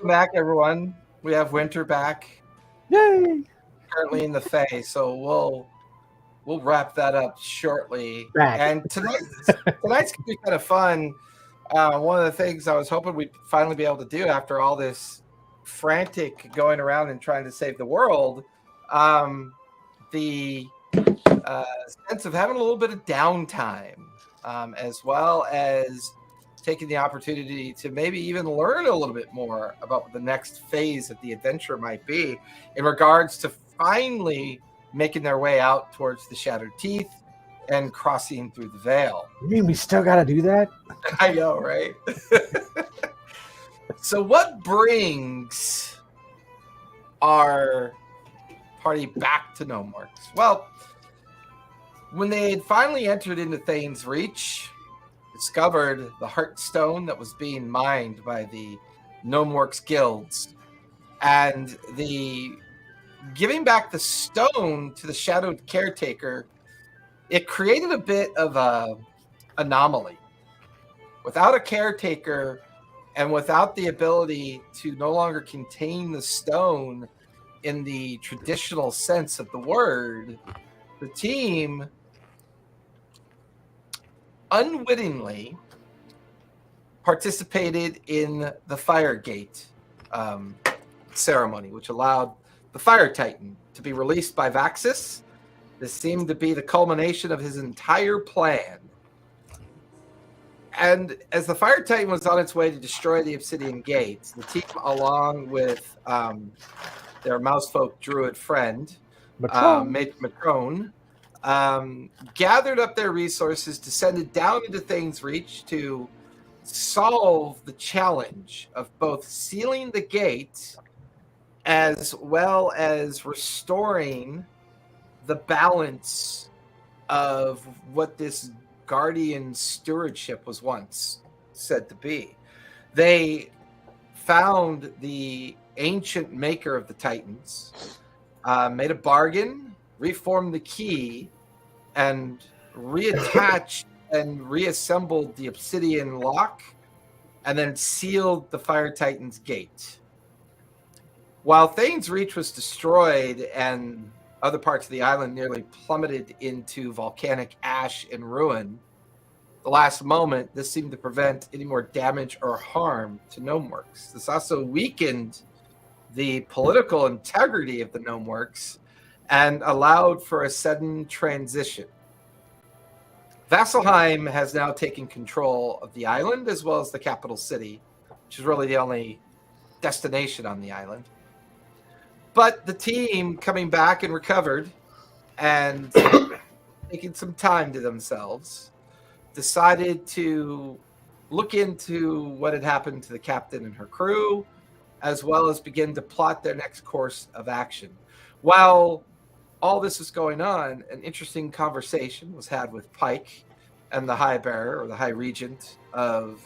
Welcome back, everyone. We have Winter back, Yay! currently in the Fae, so we'll wrap that up shortly. Back. And tonight's gonna be kind of fun. One of the things I was hoping we'd finally be able to do after all this frantic going around and trying to save the world, the sense of having a little bit of downtime, as well as taking the opportunity to maybe even learn a little bit more about what the next phase of the adventure might be in regards to finally making their way out towards the Shattered Teeth and crossing through the veil. You mean we still got to do that? I know, right? So what brings our party back to Gnomeworks? Well, when they had finally entered into Thane's Reach, discovered the Heartstone that was being mined by the Gnomeworks guilds, and the giving back the stone to the Shadowed Caretaker, it created a bit of a anomaly. Without a caretaker and without the ability to no longer contain the stone in the traditional sense of the word, the team unwittingly participated in the Firegate ceremony, which allowed the Fire Titan to be released by Vaxis. This seemed to be the culmination of his entire plan. And as the Fire Titan was on its way to destroy the Obsidian Gates, the team, along with their mousefolk druid friend, Macron, gathered up their resources, descended down into Thane's Reach to solve the challenge of both sealing the gate as well as restoring the balance of what this guardian stewardship was once said to be. They found the ancient maker of the Titans, made a bargain, reformed the key, and reattached and reassembled the obsidian lock, and then sealed the Fire Titan's gate. While Thane's Reach was destroyed and other parts of the island nearly plummeted into volcanic ash and ruin, the last moment, this seemed to prevent any more damage or harm to Gnomeworks. This also weakened the political integrity of the Gnomeworks and allowed for a sudden transition. Vasselheim has now taken control of the island as well as the capital city, which is really the only destination on the island. But the team, coming back and recovered and taking some time to themselves, decided to look into what had happened to the captain and her crew, as well as begin to plot their next course of action. While all this was going on, an interesting conversation was had with Pike and the High Bearer, or the High Regent of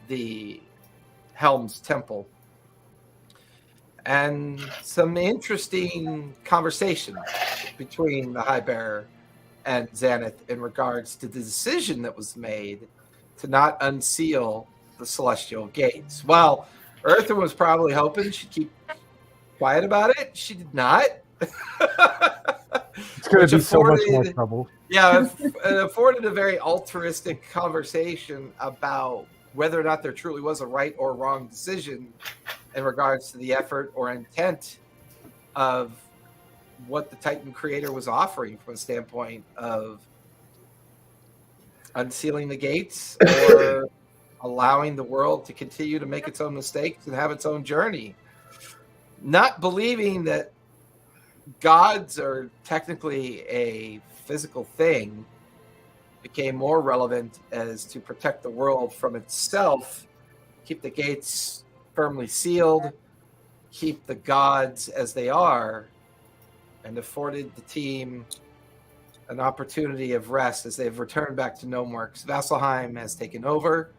the Helm's Temple. And some interesting conversation between the High Bearer and Xanath in regards to the decision that was made to not unseal the Celestial Gates. While Eartha was probably hoping she'd keep quiet about it, she did not. It's going to be so much more trouble. Yeah, it afforded a very altruistic conversation about whether or not there truly was a right or wrong decision in regards to the effort or intent of what the Titan creator was offering from a standpoint of unsealing the gates or allowing the world to continue to make its own mistakes and have its own journey. Not believing that gods are technically a physical thing became more relevant as to protect the world from itself, keep the gates firmly sealed, keep the gods as they are, and afforded the team an opportunity of rest as they've returned back to Gnomeworks. Vasselheim has taken over.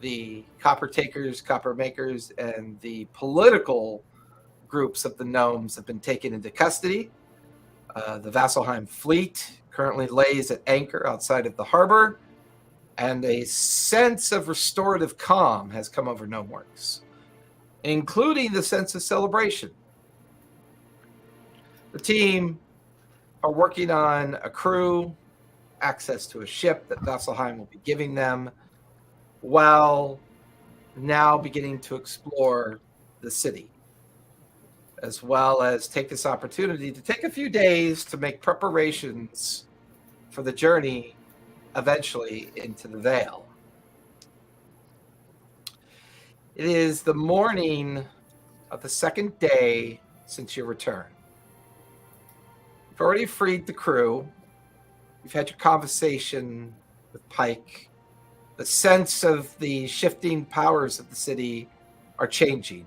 The copper takers, copper makers, and the political groups of the gnomes have been taken into custody. The Vasselheim fleet currently lays at anchor outside of the harbor, and a sense of restorative calm has come over Gnomeworks. including the sense of celebration. The team are working on a crew, access to a ship that Vasselheim will be giving them, while now beginning to explore the city, as well as take this opportunity to take a few days to make preparations for the journey eventually into the Vale. It is the morning of the second day since your return. You've already freed the crew. You've had your conversation with Pike. The sense of the shifting powers of the city are changing.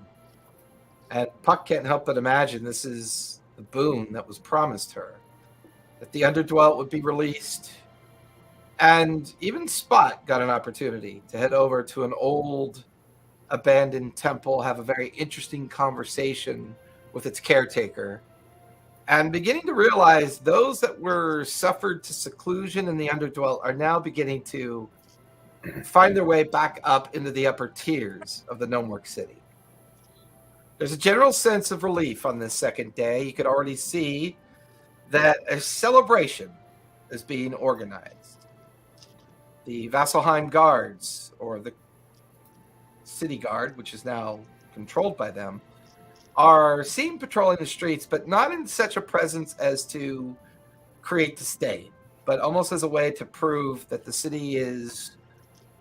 And Puck can't help but imagine this is the boon that was promised her. That the Underdwelt would be released. And even Spot got an opportunity to head over to an old abandoned temple, have a very interesting conversation with its caretaker, and beginning to realize those that were suffered to seclusion in the Underdwelt are now beginning to find their way back up into the upper tiers of the Gnomework City. There's a general sense of relief on this second day. You could already see that a celebration is being organized. The Vasselheim Guards, or the City Guard, which is now controlled by them, are seen patrolling the streets, but not in such a presence as to create disdain, but almost as a way to prove that the city is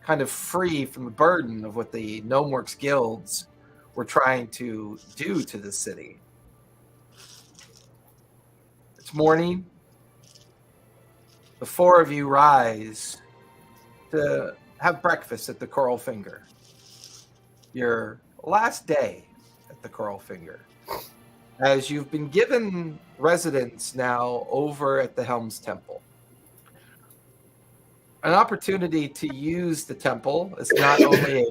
kind of free from the burden of what the Gnomeworks guilds were trying to do to the city. It's morning. The four of you rise to have breakfast at the Coral Finger. Your last day at the Coral Finger, as you've been given residence now over at the Helm's Temple. An opportunity to use the temple is not only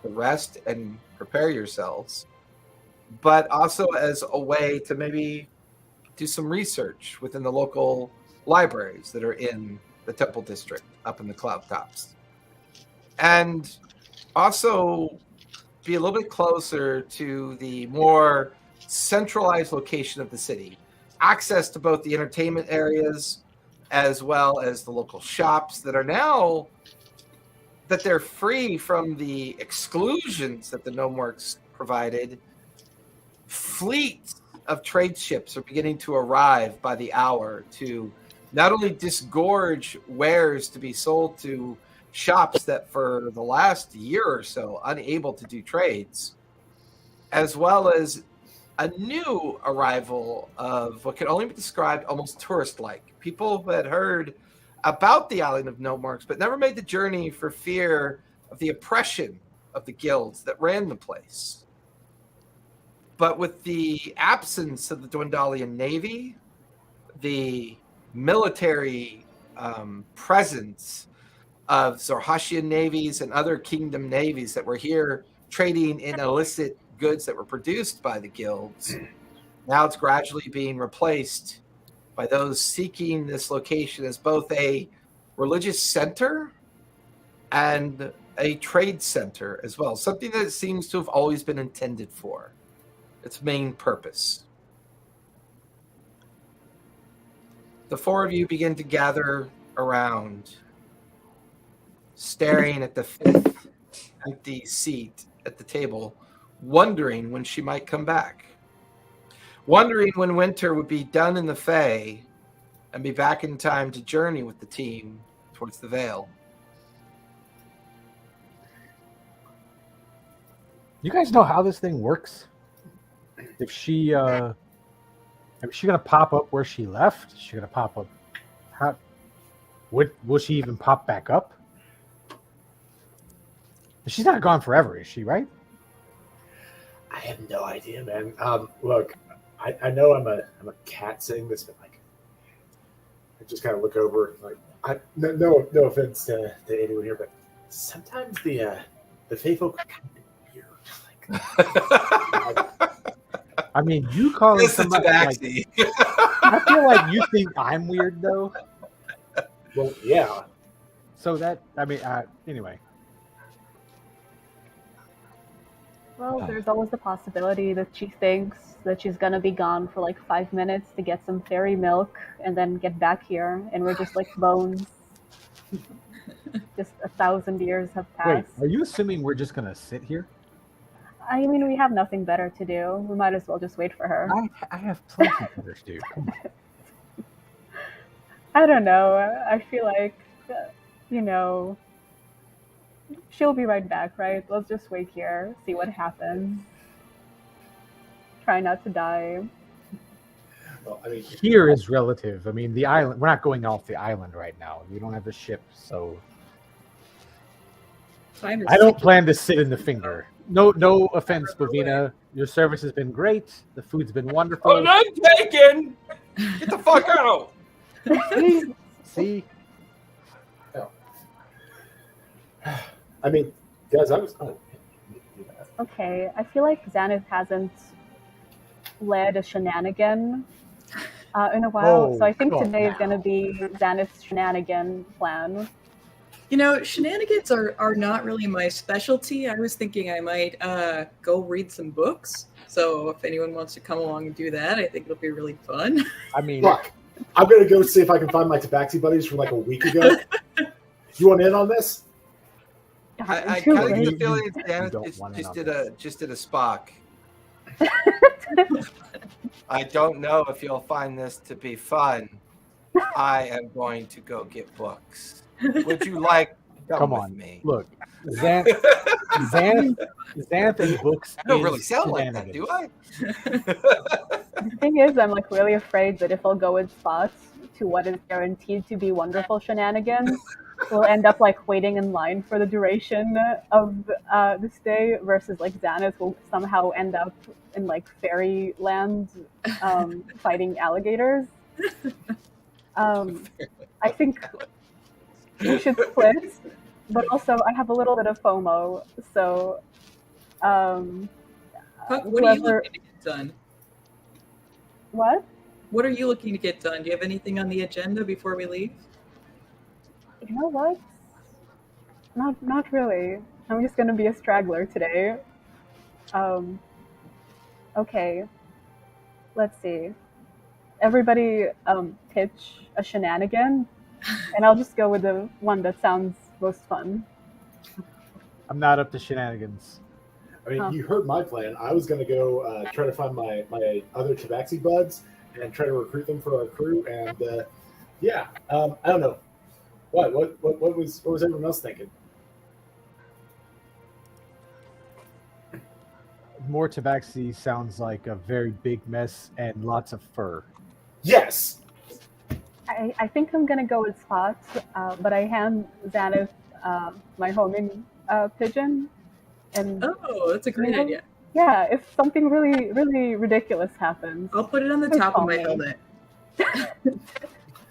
to rest and prepare yourselves, but also as a way to maybe do some research within the local libraries that are in the temple district up in the cloud tops. And also be a little bit closer to the more centralized location of the city. Access to both the entertainment areas as well as the local shops that are now that they're free from the exclusions that the Gnomeworks provided. Fleets of trade ships are beginning to arrive by the hour to not only disgorge wares to be sold to shops that for the last year or so unable to do trades, as well as a new arrival of what can only be described almost tourist-like. People who had heard about the island of Gnomeworks but never made the journey for fear of the oppression of the guilds that ran the place. But with the absence of the Dwendalian Navy, the military presence of Zorhashian navies and other kingdom navies that were here trading in illicit goods that were produced by the guilds, now it's gradually being replaced by those seeking this location as both a religious center and a trade center as well, something that it seems to have always been intended for, its main purpose. The four of you begin to gather around, staring at the fifth empty seat at the table, wondering when she might come back. Wondering when Winter would be done in the Fae and be back in time to journey with the team towards the Vale. You guys know how this thing works? If she, is she gonna pop up where she left? Is she gonna pop up? How? Will she even pop back up? She's not gone forever, is she? Right? I have no idea, man. Look, I know I'm a cat saying this, but like, I just kind of look over, like, no offense to anyone here, but sometimes the faithful are kind of weird. Like, I mean, you calling somebody like, I feel like you think I'm weird though. Well, yeah. So that, I mean, anyway. Well, there's always the possibility that she thinks that she's gonna be gone for like 5 minutes to get some fairy milk and then get back here, and we're just like bones. Just 1,000 years have Wait, passed. are you assuming we're just gonna sit here? I mean, we have nothing better to do. We might as well just wait for her. I have plenty better to do. Come on. I don't know. I feel like, you know, she'll be right back, right? Let's just wait here, see what happens. Try not to die. Well, I mean, Here is relative. I mean, the island. We're not going off the island right now. We don't have a ship, so I don't plan to sit in the finger. No offense, Bovina. Your service has been great. The food's been wonderful. Oh, none taken. Get the fuck out. See? I mean, guys, I was. Okay, I feel like Xanath hasn't led a shenanigan in a while, so I think today is going to be Xanath's shenanigan plan. You know, shenanigans are not really my specialty. I was thinking I might go read some books. So if anyone wants to come along and do that, I think it'll be really fun. I mean, Look, I'm going to go see if I can find my tabaxi buddies from like a week ago. You want in on this? I kind of get the feeling Dan just did a Spock. I don't know if you'll find this to be fun. I am going to go get books. Would you like to come with me? Look, Xanth and books. I don't really sound like that, do I? The thing is, I'm like really afraid that if I'll go with spots to what is guaranteed to be wonderful shenanigans, we'll end up like waiting in line for the duration of this day versus like Xanath will somehow end up in like fairyland fighting alligators. I think we should split, but also I have a little bit of FOMO, so what are you looking to get done? What? What are you looking to get done? Do you have anything on the agenda before we leave? You know what? Not really. I'm just gonna be a straggler today. Okay. Let's see. Everybody pitch a shenanigan, and I'll just go with the one that sounds most fun. I'm not up to shenanigans. I mean, you heard my plan. I was going to go try to find my other tabaxi buds and try to recruit them for our crew. And I don't know. What was everyone else thinking? More tabaxi sounds like a very big mess and lots of fur. Yes. I think I'm gonna go with spots, but I hand Xanath my homing pigeon. And that's a great idea. Yeah, if something really, really ridiculous happens, I'll put it on the top of my helmet.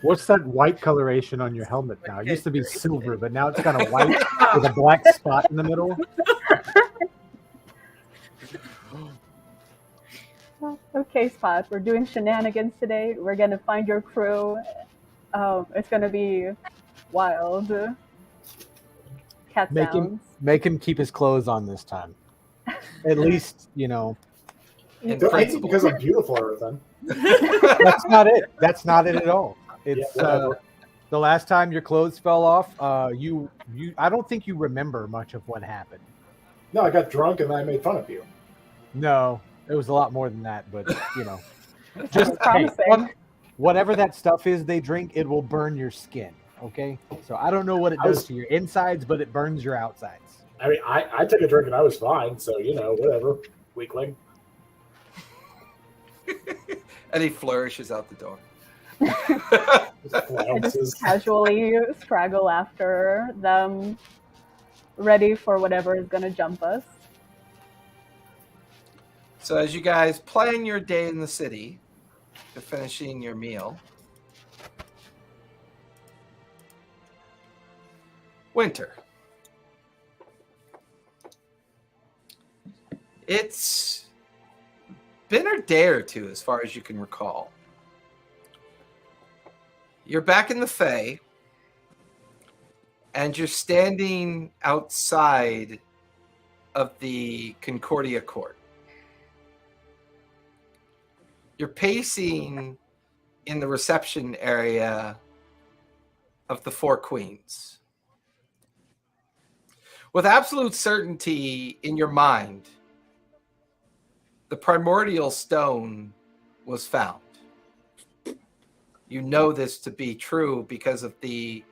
What's that white coloration on your helmet now? It used to be silver, but now it's kind of white with a black spot in the middle. Okay, Spot, we're doing shenanigans today. We're gonna find your crew. It's gonna be wild. Cat sounds. Make him keep his clothes on this time. At least, Don't hate me because I'm beautiful or anything. That's not it. That's not it at all. It's the last time your clothes fell off. You I don't think you remember much of what happened. No, I got drunk and I made fun of you. No, it was a lot more than that. But just whatever that stuff is they drink, it will burn your skin. Okay, so I don't know what it does to your insides, but it burns your outsides. I mean, I took a drink and I was fine, so whatever, weakling. And he flourishes out the door. I just casually straggle after them, ready for whatever is going to jump us. So as you guys plan your day in the city, you're finishing your meal. Winter. It's been a day or two as far as you can recall. You're back in the Fae, and you're standing outside of the Concordia Court. You're pacing in the reception area of the Four Queens. With absolute certainty in your mind, the primordial stone was found. You know this to be true because of the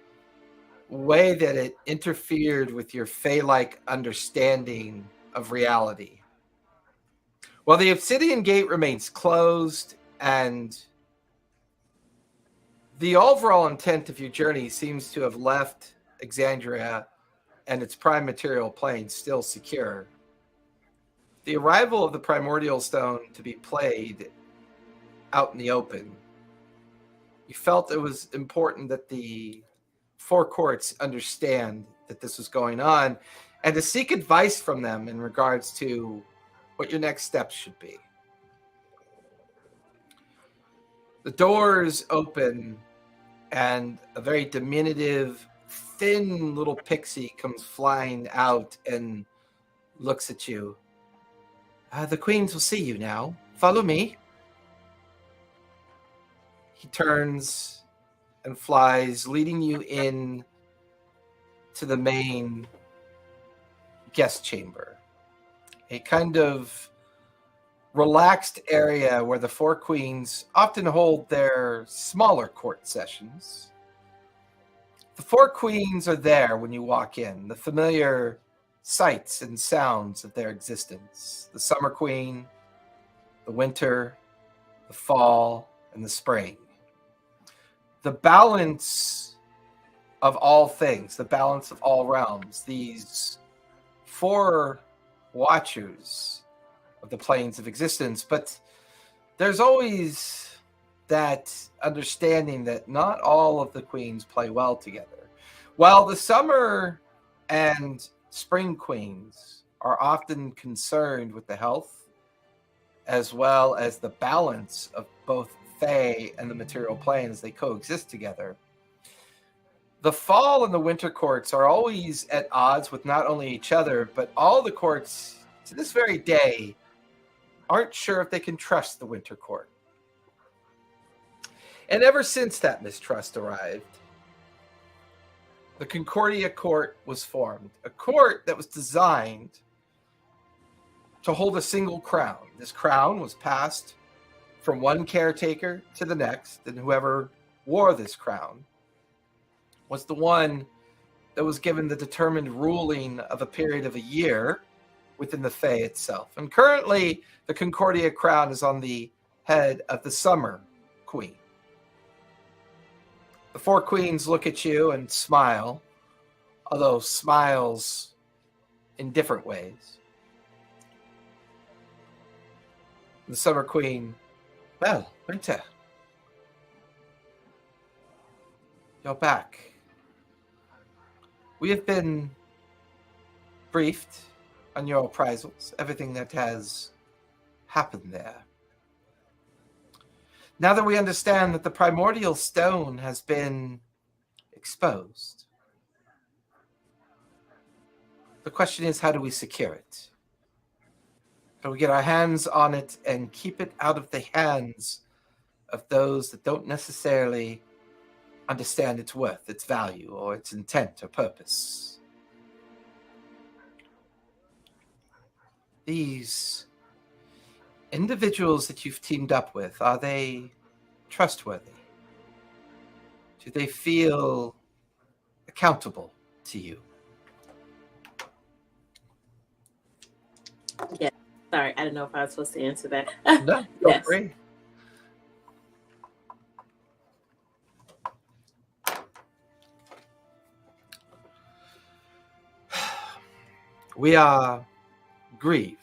way that it interfered with your Fey-like understanding of reality. While the Obsidian Gate remains closed and the overall intent of your journey seems to have left Exandria and its prime material plane still secure, the arrival of the primordial stone to be played out in the open, you felt it was important that the Four Courts understand that this was going on and to seek advice from them in regards to what your next steps should be. The doors open and a very diminutive, thin little pixie comes flying out and looks at you. The queens will see you now. Follow me. He turns and flies, leading you in to the main guest chamber. A kind of relaxed area where the Four Queens often hold their smaller court sessions. The Four Queens are there when you walk in, the familiar sights and sounds of their existence. The Summer Queen, the Winter, the Fall, and the Spring. The balance of all things, the balance of all realms, these four watchers of the planes of existence. But there's always that understanding that not all of the queens play well together. While the Summer and Spring Queens are often concerned with the health as well as the balance of both Fae and the material plane as they coexist together, the Fall and the Winter courts are always at odds with not only each other, but all the courts to this very day aren't sure if they can trust the Winter court. And ever since that mistrust arrived, the Concordia Court was formed, a court that was designed to hold a single crown. This crown was passed from one caretaker to the next, and whoever wore this crown was the one that was given the determined ruling of a period of a year within the Fae itself. And currently, the Concordia crown is on the head of the Summer Queen. The Four Queens look at you and smile, although smiles in different ways. The Summer Queen, well, Winter, you're back. We have been briefed on your appraisals, everything that has happened there. Now that we understand that the primordial stone has been exposed, the question is, how do we secure it? How do we get our hands on it and keep it out of the hands of those that don't necessarily understand its worth, its value, or its intent or purpose? These individuals that you've teamed up with, are they trustworthy? Do they feel accountable to you? Yeah. Sorry, I didn't know if I was supposed to answer that. No, Yes. Great. We are grieved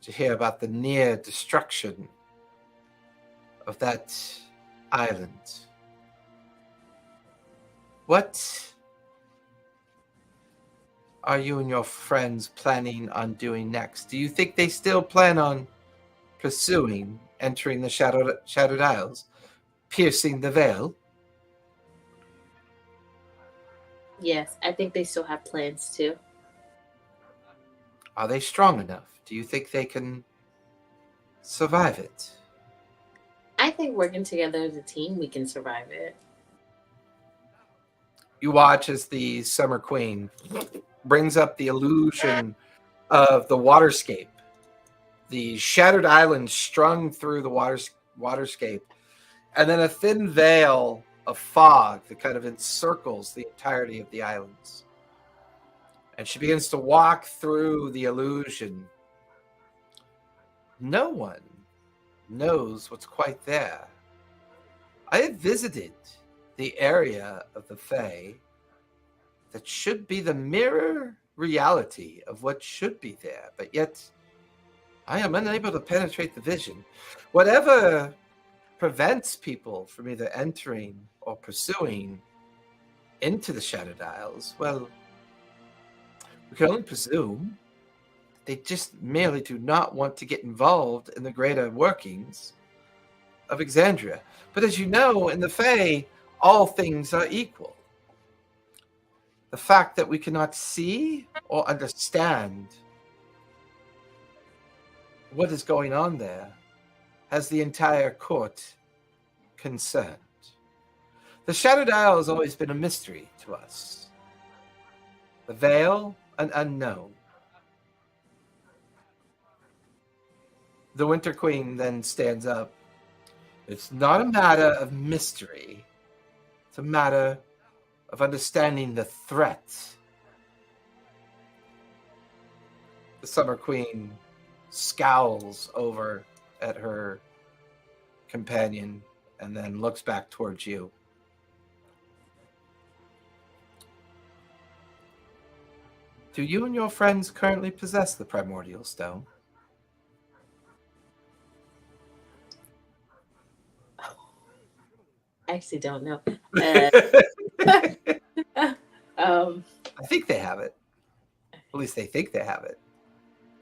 to hear about the near destruction of that island. What are you and your friends planning on doing next? Do you think they still plan on pursuing, entering the Shadowed Isles, piercing the veil? Yes, I think they still have plans too. Are they strong enough? Do you think they can survive it? I think working together as a team, we can survive it. You watch as the Summer Queen brings up the illusion of the waterscape, the shattered island strung through the waterscape, and then a thin veil of fog that kind of encircles the entirety of the islands. And she begins to walk through the illusion. No one knows what's quite there. I have visited the area of the Fae that should be the mirror reality of what should be there, but yet I am unable to penetrate the vision. Whatever prevents people from either entering or pursuing into the Shattered Isles, well, we can only presume they just merely do not want to get involved in the greater workings of Exandria. But as you know, in the Fae, all things are equal. The fact that we cannot see or understand what is going on there has the entire court concerned. The Shattered Isle has always been a mystery to us. The Veil, an unknown. The Winter Queen then stands up. It's not a matter of mystery. It's a matter of understanding the threat. The Summer Queen scowls over at her companion and then looks back towards you. Do you and your friends currently possess the primordial stone? I actually don't know. I think they have it. At least they think they have it.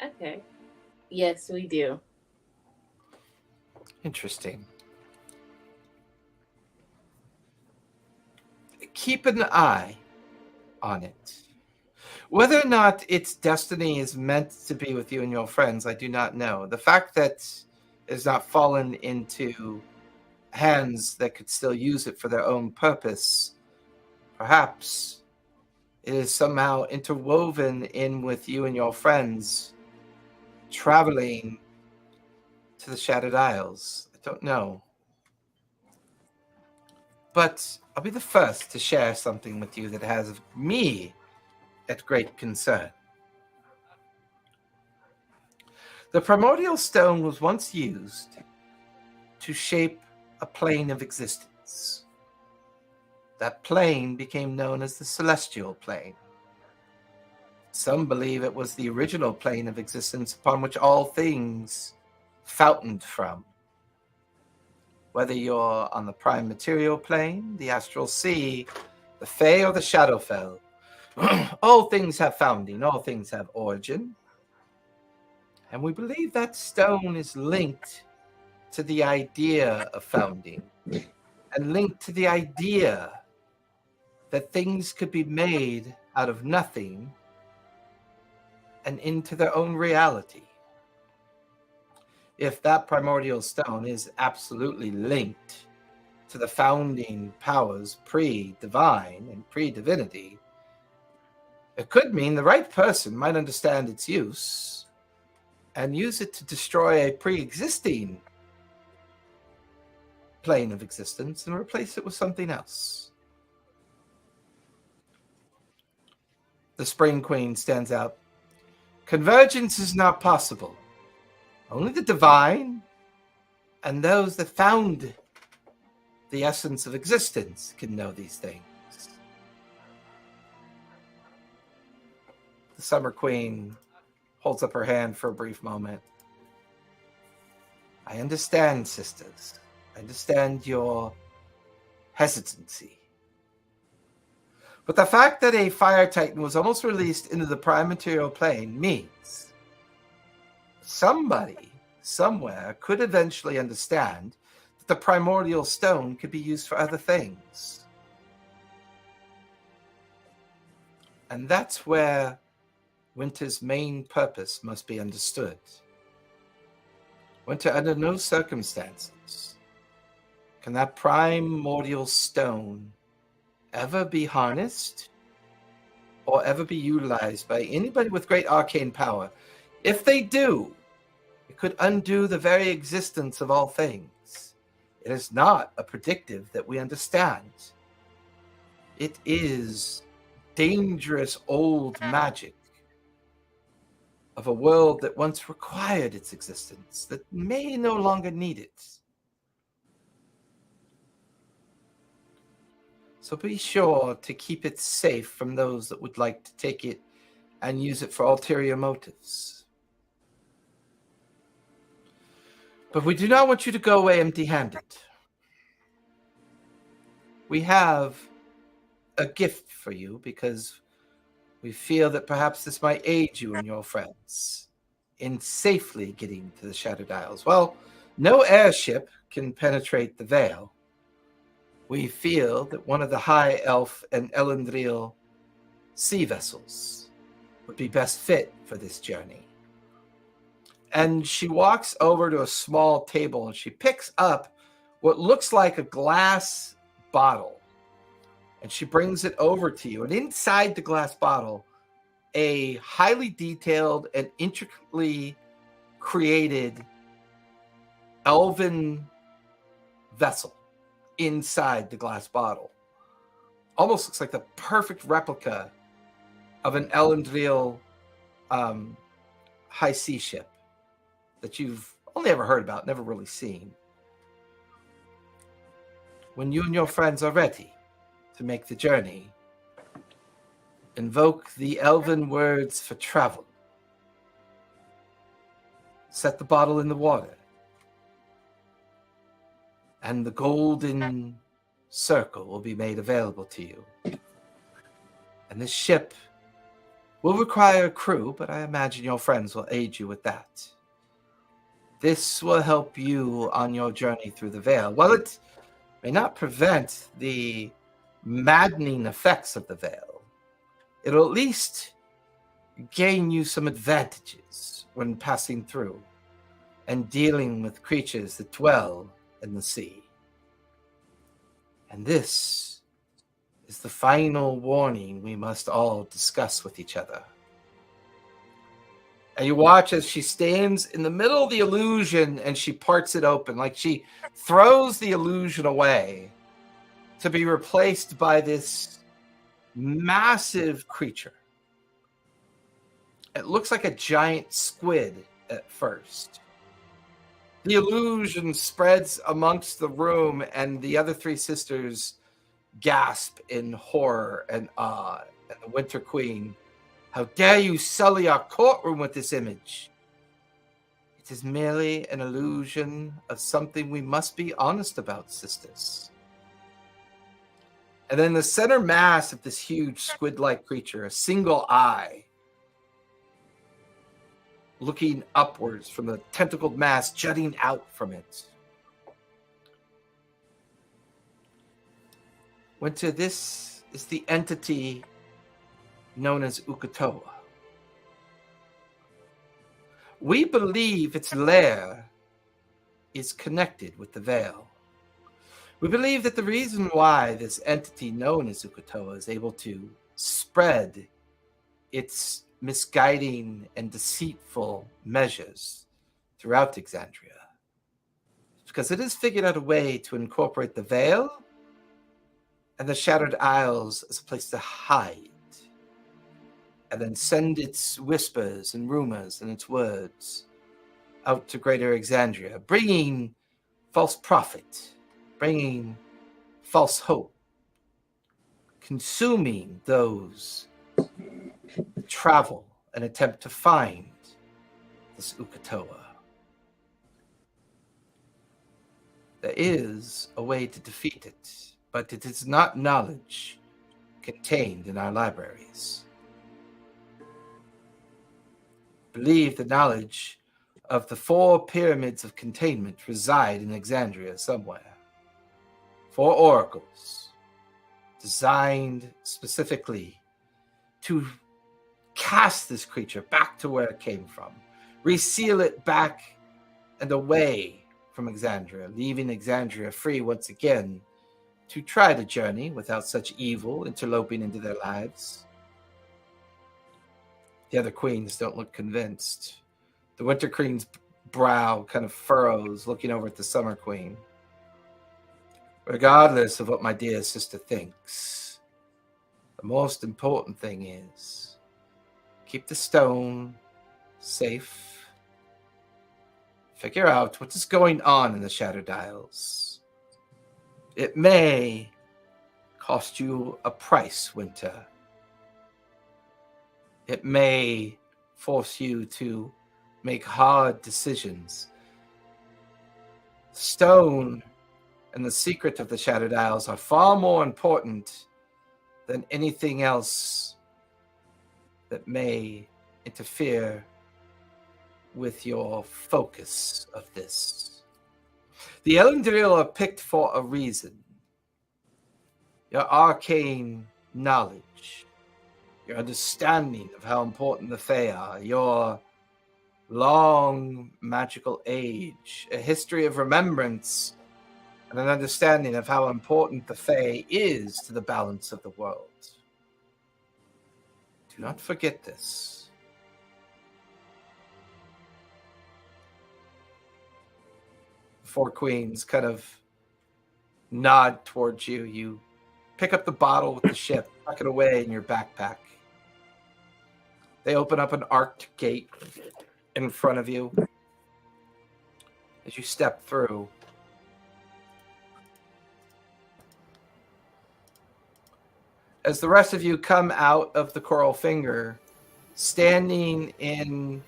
Okay. Yes, we do. Interesting. Keep an eye on it. Whether or not its destiny is meant to be with you and your friends, I do not know. The fact that it has not fallen into hands that could still use it for their own purpose, perhaps it is somehow interwoven in with you and your friends traveling to the Shattered Isles. I don't know. But I'll be the first to share something with you that has me at great concern. The primordial stone was once used to shape a plane of existence. That plane became known as the celestial plane. Some believe it was the original plane of existence upon which all things fountained from. Whether you're on the prime material plane, the astral sea, the Fae, or the Shadowfell, all things have founding, all things have origin. And we believe that stone is linked to the idea of founding and linked to the idea that things could be made out of nothing and into their own reality. If that primordial stone is absolutely linked to the founding powers pre-divine and pre-divinity, it could mean the right person might understand its use and use it to destroy a pre-existing plane of existence and replace it with something else. The Spring Queen stands out. Convergence is not possible. Only the divine and those that found the essence of existence can know these things. The Summer Queen holds up her hand for a brief moment. I understand, sisters. I understand your hesitancy. But the fact that a fire titan was almost released into the prime material plane means somebody, somewhere, could eventually understand that the primordial stone could be used for other things. And that's where Winter's main purpose must be understood. Winter, under no circumstances can that primordial stone ever be harnessed or ever be utilized by anybody with great arcane power. If they do, it could undo the very existence of all things. It is not a predictive that we understand. It is dangerous old magic of a world that once required its existence, that may no longer need it. So be sure to keep it safe from those that would like to take it and use it for ulterior motives. But we do not want you to go away empty-handed. We have a gift for you because we feel that perhaps this might aid you and your friends in safely getting to the Shattered Isles. Well, no airship can penetrate the veil. We feel that one of the High Elf and Elendril sea vessels would be best fit for this journey. And she walks over to a small table and she picks up what looks like a glass bottle. And she brings it over to you. And inside the glass bottle, a highly detailed and intricately created elven vessel inside the glass bottle. Almost looks like the perfect replica of an Elendril high sea ship that you've only ever heard about, never really seen. When you and your friends are ready to make the journey, invoke the elven words for travel. Set the bottle in the water, and the golden circle will be made available to you. And this ship will require a crew, but I imagine your friends will aid you with that. This will help you on your journey through the veil. While it may not prevent the maddening effects of the veil, it'll at least gain you some advantages when passing through and dealing with creatures that dwell in the sea. And this is the final warning we must all discuss with each other. And you watch as she stands in the middle of the illusion and she parts it open, like she throws the illusion away to be replaced by this massive creature. It looks like a giant squid at first. The illusion spreads amongst the room, and the other three sisters gasp in horror and awe. And the Winter Queen, how dare you sully our courtroom with this image? It is merely an illusion of something we must be honest about, sisters. And then the center mass of this huge squid-like creature, a single eye, looking upwards from the tentacled mass jutting out from it. Winter, this is the entity known as Uk'otoa. We believe its lair is connected with the veil. We believe that the reason why this entity known as Uk'otoa is able to spread its misguiding and deceitful measures throughout Exandria is because it has figured out a way to incorporate the veil and the Shattered Isles as a place to hide, and then send its whispers and rumors and its words out to greater Exandria, bringing false prophet, bringing false hope, consuming those that travel and attempt to find this Uk'otoa. There is a way to defeat it, but it is not knowledge contained in our libraries. Believe the knowledge of the 4 pyramids of containment reside in Exandria somewhere. 4 oracles designed specifically to cast this creature back to where it came from, reseal it back and away from Exandria, leaving Exandria free once again to try the journey without such evil interloping into their lives. The other queens don't look convinced. The Winter Queen's brow kind of furrows, looking over at the Summer Queen. Regardless of what my dear sister thinks, the most important thing is keep the stone safe. Figure out what is going on in the Shadow Dials. It may cost you a price, Winter. It may force you to make hard decisions. Stone and the secret of the Shadow Dials are far more important than anything else that may interfere with your focus of this. The Elendil are picked for a reason. Your arcane knowledge, your understanding of how important the Fae are, your long magical age, a history of remembrance, and an understanding of how important the Fae is to the balance of the world. Do not forget this. The four queens kind of nod towards you. You pick up the bottle with the ship, tuck it away in your backpack. They open up an arced gate in front of you as you step through. As the rest of you come out of the Coral Finger, standing in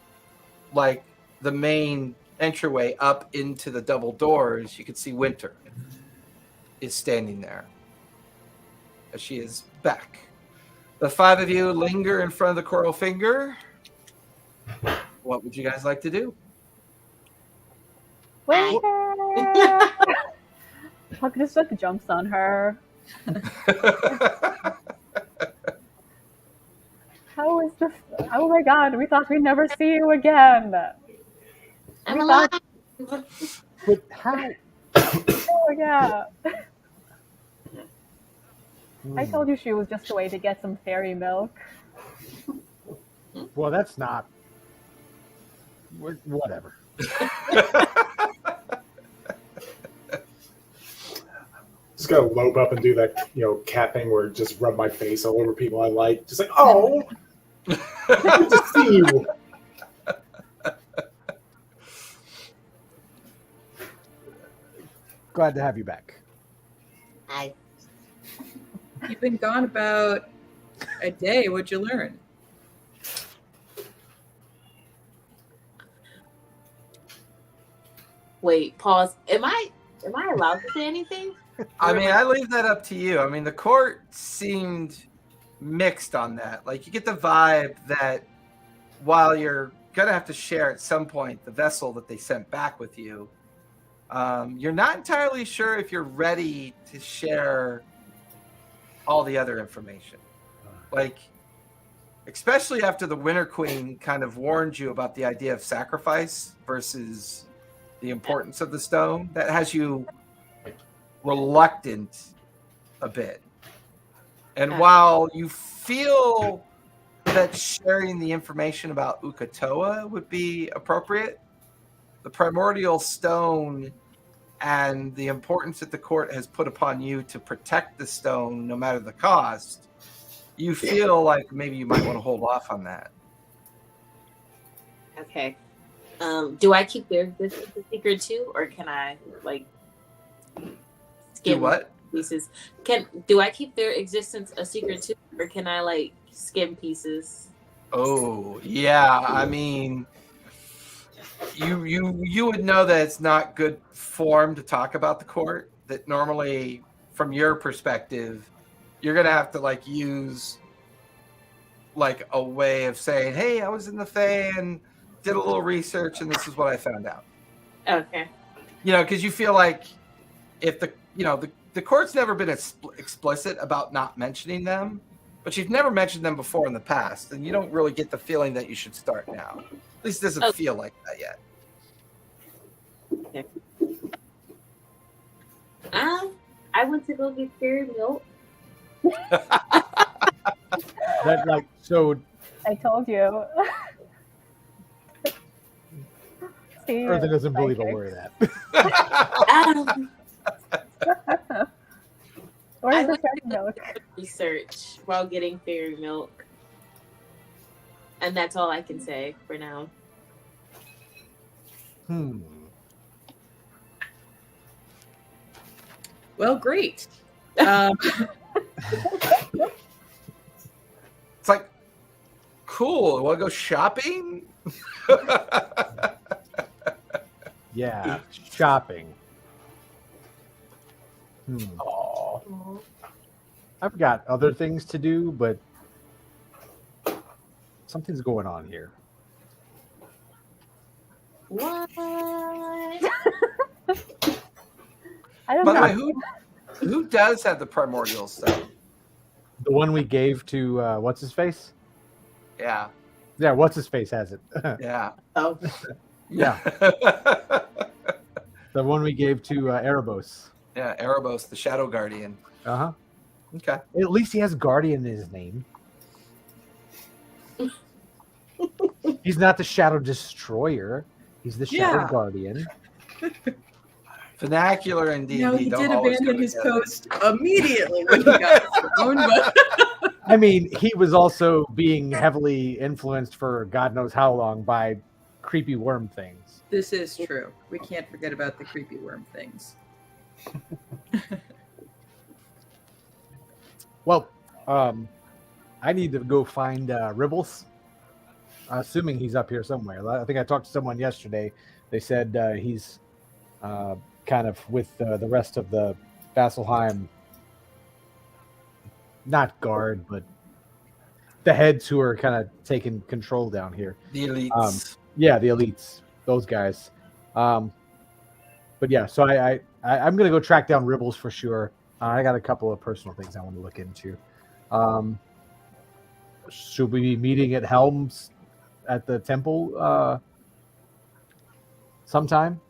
like the main entryway up into the double doors, you can see Winter is standing there as she is back. The five of you linger in front of the Coral Finger. What would you guys like to do? Winter! Huck just like jumps on her. How is this? Oh my god, we thought we'd never see you again. I'm alive. But how? Oh yeah. I told you she was just a way to get some fairy milk. Well, that's not. Whatever. Just gotta lope up and do that, cat thing where just rub my face all over people I like. Just like, oh, good to see you. Glad to have you back. Hi. You've been gone about a day. What'd you learn? Wait, pause. Am I allowed to say anything? I mean, I leave that up to you. I mean, the court seemed mixed on that. Like, you get the vibe that while you're going to have to share at some point the vessel that they sent back with you, you're not entirely sure if you're ready to share all the other information. Like, especially after the Winter Queen kind of warned you about the idea of sacrifice versus the importance of the stone, that has you reluctant a bit. And while you feel that sharing the information about Uk'otoa would be appropriate, the primordial stone and the importance that the court has put upon you to protect the stone no matter the cost, you feel like maybe you might want to hold off on that. Okay. Do I keep their existence a secret too, or can I skim Do what? pieces? Do I keep their existence a secret too, or can I skim pieces? Oh yeah, I mean, you would know that it's not good form to talk about the court. That normally, from your perspective, you're gonna have to use a way of saying, "Hey, I was in the Fae and did a little research, and this is what I found out." Okay. Because you feel like if the court's never been explicit about not mentioning them, but you've never mentioned them before in the past, and you don't really get the feeling that you should start now. At least it doesn't feel like that yet. Okay. I went to go get fairy milk. That like so. I told you. See, Eartha doesn't believe a psychic. word of that. Where's I the went fairy to milk? research while getting fairy milk. And that's all I can say for now. Well, great. It's like, cool. Want to go shopping? Yeah, shopping. Oh, I've got other things to do, but something's going on here. What? I don't by the know. way, who does have the primordial stuff? The one we gave to what's his face? Yeah, Yeah, what's his face has it. yeah, Oh, Yeah, the one we gave to Erebos. yeah. Erebos, the Shadow Guardian. Uh-huh. Okay. At least he has Guardian in his name. He's not the Shadow Destroyer. He's the Shadow Yeah. Guardian. Vernacular and D&D No, he don't did always abandon go his together. post immediately when he got his phone, but I mean, he was also being heavily influenced for God knows how long by creepy worm things. this is true. We can't forget about the creepy worm things. Well, I need to go find Ribbles. Assuming he's up here somewhere. I think I talked to someone yesterday. They said he's kind of with the rest of the Vasselheim, not guard, but the heads who are kind of taking control down here. The elites. Yeah, the elites, those guys. But yeah, so I'm gonna go track down Ribbles for sure. I got a couple of personal things I want to look into. Should we be meeting at Helms at the temple sometime?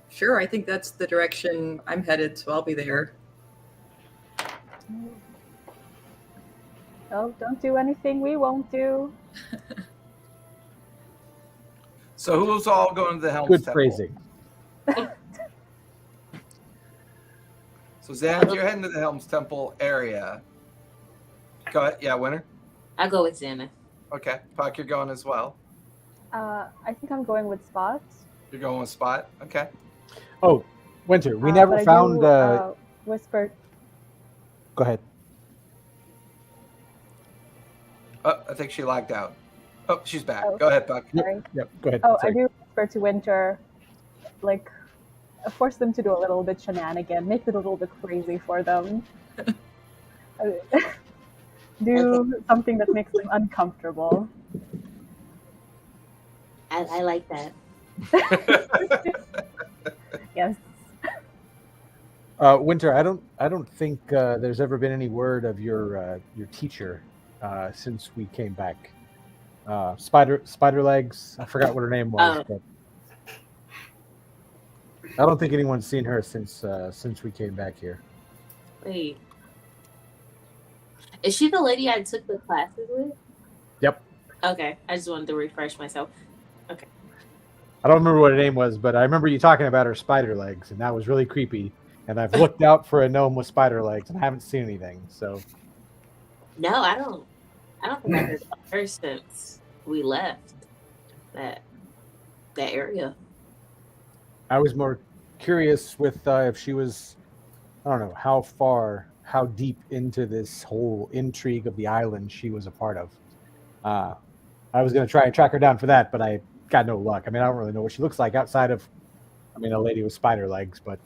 Sure, I think that's the direction I'm headed, so I'll be there. Oh, don't do anything we won't do. So who's all going to the Helms Good Temple? phrasing. So Xan, you're heading to the Helms Temple area. Go ahead. Yeah, Winter. I go with Xana. Okay. Puck, you're going as well. I think I'm going with Spots. You're going with Spot. Okay. Oh, Winter, we But never I found. do, Whisper. Go ahead. Oh, I think she logged out. Oh, she's back. Oh. Go ahead, Puck. Sorry. Yep. Go ahead. Oh, I Sorry. do whisper to Winter, like, force them to do a little bit shenanigan, make it a little bit crazy for them. Do something that makes them uncomfortable. I like that. Yes. Winter, I don't think there's ever been any word of your teacher since we came back. Spider Legs. I forgot what her name was, but I don't think anyone's seen her since we came back here. Wait. Is she the lady I took the classes with? Yep. Okay. I just wanted to refresh myself. I don't remember what her name was, but I remember you talking about her spider legs, and that was really creepy. And I've looked out for a gnome with spider legs, and I haven't seen anything. So No, I don't think I heard about her since we left that area. I was more curious with if she was, I don't know, how deep into this whole intrigue of the island she was a part of. I was going to try and track her down for that, but I got no luck. I mean, I don't really know what she looks like outside of, I mean, a lady with spider legs, but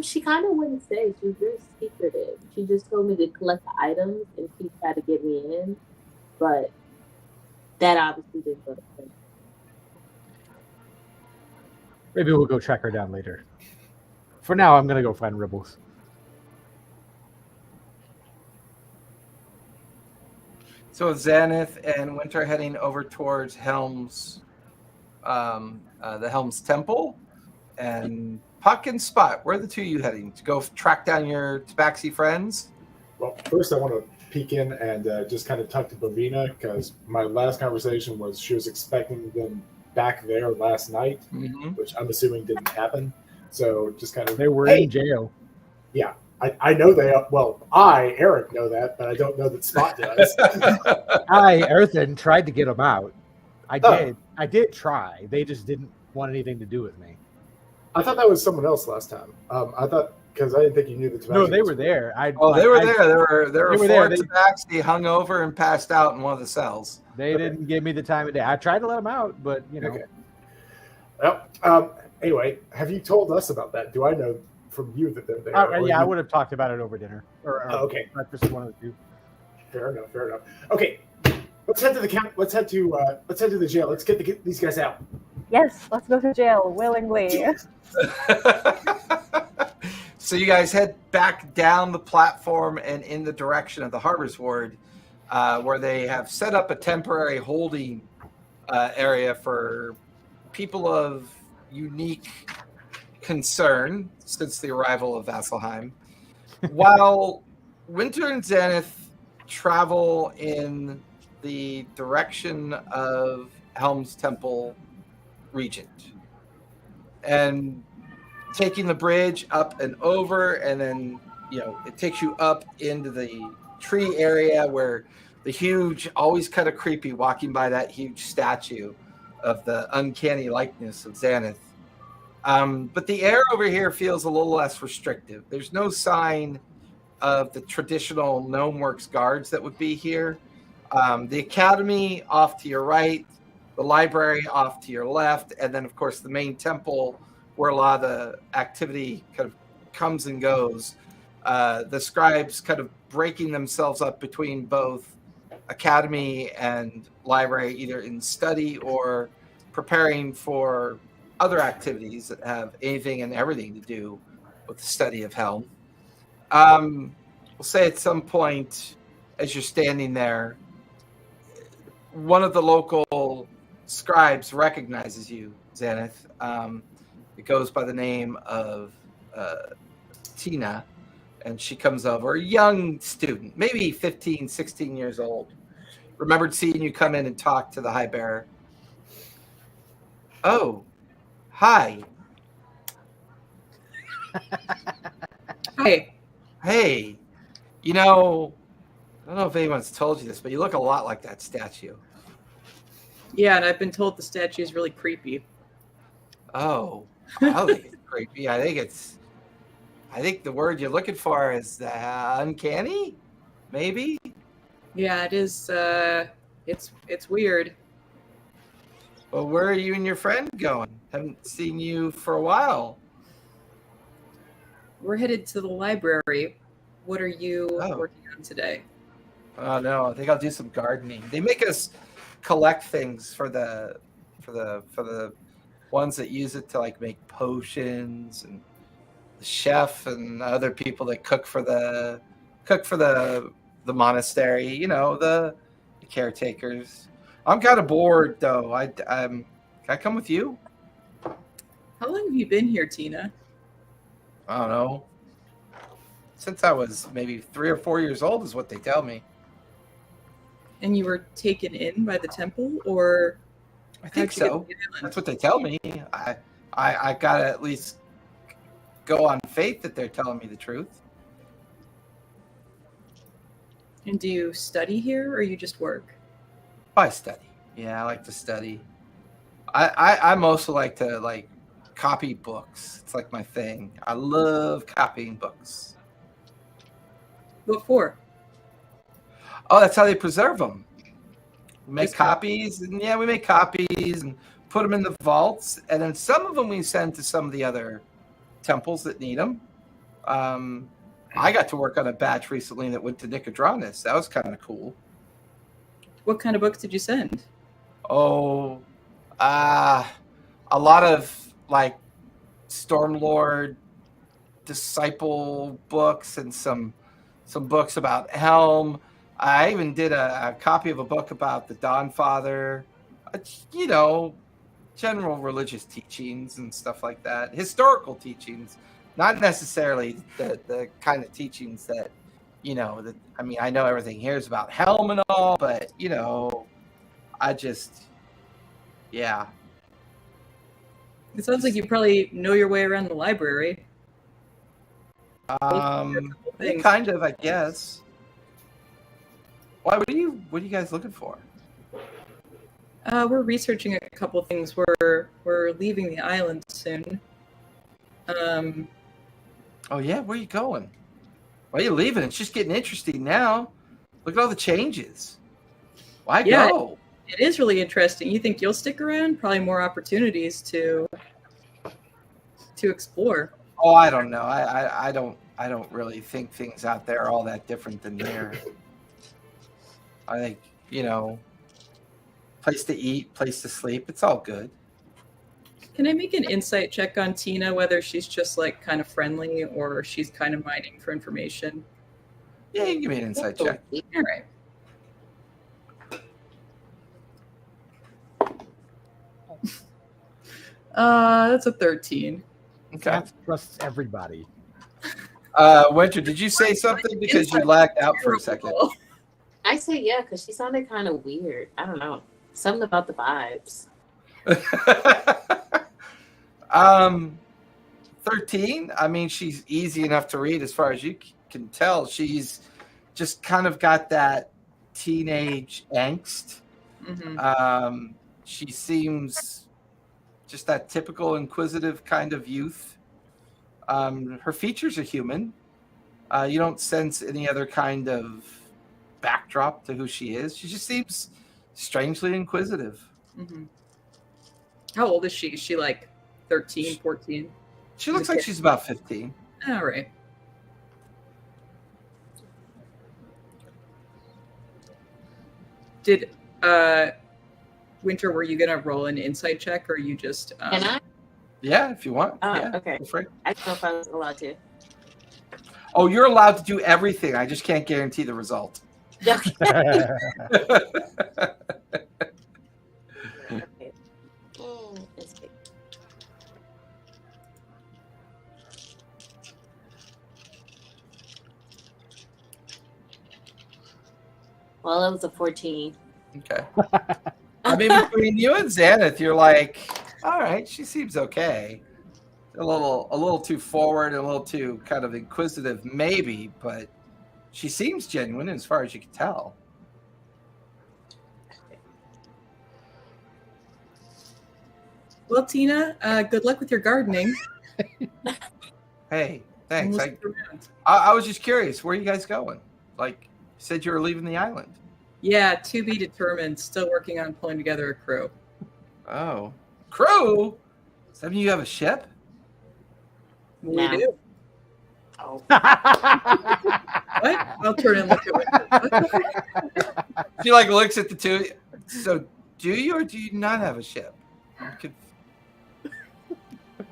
She kind of wouldn't say. She was very secretive. She just told me to collect the items and she tried to get me in, but that obviously didn't go to plan. Maybe we'll go track her down later. For now, I'm gonna go find Ribbles. So Xanath and Winter heading over towards Helm's, the Helm's Temple, and Puck and Spot. Where are the two of you heading to go track down your Tabaxi friends? Well, first I want to peek in and just kind of talk to Bovina, because my last conversation was she was expecting them back there last night, which I'm assuming didn't happen. So just kind of They were in jail. Yeah, I know they are. Well, Eric, know that, but I don't know that Spot does. Earthen tried to get them out. I did try. They just didn't want anything to do with me. I thought that was someone else last time. I thought, because I didn't think you knew the Tabaxi. No, they were there. They were there. There were four Tabaxi hung over and passed out in one of the cells. They didn't give me the time of day. I tried to let them out, but you know. Okay. Well, anyway, have you told us about that? Do I know from you that they're there? Yeah, I would have talked about it over dinner. Okay. Breakfast, one of the two. Fair enough. Okay, let's head to the camp. Let's head to the jail. Let's get these guys out. Yes, let's go to jail willingly. So you guys head back down the platform and in the direction of the Harbor's Ward, where they have set up a temporary holding area for people of unique concern since the arrival of Vasselheim. While Winter and Xanath travel in the direction of Helm's Temple Regent, and taking the bridge up and over, and then it takes you up into the tree area where the huge, always kind of creepy walking by that huge statue of the uncanny likeness of Xanath. But the air over here feels a little less restrictive. There's no sign of the traditional Gnomeworks guards that would be here. The academy off to your right, the library off to your left, and then, of course, the main temple where a lot of the activity kind of comes and goes. The scribes kind of breaking themselves up between both academy and library, either in study or preparing for other activities that have anything and everything to do with the study of Helm. We'll say at some point, as you're standing there, one of the local scribes recognizes you, Xanath. It goes by the name of Tina, and she comes over, a young student, maybe 15, 16 years old. Remembered seeing you come in and talk to the High Bearer. Oh, hi. Hi. Hey, I don't know if anyone's told you this, but you look a lot like that statue. Yeah, and I've been told the statue is really creepy. Oh, I think it's creepy. I think the word you're looking for is uncanny, maybe. Yeah, it is. It's weird. Well, where are you and your friend going? Haven't seen you for a while. We're headed to the library. What are you working on today? Oh no, I think I'll do some gardening. They make us collect things for the ones that use it to make potions, and the chef and other people that cook for the monastery. The caretakers. I'm kind of bored though. Can I come with you? How long have you been here, Tina? I don't know. Since I was maybe 3 or 4 years old is what they tell me. And you were taken in by the temple, or I think so. That's what they tell me. I gotta at least go on faith that they're telling me the truth. And do you study here, or you just work? I study. Yeah, I like to study. I mostly like to copy books. It's like my thing. I love copying books. What for? Oh, that's how they preserve them. We make copies, and we make copies and put them in the vaults, and then some of them we send to some of the other temples that need them. I got to work on a batch recently that went to Nicodranus. That was kind of cool. What kind of books did you send? Oh, a lot of like Stormlord disciple books and some books about Helm. I even did a copy of a book about the Dawnfather. You know, general religious teachings and stuff like that. Historical teachings, not necessarily the kind of teachings that, you know, that, I mean, I know everything here is about Helm and all, but, you know, I just, yeah. It sounds like you probably know your way around the library. Kind of, I guess. Why? What are you guys looking for? We're researching a couple things. We're leaving the island soon. Oh yeah, where are you going? Why are you leaving? It's just getting interesting now. Look at all the changes. Why go? It is really interesting. You think you'll stick around? Probably more opportunities to explore. Oh, I don't know. I don't really think things out there are all that different than here. I think, you know, place to eat, place to sleep, it's all good. Can I make an insight check on Tina, whether she's just like kind of friendly or she's kind of mining for information? Yeah, you can give me an insight check. All right. That's a 13. Okay. That trusts everybody. Winter, did you say something because you lagged out for a second? I say yeah, because she sounded kind of weird. I don't know. Something about the vibes. 13. I mean, she's easy enough to read as far as you can tell. She's just kind of got that teenage angst. Mm-hmm. She seems just that typical inquisitive kind of youth. Her features are human. You don't sense any other kind of backdrop to who she is. She just seems strangely inquisitive. Mm-hmm. How old is she? Is she like 13, 14? She looks like she's about 15. All right. Did Winter, were you gonna roll an insight check, or you just? Can I? Yeah, if you want. Oh, yeah, okay. I don't know if I was allowed to. Oh, you're allowed to do everything. I just can't guarantee the result. Okay. Let's see. Well, it was a 14. Okay. I mean, between you and Xanath, you're like, all right, she seems okay. A little too forward, a little too kind of inquisitive, maybe, but she seems genuine as far as you can tell. Well, Tina, good luck with your gardening. Hey, thanks. We'll stick around. I was just curious, where are you guys going? Like, you said you were leaving the island. Yeah, to be determined. Still working on pulling together a crew. Oh, crew? Does that mean you have a ship? We No. do. Oh. What? I'll turn and look at it. She like looks at the two. So, do you or do you not have a ship?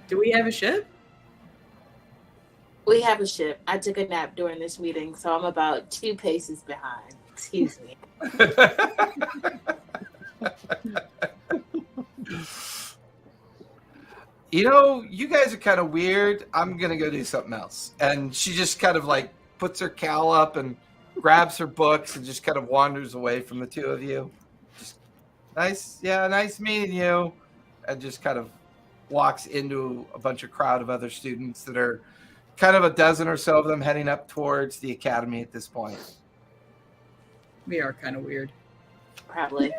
Do we have a ship? We have a ship. I took a nap during this meeting, so I'm about 2 paces behind. Excuse me. You know, you guys are kind of weird. I'm going to go do something else. And she just kind of like puts her cowl up and grabs her books and just kind of wanders away from the two of you. Just nice meeting you. And just kind of walks into a bunch of crowd of other students that are kind of a dozen or so of them heading up towards the academy at this point. We are kind of weird. Probably.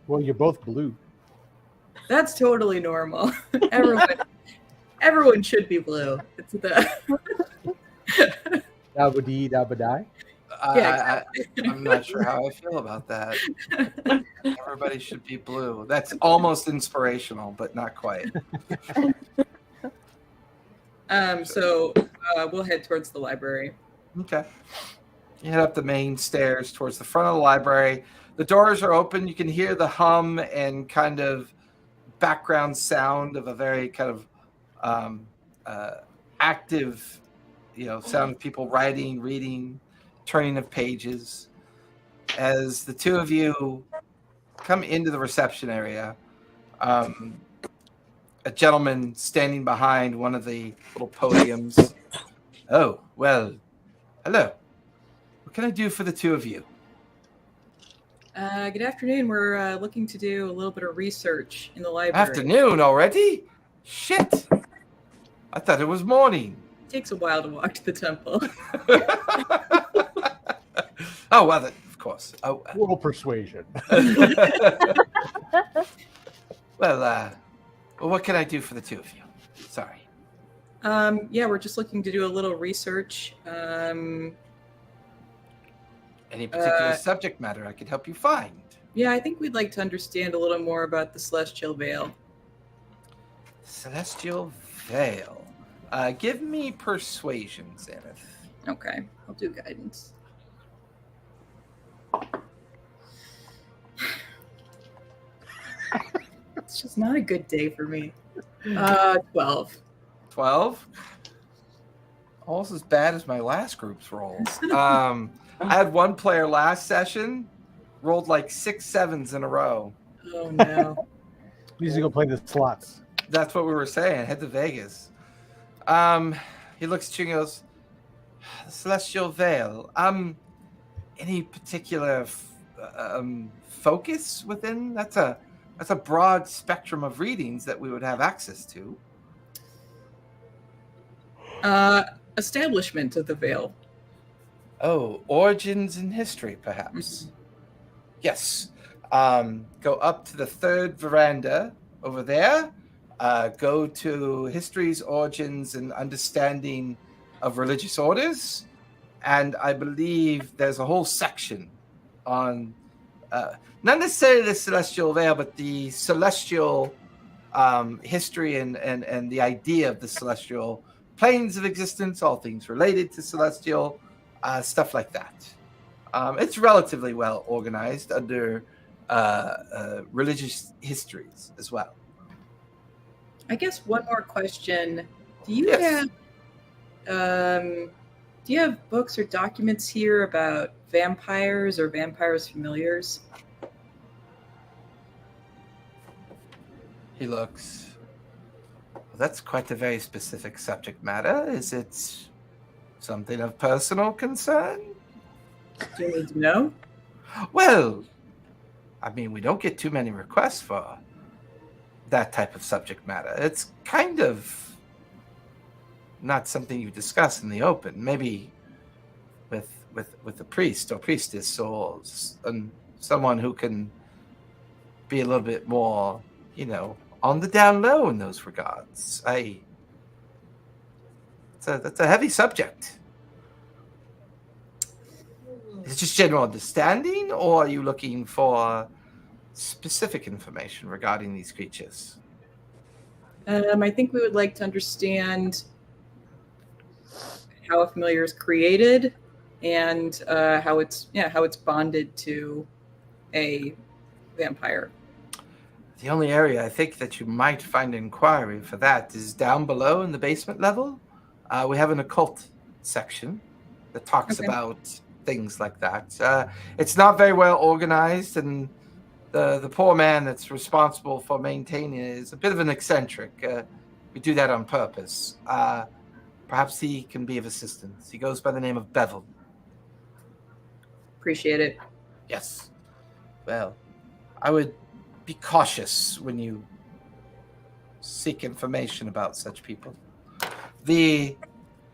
Well, you're both blue. That's totally normal. Everyone should be blue. It's the Dabba-dee, dabba-die. Yeah, I'm not sure how I feel about that. Everybody should be blue. That's almost inspirational, but not quite. So we'll head towards the library. Okay. You head up the main stairs towards the front of the library. The doors are open. You can hear the hum and kind of background sound of a very kind of active, sound of people writing, reading, turning of pages. As the two of you come into the reception area, a gentleman standing behind one of the little podiums. Oh, well, hello. What can I do for the two of you? Good afternoon. We're looking to do a little bit of research in the library. Afternoon already? Shit. I thought it was morning. It takes a while to walk to the temple. Oh, well, of course. Oh, Roll persuasion. well, what can I do for the two of you? Sorry. Yeah, we're just looking to do a little research. Any particular subject matter I could help you find? Yeah, I think we'd like to understand a little more about the Celestial Veil. Celestial Veil. Give me persuasion, Xanath. Okay, I'll do guidance. It's just not a good day for me. 12. 12? Almost as bad as my last group's rolls. I had one player last session rolled like 6 7s in a row. Oh no. Needs to go play the slots. That's what we were saying. Head to Vegas. He looks at you and goes, the Celestial Veil. Any particular focus within? That's a broad spectrum of readings that we would have access to. Establishment of the Veil. Oh, origins and history, perhaps. Mm-hmm. Yes. Go up to the third veranda over there. Go to History's Origins and Understanding of Religious Orders. And I believe there's a whole section on, not necessarily the Celestial Veil, but the celestial history and the idea of the celestial planes of existence, all things related to celestial, stuff like that. It's relatively well organized under religious histories as well. I guess one more question. Do you have books or documents here about vampires or vampires' familiars? He looks. Well, that's quite a very specific subject matter. Is it something of personal concern? Do you need to know? Well, I mean, we don't get too many requests for that type of subject matter. It's kind of not something you discuss in the open. Maybe with a priest or priestess or someone who can be a little bit more, on the down low in those regards. That's a heavy subject. Is it just general understanding, or are you looking for specific information regarding these creatures? I think we would like to understand how a familiar is created and how it's bonded to a vampire. The only area I think that you might find inquiry for that is down below in the basement level. We have an occult section that talks about things like that. It's not very well organized, and the poor man that's responsible for maintaining it is a bit of an eccentric. We do that on purpose. Perhaps he can be of assistance. He goes by the name of Bevel. Appreciate it. Yes. Well, I would be cautious when you seek information about such people. The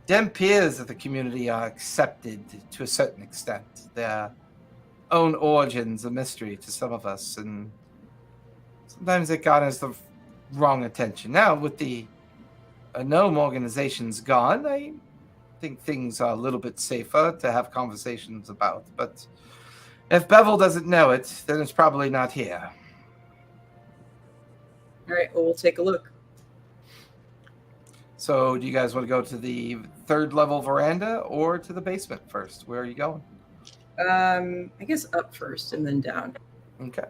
peers of the community are accepted to a certain extent. Their own origins a mystery to some of us, and sometimes it garners the wrong attention. Now, with the gnome organization's gone, I think things are a little bit safer to have conversations about. But if Bevel doesn't know it, then it's probably not here. All right, well, we'll take a look. So do you guys want to go to the third level veranda or to the basement first? Where are you going? I guess up first and then down. Okay.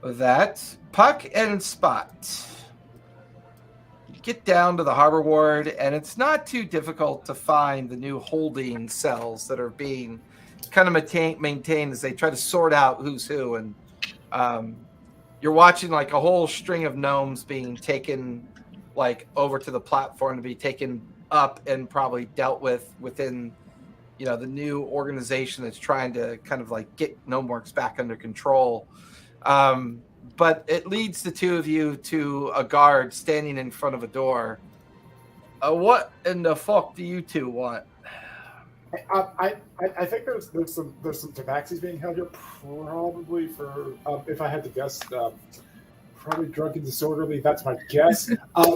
With that, Puck and Spot. You get down to the harbor ward, and it's not too difficult to find the new holding cells that are being kind of maintained as they try to sort out who's who. And you're watching like a whole string of gnomes being taken like over to the platform to be taken up and probably dealt with within, you know, the new organization that's trying to kind of like get Gnomeworks back under control. But it leads the two of you to a guard standing in front of a door. What in the fuck do you two want? I think there's some tabaxis being held here, probably for if I had to guess, probably drunk and disorderly. That's my guess.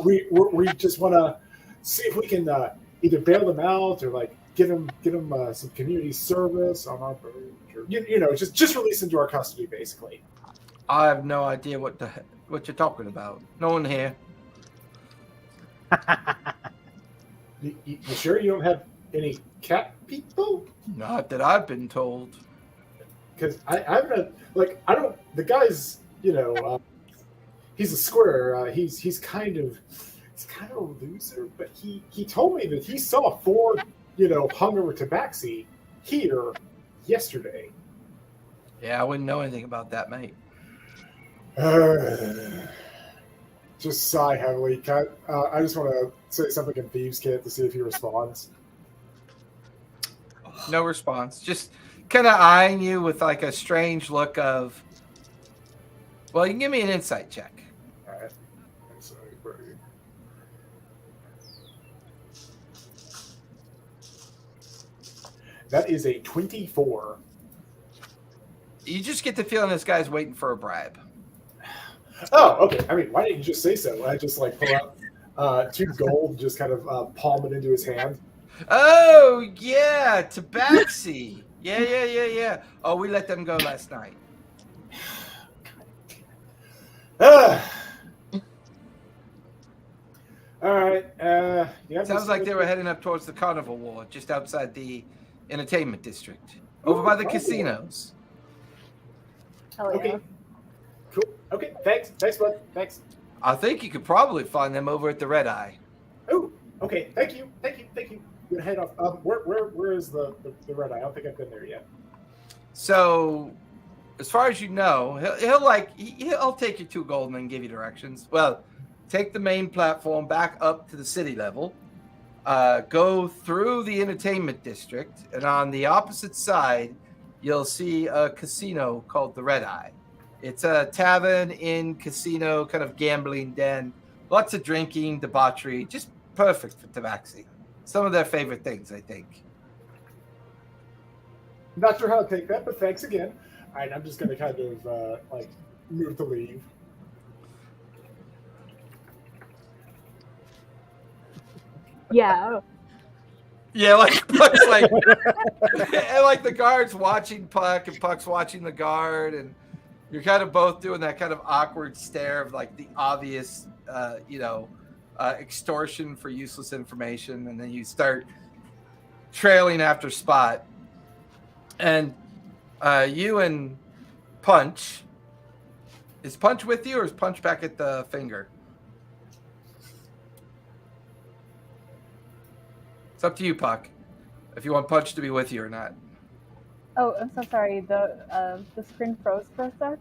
We just want to see if we can either bail them out or like give them some community service on our boat, or you know, just release them to our custody, basically. I have no idea what you're talking about. No one here. You sure you don't have any cat people? Not that I've been told. Because I've been like, the guy's, you know, he's a square. He's kind of a loser, but he told me that he saw 4, you know, hungover tabaxi here yesterday. Yeah, I wouldn't know anything about that, mate. Just sigh heavily. I just want to say something in Thieves' Kit to see if he responds. No response. Just kind of eyeing you with like a strange look of, well, you can give me an insight check. All right. That is a 24. You just get the feeling this guy's waiting for a bribe. Oh, okay. I mean, why didn't you just say so? I just like pull out 2 gold, just kind of palm it into his hand. Oh, yeah, tabaxi. Yeah. Oh, we let them go last night. All right. Yeah. Sounds like they were heading up towards the carnival ward, just outside the entertainment district, over by the casinos. Hell yeah. Okay. Cool. Okay. Thanks, bud. Thanks. I think you could probably find them over at the Red Eye. Oh, okay. Thank you. Good head off. Where is the Red Eye? I don't think I've been there yet. So, as far as you know, he'll take you 2 gold and then give you directions. Well, take the main platform back up to the city level, go through the entertainment district, and on the opposite side, you'll see a casino called the Red Eye. It's a tavern in casino, kind of gambling den. Lots of drinking, debauchery, just perfect for tabaxi. Some of their favorite things, I think. Not sure how to take that, but thanks again. All right, I'm just going to kind of move to leave. Yeah. Yeah, like Puck's like, and like the guard's watching Puck, and Puck's watching the guard, and you're kind of both doing that kind of awkward stare of like the obvious, extortion for useless information, and then you start trailing after Spot, and you and Punch. Is Punch with you, or is Punch back at the finger? It's up to you, Puck, if you want Punch to be with you or not. Oh, I'm so sorry. The screen froze for a sec.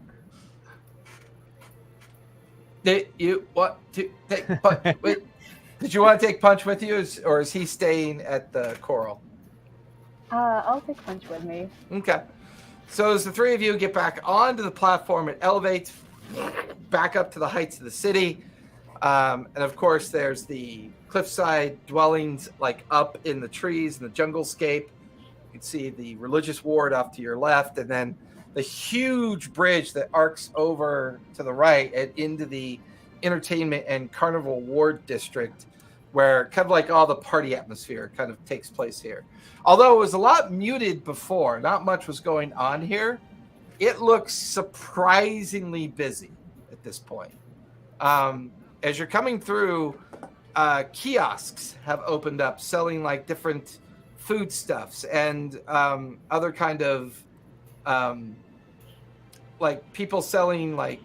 Did you want to take Punch? Wait, did you want to take Punch with you, or is he staying at the Coral? I'll take Punch with me. Okay. So as the 3 of you get back onto the platform, it elevates back up to the heights of the city. And of course, there's the cliffside dwellings like up in the trees in the jungle scape. You can see the religious ward off to your left, and then the huge bridge that arcs over to the right and into the entertainment and carnival ward district, where kind of like all the party atmosphere kind of takes place here. Although it was a lot muted before, not much was going on here, it looks surprisingly busy at this point. As you're coming through, kiosks have opened up selling like different foodstuffs and other kind of like people selling like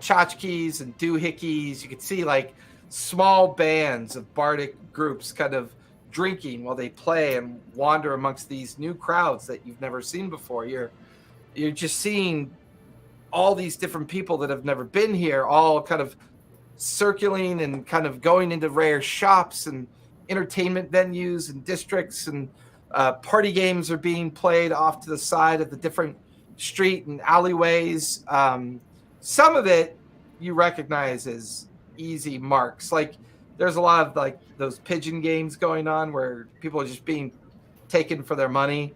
tchotchkes and doohickeys. You can see like small bands of bardic groups kind of drinking while they play and wander amongst these new crowds that you've never seen before. You're just seeing all these different people that have never been here, all kind of circling and kind of going into rare shops and entertainment venues and districts, and party games are being played off to the side of the different street and alleyways. Some of it you recognize as easy marks. Like there's a lot of like those pigeon games going on where people are just being taken for their money.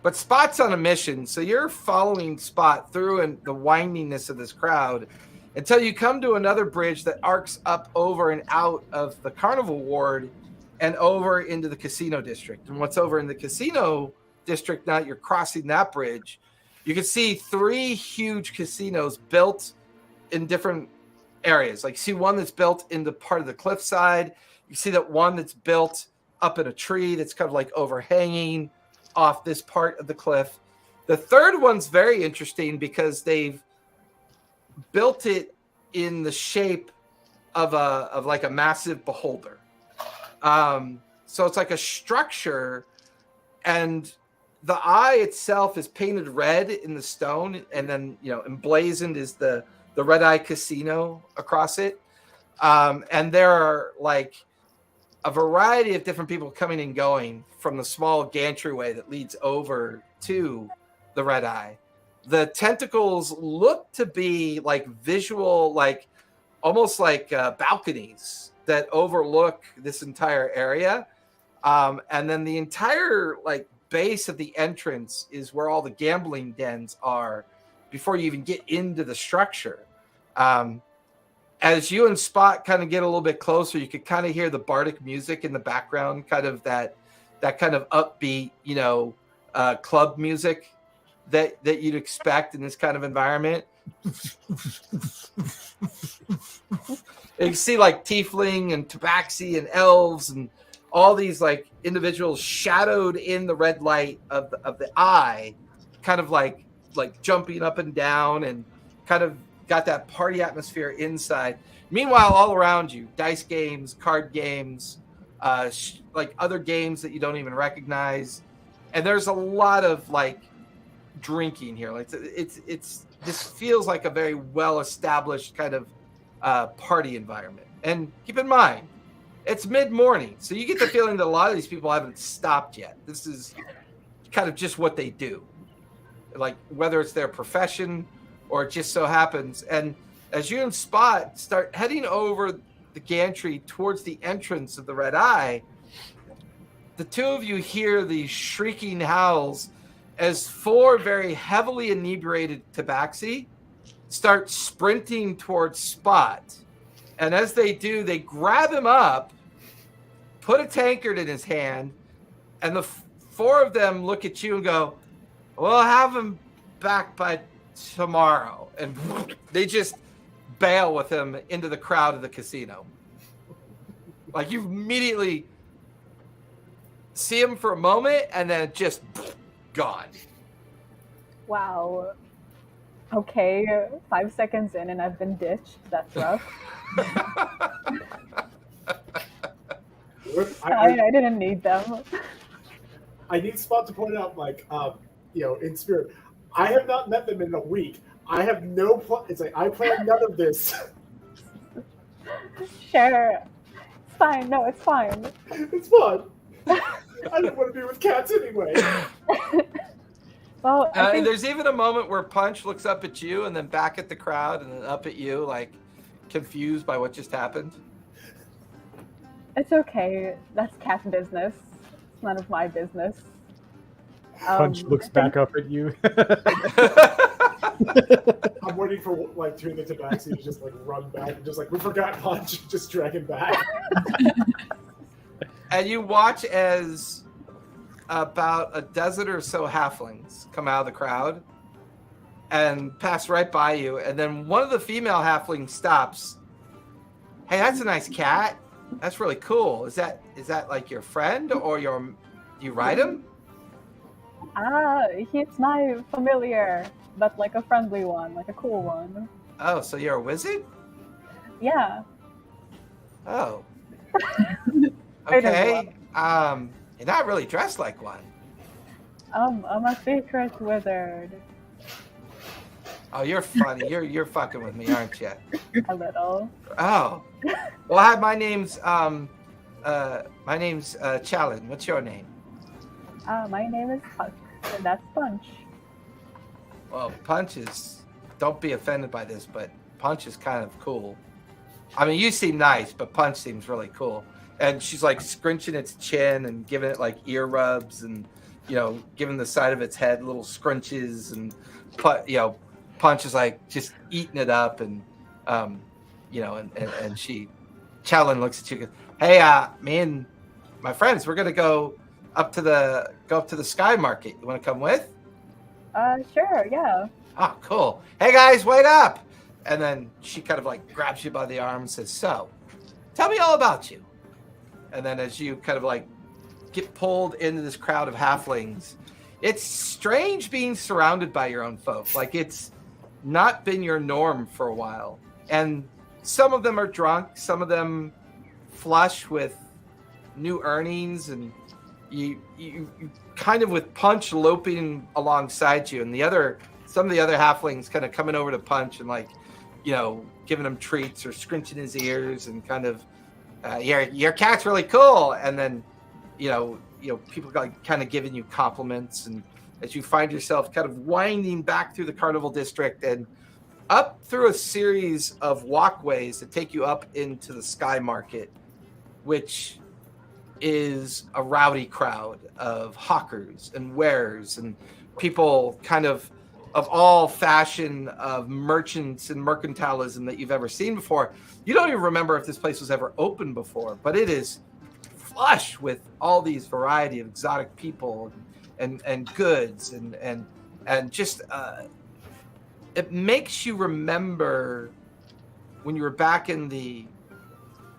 But Spot's on a mission, so you're following Spot through and the windiness of this crowd until you come to another bridge that arcs up over and out of the carnival ward and over into the casino district. And what's over in the casino district, now that you're crossing that bridge, you can see 3 huge casinos built in different areas. Like you see one that's built in the part of the cliffside. You see that one that's built up in a tree that's kind of like overhanging off this part of the cliff. The third one's very interesting because they've built it in the shape of like a massive beholder. So it's like a structure, and the eye itself is painted red in the stone, and then emblazoned is the Red Eye Casino across it. And there are like a variety of different people coming and going from the small gantry-way that leads over to the Red Eye. The tentacles look to be like visual, like almost like balconies that overlook this entire area. And then the entire like base of the entrance is where all the gambling dens are before you even get into the structure. As you and Spot kind of get a little bit closer, you could kind of hear the bardic music in the background, kind of that kind of upbeat, club music that you'd expect in this kind of environment. You can see like tiefling and tabaxi and elves and all these like individuals shadowed in the red light of the eye, kind of like jumping up and down, and kind of got that party atmosphere inside. Meanwhile, all around you, dice games, card games, like other games that you don't even recognize. And there's a lot of like drinking here. Like it's this feels like a very well-established kind of party environment. And keep in mind, it's mid-morning, so you get the feeling that a lot of these people haven't stopped yet. This is kind of just what they do, like whether it's their profession or it just so happens. And as you and Spot start heading over the gantry towards the entrance of the Red Eye, the two of you hear these shrieking howls as 4 very heavily inebriated tabaxi start sprinting towards Spot. And as they do, they grab him up, put a tankard in his hand, and the 4 of them look at you and go, "We'll have him back by tomorrow." And they just bail with him into the crowd of the casino. Like you immediately see him for a moment and then just gone. Wow. Okay, 5 seconds in and I've been ditched. That's rough. I didn't need them. I need Spot to point out, like, in spirit, I have not met them in a week. I have no plan. It's like I planned none of this. Sure. It's fine. No, it's fine. It's fun. I don't want to be with cats anyway. Well, and there's even a moment where Punch looks up at you and then back at the crowd and then up at you, like confused by what just happened. It's okay. That's cat business. It's none of my business. Punch looks back up at you. I'm waiting for like 2 of the tabaxi to just like run back and just like, we forgot Punch, just drag him back. And you watch as about a dozen or so halflings come out of the crowd and pass right by you. And then one of the female halflings stops. "Hey, that's a nice cat. That's really cool. Is that like your friend or do you ride him?" He's my familiar, but like a friendly one, like a cool one. Oh, so you're a wizard? Yeah. Oh. I don't Okay. You're not really dressed like one. I'm a secret wizard. Oh, you're funny. You're fucking with me, aren't you? A little. Oh. Well, hi, my name's Challen. What's your name? My name is Puck, and that's Punch. Well, Punch is. Don't be offended by this, but Punch is kind of cool. I mean, you seem nice, but Punch seems really cool. And she's like scrunching its chin and giving it like ear rubs and, giving the side of its head little scrunches and, Punch is like just eating it up and, and Challen looks at you and goes, hey, me and my friends, we're going to go up to the Sky Market. You want to come with? Sure, yeah. Oh, cool. Hey, guys, wait up. And then she kind of like grabs you by the arm and says, so, tell me all about you. And then as you kind of like get pulled into this crowd of halflings, it's strange being surrounded by your own folk. Like it's not been your norm for a while. And some of them are drunk, some of them flush with new earnings, and you kind of with Punch loping alongside you, and some of the other halflings kind of coming over to Punch and like, giving him treats or scrunching his ears and kind of, your cat's really cool. And then, people kind of giving you compliments, and as you find yourself kind of winding back through the carnival district and up through a series of walkways that take you up into the Sky Market, which is a rowdy crowd of hawkers and wares and people kind of all fashion of merchants and mercantilism that you've ever seen before. You don't even remember if this place was ever open before, but it is flush with all these variety of exotic people and goods and just it makes you remember when you were back in the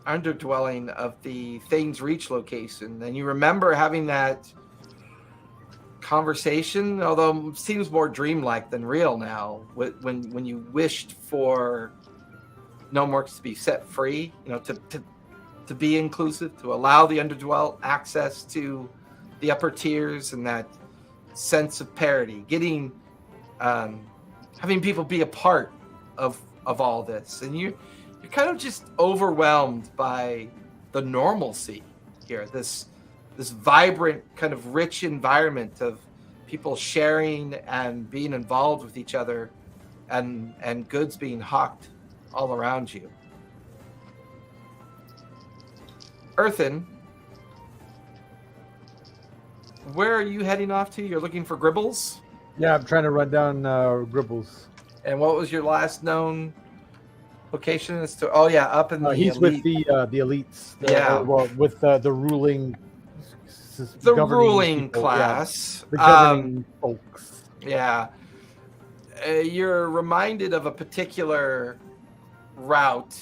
underdwelling of the Thane's Reach location, and you remember having that conversation, although it seems more dreamlike than real now, when you wished for Gnomeworks to be set free, to be inclusive, to allow the underdwelt access to the upper tiers and that sense of parity, getting having people be a part of all this, and you're kind of just overwhelmed by the normalcy here, this vibrant kind of rich environment of people sharing and being involved with each other and goods being hawked all around you. Earthen, where are you heading off to? You're looking for Gribbles? Yeah, I'm trying to run down Gribbles. And what was your last known location? Up in the he's elite. with the elites. With the ruling ruling people, class. The governing folks. Yeah. You're reminded of a particular route,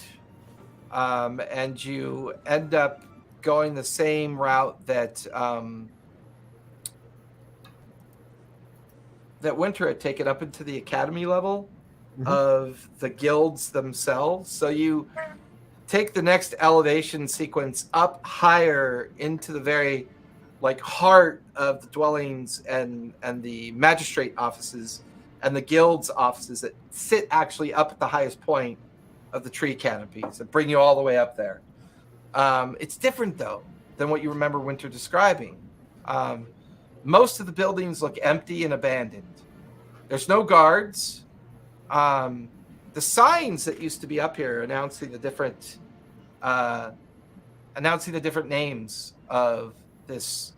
and you end up going the same route that that Winter had taken up into the academy level of the guilds themselves. So you take the next elevation sequence up higher into the very heart of the dwellings and the magistrate offices and the guilds offices that sit actually up at the highest point of the tree canopies that bring you all the way up there. It's different though than what you remember Winter describing. Most of the buildings look empty and abandoned. There's no guards. The signs that used to be up here announcing the different names of this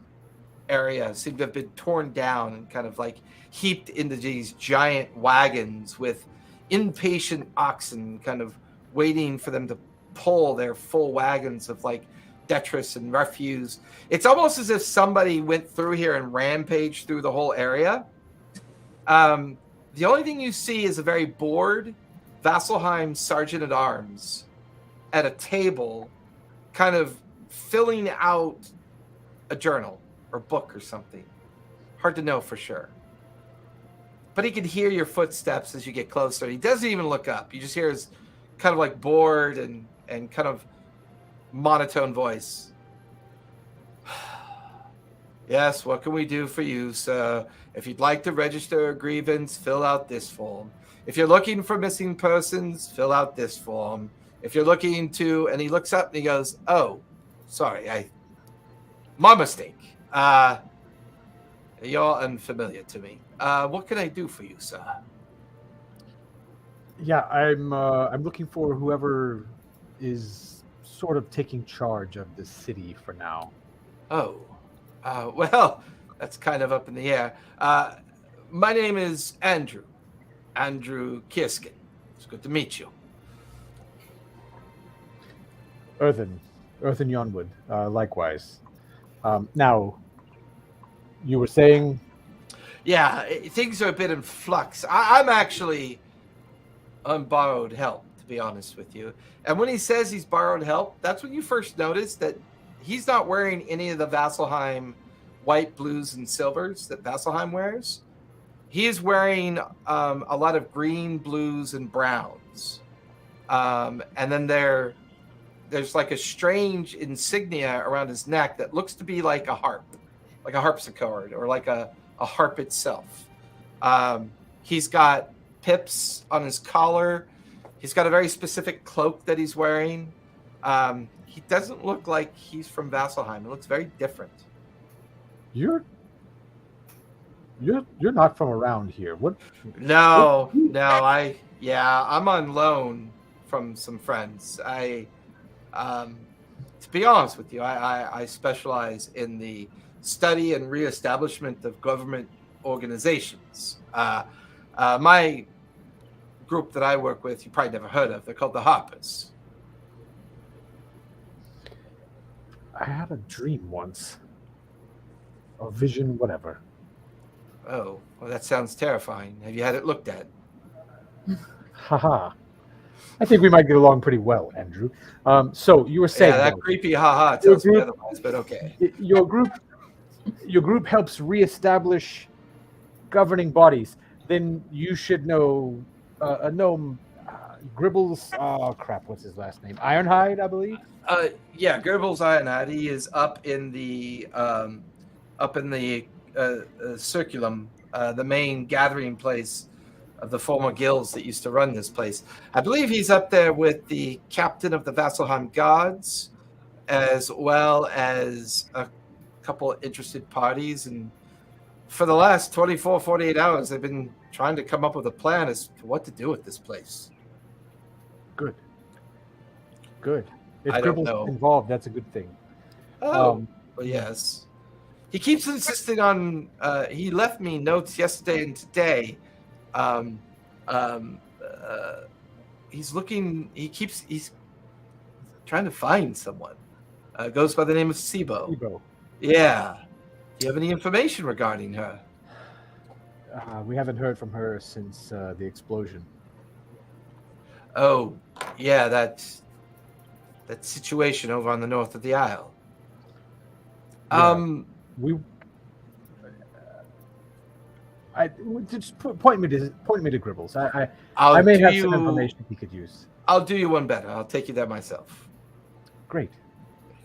area seem to have been torn down and kind of heaped into these giant wagons with impatient oxen kind of waiting for them to pull their full wagons of detritus and refuse. It's almost as if somebody went through here and rampaged through the whole area. The only thing you see is a very bored Vasselheim Sergeant at Arms at a table kind of filling out a journal or book or something. Hard to know for sure. but he can hear your footsteps as you get closer. He doesn't even look up. You just hear his kind of like bored and kind of monotone voice. Yes, what can we do for you, sir? If you'd like to register a grievance, fill out this form. If you're looking for missing persons, fill out this form. If you're looking to, and he looks up and he goes, oh, sorry, my mistake. You're unfamiliar to me. What can I do for you, sir? Yeah, I'm looking for whoever is sort of taking charge of the city for now. Oh, well, that's kind of up in the air. My name is Andrew Kirskin. It's good to meet you. Earthen Yonwood, likewise. Now, you were saying? Yeah, things are a bit in flux. I'm actually on borrowed help, to be honest with you. And when he says he's borrowed help, that's when you first notice that he's not wearing any of the Vasselheim white, blues, and silvers that Vasselheim wears. He is wearing a lot of green, blues, and browns. And then there's like a strange insignia around his neck that looks to be like a harp, like a harpsichord or like a harp itself. He's got pips on his collar. He's got a very specific cloak that he's wearing. He doesn't look like he's from Vasselheim. It looks very different. You're not from around here. What? No, I'm on loan from some friends. To be honest with you, I specialize in the study and reestablishment of government organizations. My group that I work with, you probably never heard of. They're called the Harpers. I had a dream once. A vision, whatever. Oh, well, that sounds terrifying. Have you had it looked at? Haha. I think we might get along pretty well, Andrew. So you were saying that creepy haha tells me otherwise, but okay. Your group helps reestablish governing bodies. Then you should know a gnome, Gribbles. Oh crap! What's his last name? Ironhide, I believe. Yeah, Gribbles Ironhide. He is up in the Circulum, the main gathering place of the former guilds that used to run this place. I believe he's up there with the captain of the Vasselheim Guards, as well as a couple of interested parties. And for the last 24, 48 hours, they've been trying to come up with a plan as to what to do with this place. Good. If I don't Gribble's know. involved, that's a good thing. Oh, well, yes. He keeps insisting on. He left me notes yesterday and today. He's looking. He's trying to find someone. Goes by the name of Sibo. Yeah. Do you have any information regarding her? We haven't heard from her since the explosion. Oh, yeah, that situation over on the north of the Isle. Yeah. Just point me to Gribbles. I may have some information he could use. I'll do you one better. I'll take you there myself. Great.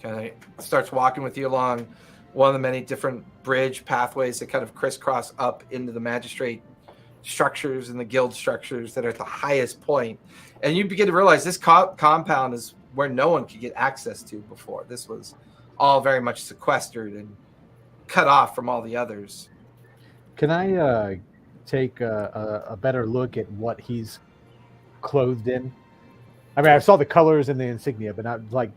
Kind of starts walking with you along one of the many different bridge pathways that kind of crisscross up into the magistrate structures and the guild structures that are at the highest point. And you begin to realize this compound is where no one could get access to before. This was all very much sequestered and cut off from all the others. Can I take a better look at what he's clothed in? I mean, I saw the colors and the insignia, but not like.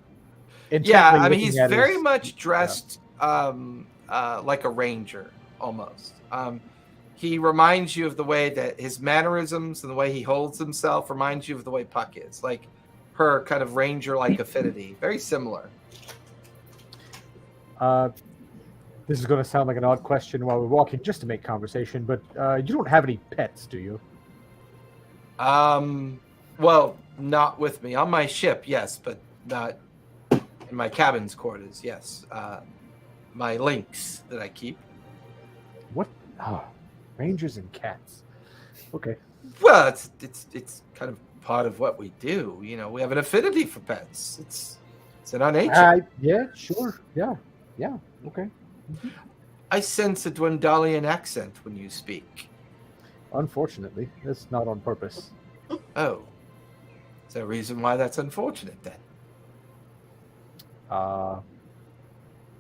Yeah, I mean, he's very much dressed like a ranger, almost. He reminds you of the way that his mannerisms and the way he holds himself reminds you of the way Puck is, like her kind of ranger-like affinity. Very similar. This is going to sound like an odd question while we're walking, just to make conversation, but you don't have any pets, do you? Well, not with me. On my ship, yes, but not in my cabin's quarters, yes. My lynx that I keep. What? Oh, rangers and cats. Okay. Well, it's kind of part of what we do. You know, we have an affinity for pets. It's in our nature. Yeah, sure. Yeah. Okay. I sense a Dwendalian accent when you speak. Unfortunately, that's not on purpose. Oh, is there a reason why that's unfortunate then?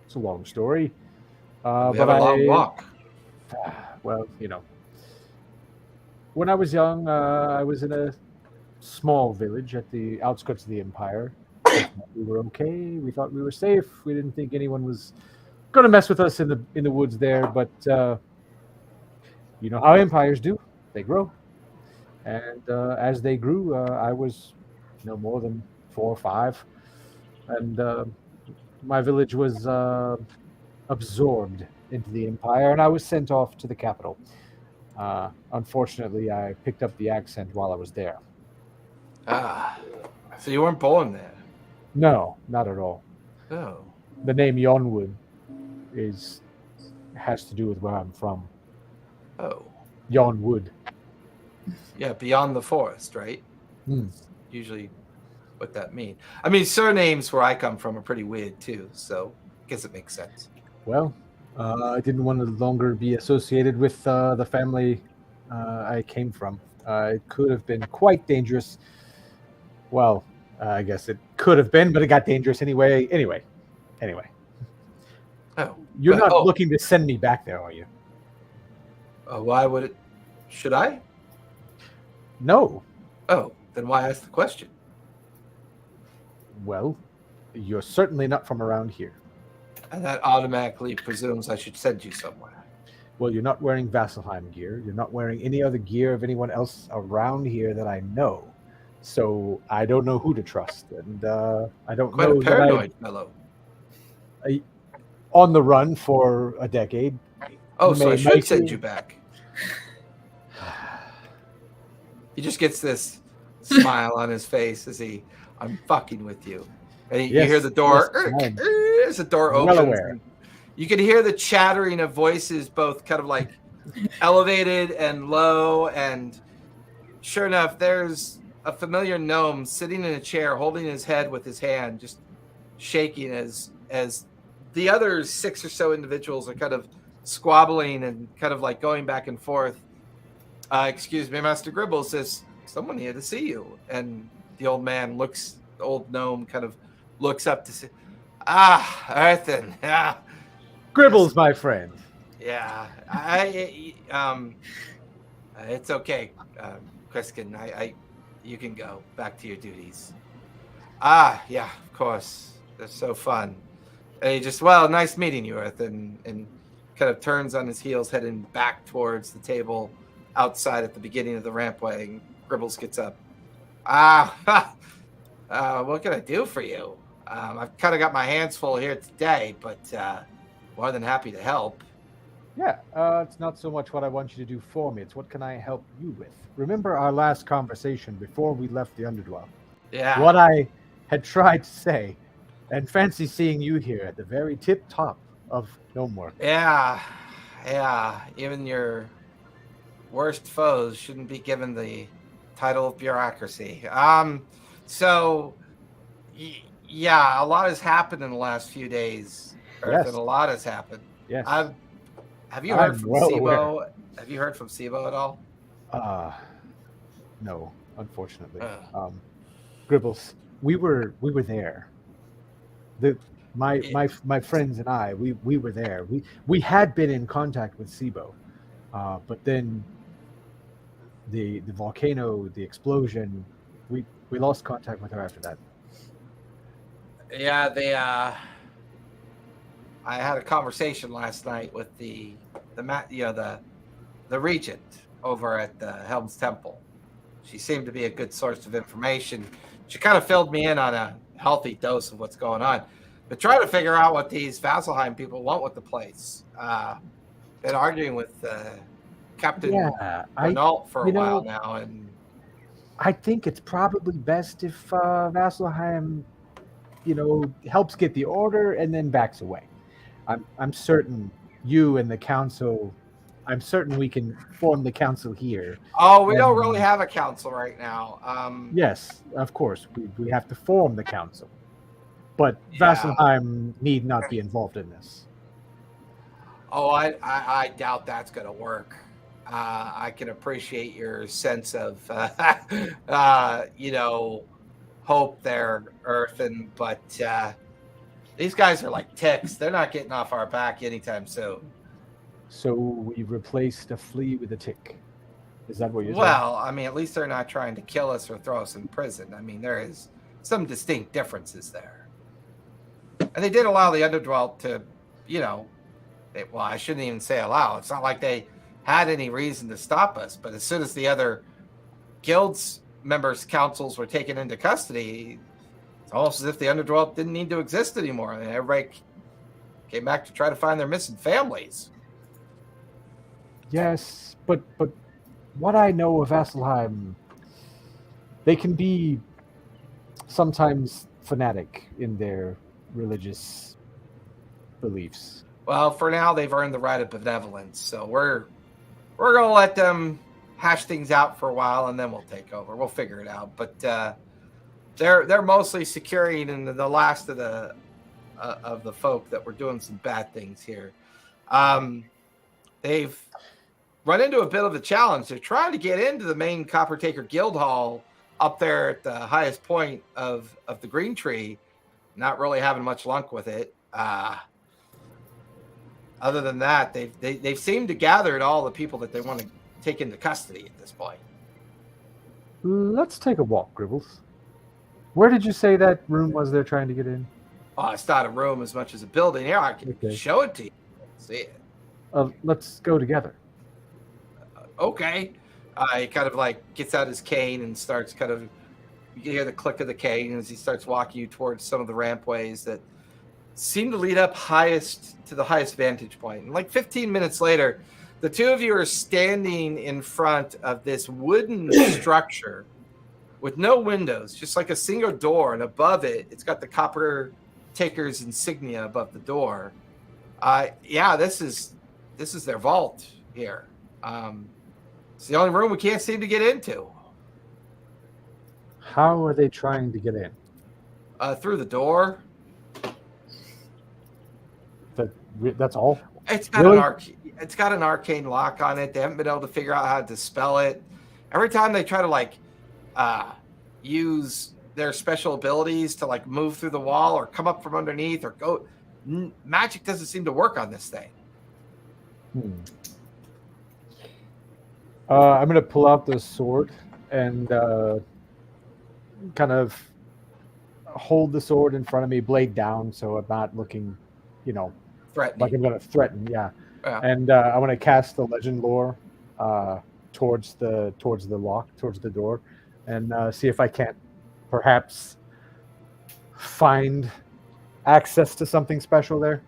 It's a long story. We But have a long walk. Well, when I was young, I was in a small village at the outskirts of the Empire. We were okay. We thought we were safe. We didn't think anyone was going to mess with us in the woods there. But you know how empires do; they grow. And as they grew, I was no more than 4 or 5, and my village was absorbed into the Empire, and I was sent off to the capital. Unfortunately, I picked up the accent while I was there. Ah, so you weren't born there? No, not at all. Oh. The name Yonwood has to do with where I'm from. Oh. Yonwood. Yeah, beyond the forest, right? Hmm. Usually what that means. I mean, surnames where I come from are pretty weird too, so I guess it makes sense. Well, I didn't want to longer be associated with the family I came from. It could have been quite dangerous. Well, I guess it could have been, but it got dangerous anyway. Anyway. Oh. You're not looking to send me back there, are you? Why would it? Should I? No. Oh, then why ask the question? Well, you're certainly not from around here. And that automatically presumes I should send you somewhere. Well, you're not wearing Vasselheim gear. You're not wearing any other gear of anyone else around here that I know. So I don't know who to trust, and I don't Quite know a paranoid fellow. On the run for a decade. Oh, so I should send you back. He just gets this smile on his face as I'm fucking with you. And you hear the door. As the door opens. Well aware. You can hear the chattering of voices, both kind of like elevated and low. And sure enough, there's a familiar gnome sitting in a chair, holding his head with his hand, just shaking as the other 6 or so individuals are kind of squabbling and kind of like going back and forth. Excuse me, Master Gribble, says, someone here to see you. And the old gnome kind of looks up to say, Earthen. Gribble's my friend. Yeah. It's okay, Kriskin. You can go back to your duties. Yeah, of course. They're so fun. And he just, nice meeting you, Earthen. And kind of turns on his heels, heading back towards the table outside at the beginning of the rampway. And Gribbles gets up. What can I do for you? I've kind of got my hands full here today, but more than happy to help. Yeah, it's not so much what I want you to do for me. It's what can I help you with? Remember our last conversation before we left the Underdwell? Yeah. What I had tried to say, and fancy seeing you here at the very tip top of gnome work. Yeah. Even your worst foes shouldn't be given the title of bureaucracy. So, yeah, a lot has happened in the last few days. Yes. And a lot has happened. Yes. Have you heard from Sibo? Have you heard from Sibo at all? No, unfortunately. Gribbles, we were there. My friends and I, we were there. We had been in contact with Sibo, but then the volcano, the explosion, we lost contact with her after that. Yeah, I had a conversation last night with the regent over at the Helm's Temple. She seemed to be a good source of information. She kind of filled me in on a healthy dose of what's going on. But trying to figure out what these Vasselheim people want with the place. Been arguing with Captain Renault for a while now, and I think it's probably best if Vasselheim, helps get the order and then backs away. I'm certain you and the council I'm certain we can form the council here. Oh, we don't really have a council right now. Yes, of course, we have to form the council. But Yeah. Vasselheim need not be involved in this. Oh, I doubt that's going to work. I can appreciate your sense of, hope there, Earthen, but these guys are like ticks. They're not getting off our back anytime soon. So we replaced a flea with a tick. Is that what you're saying? Well, I mean, at least they're not trying to kill us or throw us in prison. I mean, there is some distinct differences there. And they did allow the Underdwelt to, well, I shouldn't even say allow. It's not like they had any reason to stop us. But as soon as the other guilds members' councils were taken into custody, it's almost as if the Underdwelt didn't need to exist anymore. And everybody came back to try to find their missing families. Yes, but what I know of Vasselheim, they can be sometimes fanatic in their religious beliefs. Well, for now, they've earned the right of benevolence, so we're gonna let them hash things out for a while, and then we'll take over. We'll figure it out. But they're mostly securing in the last of the folk that were doing some bad things here. They've run into a bit of a challenge. They're trying to get into the main Copper Taker Guild Hall up there at the highest point of the Green Tree. Not really having much luck with it. Other than that, they've seemed to gather all the people that they want to take into custody at this point. Let's take a walk, Gribbles. Where did you say that room was they're trying to get in? Oh, it's not a room as much as a building. Here, I can show it to you. See it. Let's go together. Okay. He kind of like gets out his cane and starts kind of, you can hear the click of the cane as he starts walking you towards some of the rampways that seem to lead up to the highest vantage point. And like 15 minutes later, the two of you are standing in front of this wooden structure with no windows, just like a single door. And above it, it's got the Copper Taker's insignia above the door. This is their vault here. It's the only room we can't seem to get into. How are they trying to get in? Through the door. That's all? It's got an arcane lock on it. They haven't been able to figure out how to dispel it. Every time they try to use their special abilities to like move through the wall or come up from underneath or go, magic doesn't seem to work on this thing. I'm going to pull out the sword and kind of hold the sword in front of me, blade down, so I'm not looking, threatening. Like I'm going to threaten, yeah. And I want to cast the legend lore towards the lock, towards the door, and see if I can't perhaps find access to something special there.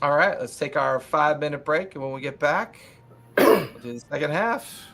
All right, let's take our 5-minute break, and when we get back, we'll do the second half.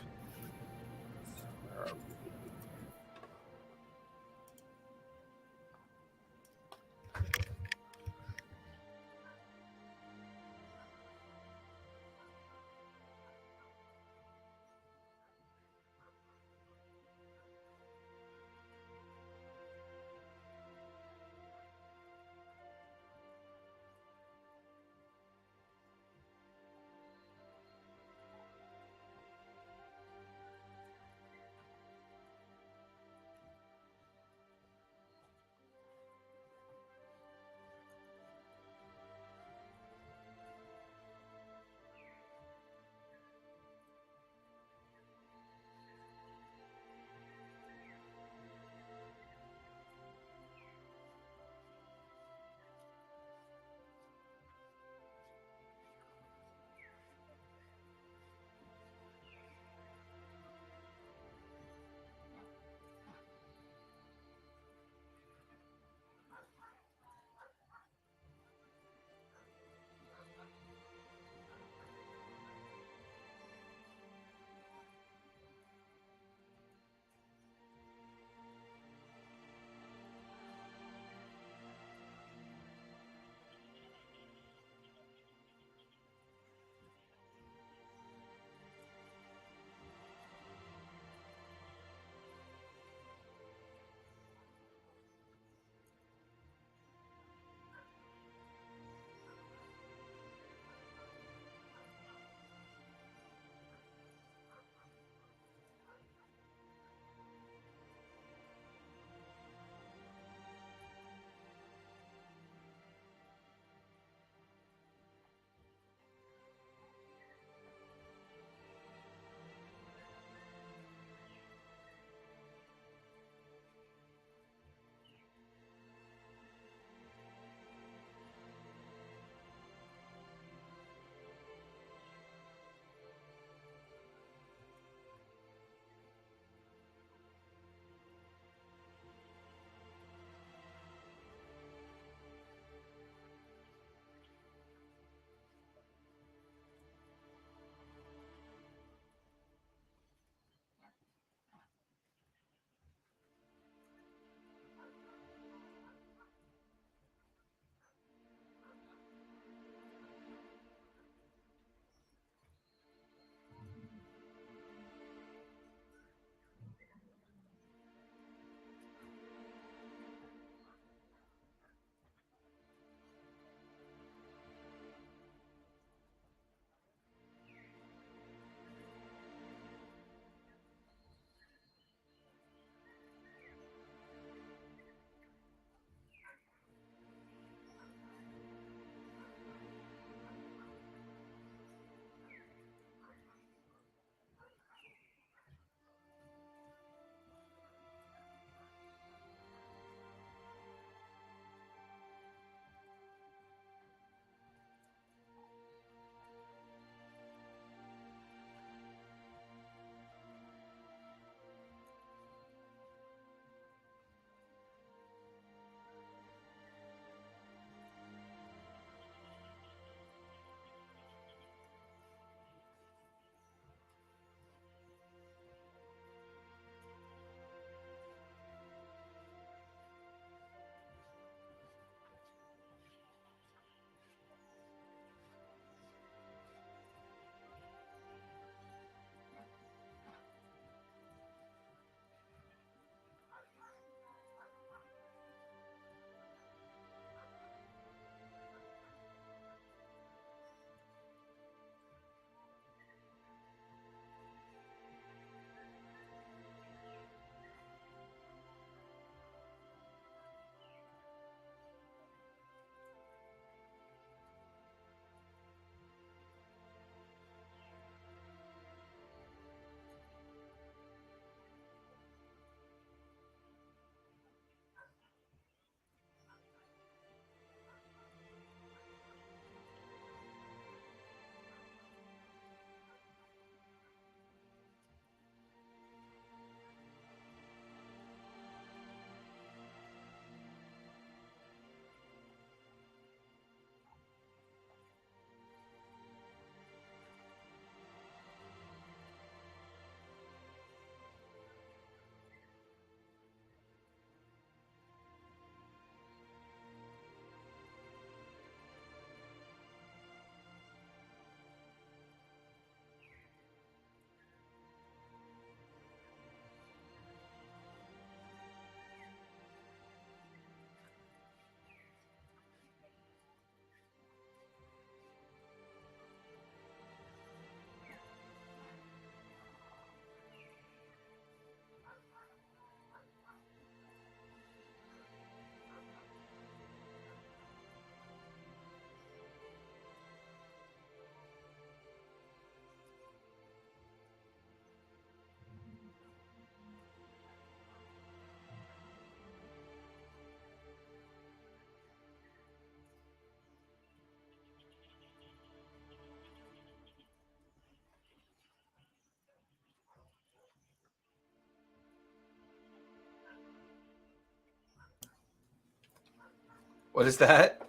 What is that?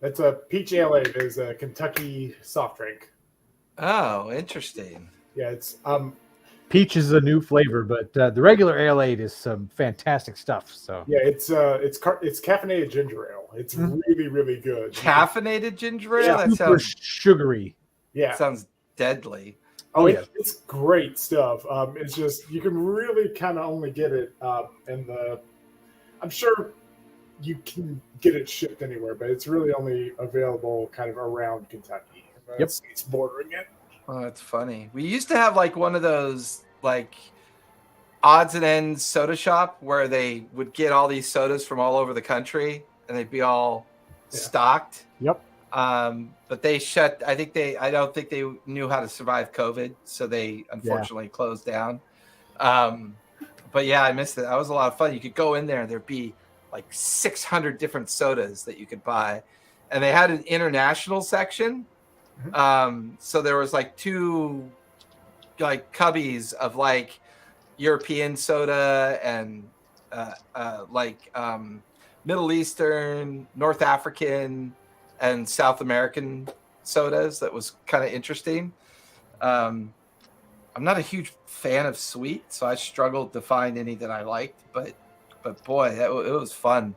That's a peach ale. It is a Kentucky soft drink. Oh, interesting. Yeah, it's Peach is a new flavor, but the regular ale is some fantastic stuff. So yeah, it's caffeinated ginger ale. It's really, really good. Caffeinated ginger ale? Yeah, That super sounds sugary. Yeah. sounds deadly. Oh yeah, it's great stuff. It's just you can really kind of only get it in the. I'm sure you can get it shipped anywhere, but it's really only available kind of around Kentucky. It's bordering it. Oh, that's funny. We used to have like one of those like odds and ends soda shop where they would get all these sodas from all over the country and they'd be all stocked. Yep. But they shut. I don't think they knew how to survive COVID, so they unfortunately closed down. But yeah, I missed it. That was a lot of fun. You could go in there and there'd be like 600 different sodas that you could buy, and they had an international section. So there was like 2 like cubbies of like European soda and Middle Eastern, North African, and South American sodas. That was kind of interesting. I'm not a huge fan of sweet, so I struggled to find any that I liked, but boy, it was fun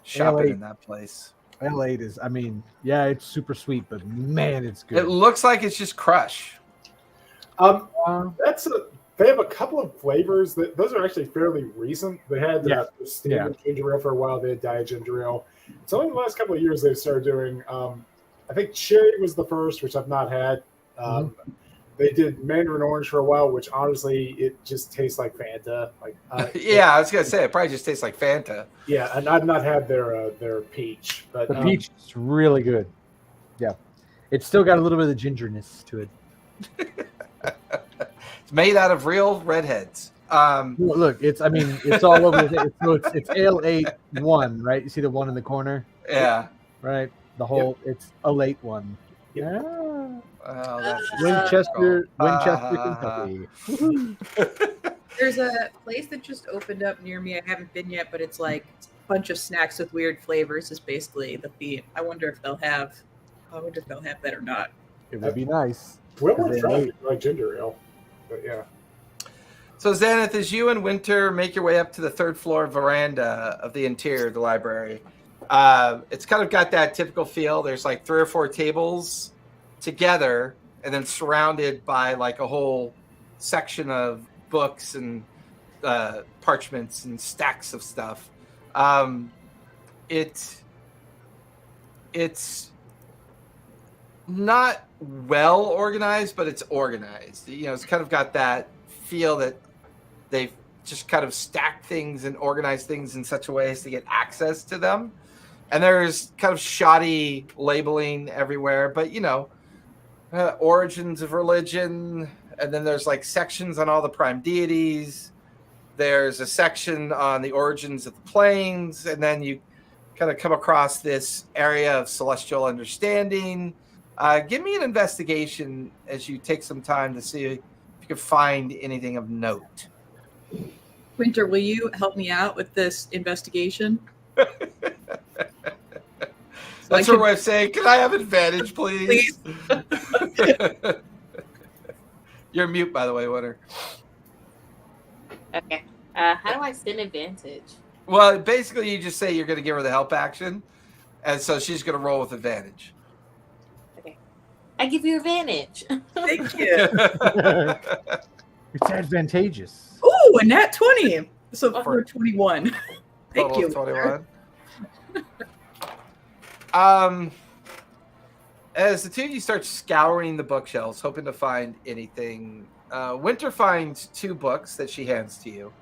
shopping in that place. Ale is, I mean, yeah, it's super sweet, but man, it's good. It looks like it's just crush. They have a couple of flavors those are actually fairly recent. They had standard ginger ale for a while. They had diet ginger ale. It's only the last couple of years they've started doing. I think cherry was the first, which I've not had. They did mandarin orange for a while, which honestly it just tastes like Fanta. I was gonna say it probably just tastes like Fanta. Yeah, and I've not had their peach, but the peach is really good. Yeah, it's still got a little bit of gingerness to it. It's made out of real redheads. Look, it's all over the it's ale 8-1, right? You see the one in the corner? Yeah. Right. The whole it's a late one. Yeah. Oh, that's Winchester, Kentucky. There's a place that just opened up near me. I haven't been yet, but it's like a bunch of snacks with weird flavors is basically the theme. I wonder if they'll have that or not. It would be nice. Well, we're trying like ginger ale, but yeah. So Xanath, as you and Winter make your way up to the 3rd floor veranda of the interior of the library, it's kind of got that typical feel. There's like 3 or 4 tables together and then surrounded by like a whole section of books and parchments and stacks of stuff. It's not well organized, but it's organized. It's kind of got that feel that they've just kind of stacked things and organized things in such a way as to get access to them. And there's kind of shoddy labeling everywhere, but origins of religion, and then there's like sections on all the prime deities. There's a section on the origins of the planes, and then you kind of come across this area of celestial understanding. Give me an investigation as you take some time to see if you can find anything of note. Winter, will you help me out with this investigation? That's her way of saying, can I have advantage, please? You're mute, by the way, Winter. Okay. How do I send advantage? Well, basically, you just say you're going to give her the help action, and so she's going to roll with advantage. Okay. I give you advantage. Thank you. It's advantageous. Ooh, a nat 20. So for 21. Thank you. 21. As the two of you start scouring the bookshelves, hoping to find anything, Winter finds 2 books that she hands to you.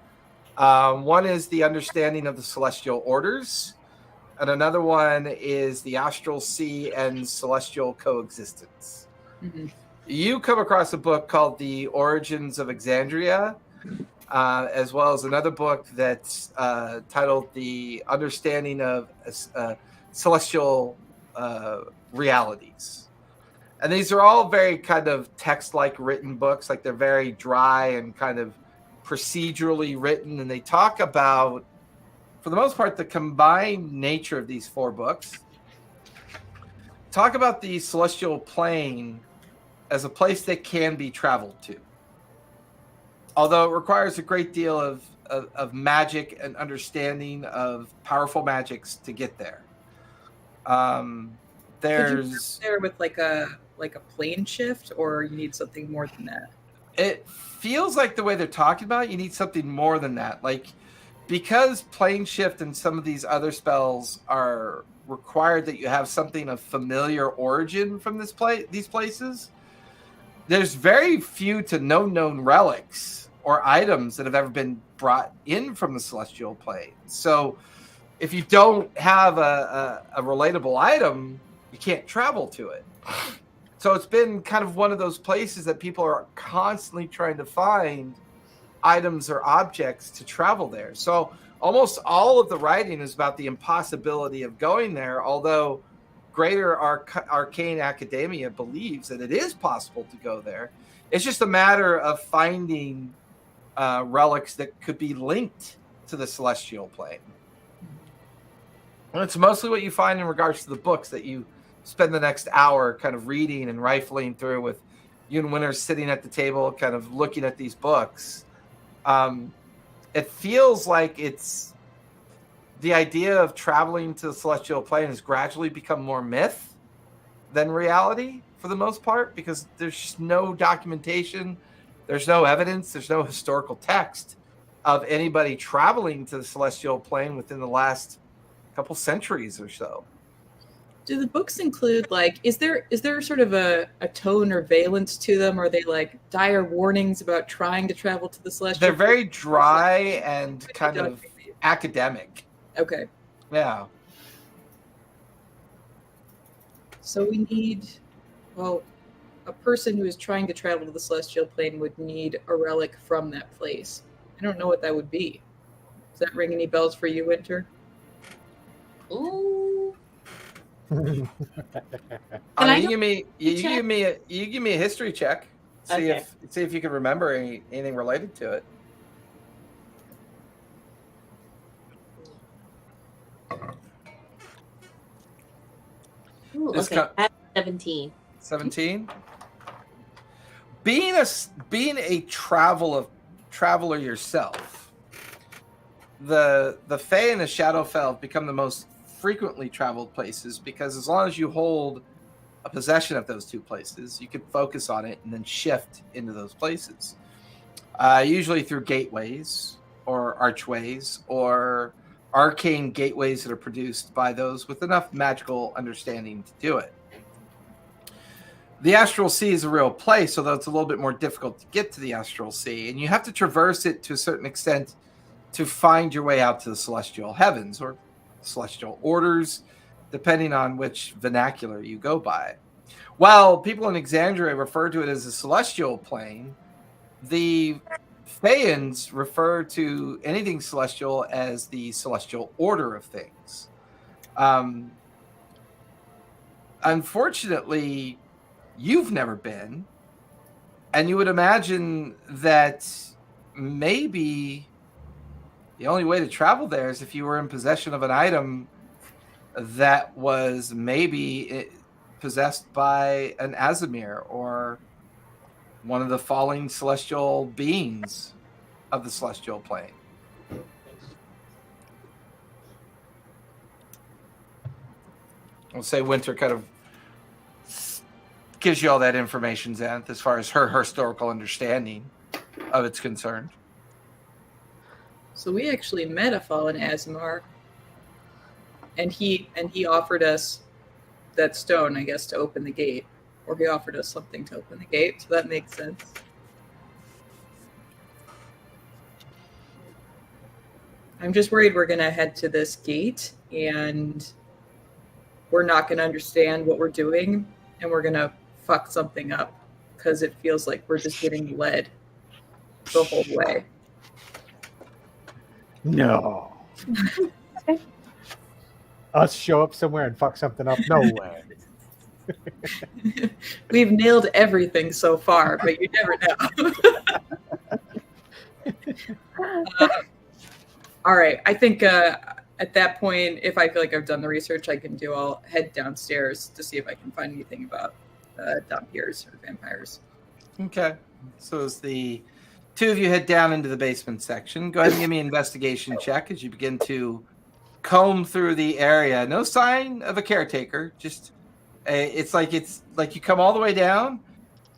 One is The Understanding of the Celestial Orders, and another one is The Astral Sea and Celestial Coexistence. Mm-hmm. You come across a book called The Origins of Exandria, as well as another book that's titled The Understanding of Celestial Realities. And these are all very kind of text-like written books. Like they're very dry and kind of procedurally written. And they talk about for the most part, the combined nature of these 4 books talk about the celestial plane as a place that can be traveled to. Although it requires a great deal of magic and understanding of powerful magics to get there. Could you get there with like a plane shift, or you need something more than that? It feels like the way they're talking about it, you need something more than that. Like, because plane shift and some of these other spells are required that you have something of familiar origin from these places, there's very few to no known relics or items that have ever been brought in from the celestial plane. So if you don't have a relatable item, you can't travel to it. So it's been kind of one of those places that people are constantly trying to find items or objects to travel there. So almost all of the writing is about the impossibility of going there, although greater arcane academia believes that it is possible to go there. It's just a matter of finding relics that could be linked to the celestial plane. And it's mostly what you find in regards to the books that you spend the next hour kind of reading and rifling through, with you and Winter sitting at the table kind of looking at these books. It feels like it's the idea of traveling to the celestial plane has gradually become more myth than reality for the most part, because there's no documentation, there's no evidence, there's no historical text of anybody traveling to the celestial plane within the last couple centuries or so. Do the books include, like, is there sort of a tone or valence to them? Are they like dire warnings about trying to travel to the celestial? They're very dry and kind of academic. Okay. Yeah. So we need, well, a person who is trying to travel to the celestial plane would need a relic from that place. I don't know what that would be. Does that ring any bells for you, Winter? Ooh. You I give me a history check. See Okay. if you can remember anything related to it. Ooh, This okay. I have 17. 17. Being a traveler yourself, the Fae and the Shadowfell have become the most frequently traveled places, because as long as you hold a possession of those 2 places, you can focus on it and then shift into those places. Usually through gateways or archways or arcane gateways that are produced by those with enough magical understanding to do it. The Astral Sea is a real place, although it's a little bit more difficult to get to the Astral Sea, and you have to traverse it to a certain extent to find your way out to the celestial heavens or celestial orders, depending on which vernacular you go by. While people in Exandria refer to it as a celestial plane, the Faians refer to anything celestial as the celestial order of things. Unfortunately, you've never been, and you would imagine that maybe the only way to travel there is if you were in possession of an item that was maybe possessed by an Azimir or one of the falling celestial beings of the celestial plane. I'll say Winter kind of gives you all that information, Xanth, as far as her historical understanding of it's concerned. So we actually met a fallen Azimar, and he offered us that stone, I guess, to open the gate, or he offered us something to open the gate. So that makes sense. I'm just worried we're gonna head to this gate and we're not gonna understand what we're doing, and we're gonna fuck something up because it feels like we're just getting led the whole way. No. Us show up somewhere and fuck something up? No way. We've nailed everything so far, but you never know. All right. I think at that point, if I feel like I've done the research I can do, I'll head downstairs to see if I can find anything about vampires or vampires. Okay. So as the two of you head down into the basement section, go ahead and give me an investigation check as you begin to comb through the area. No sign of a caretaker. Just it's like you come all the way down,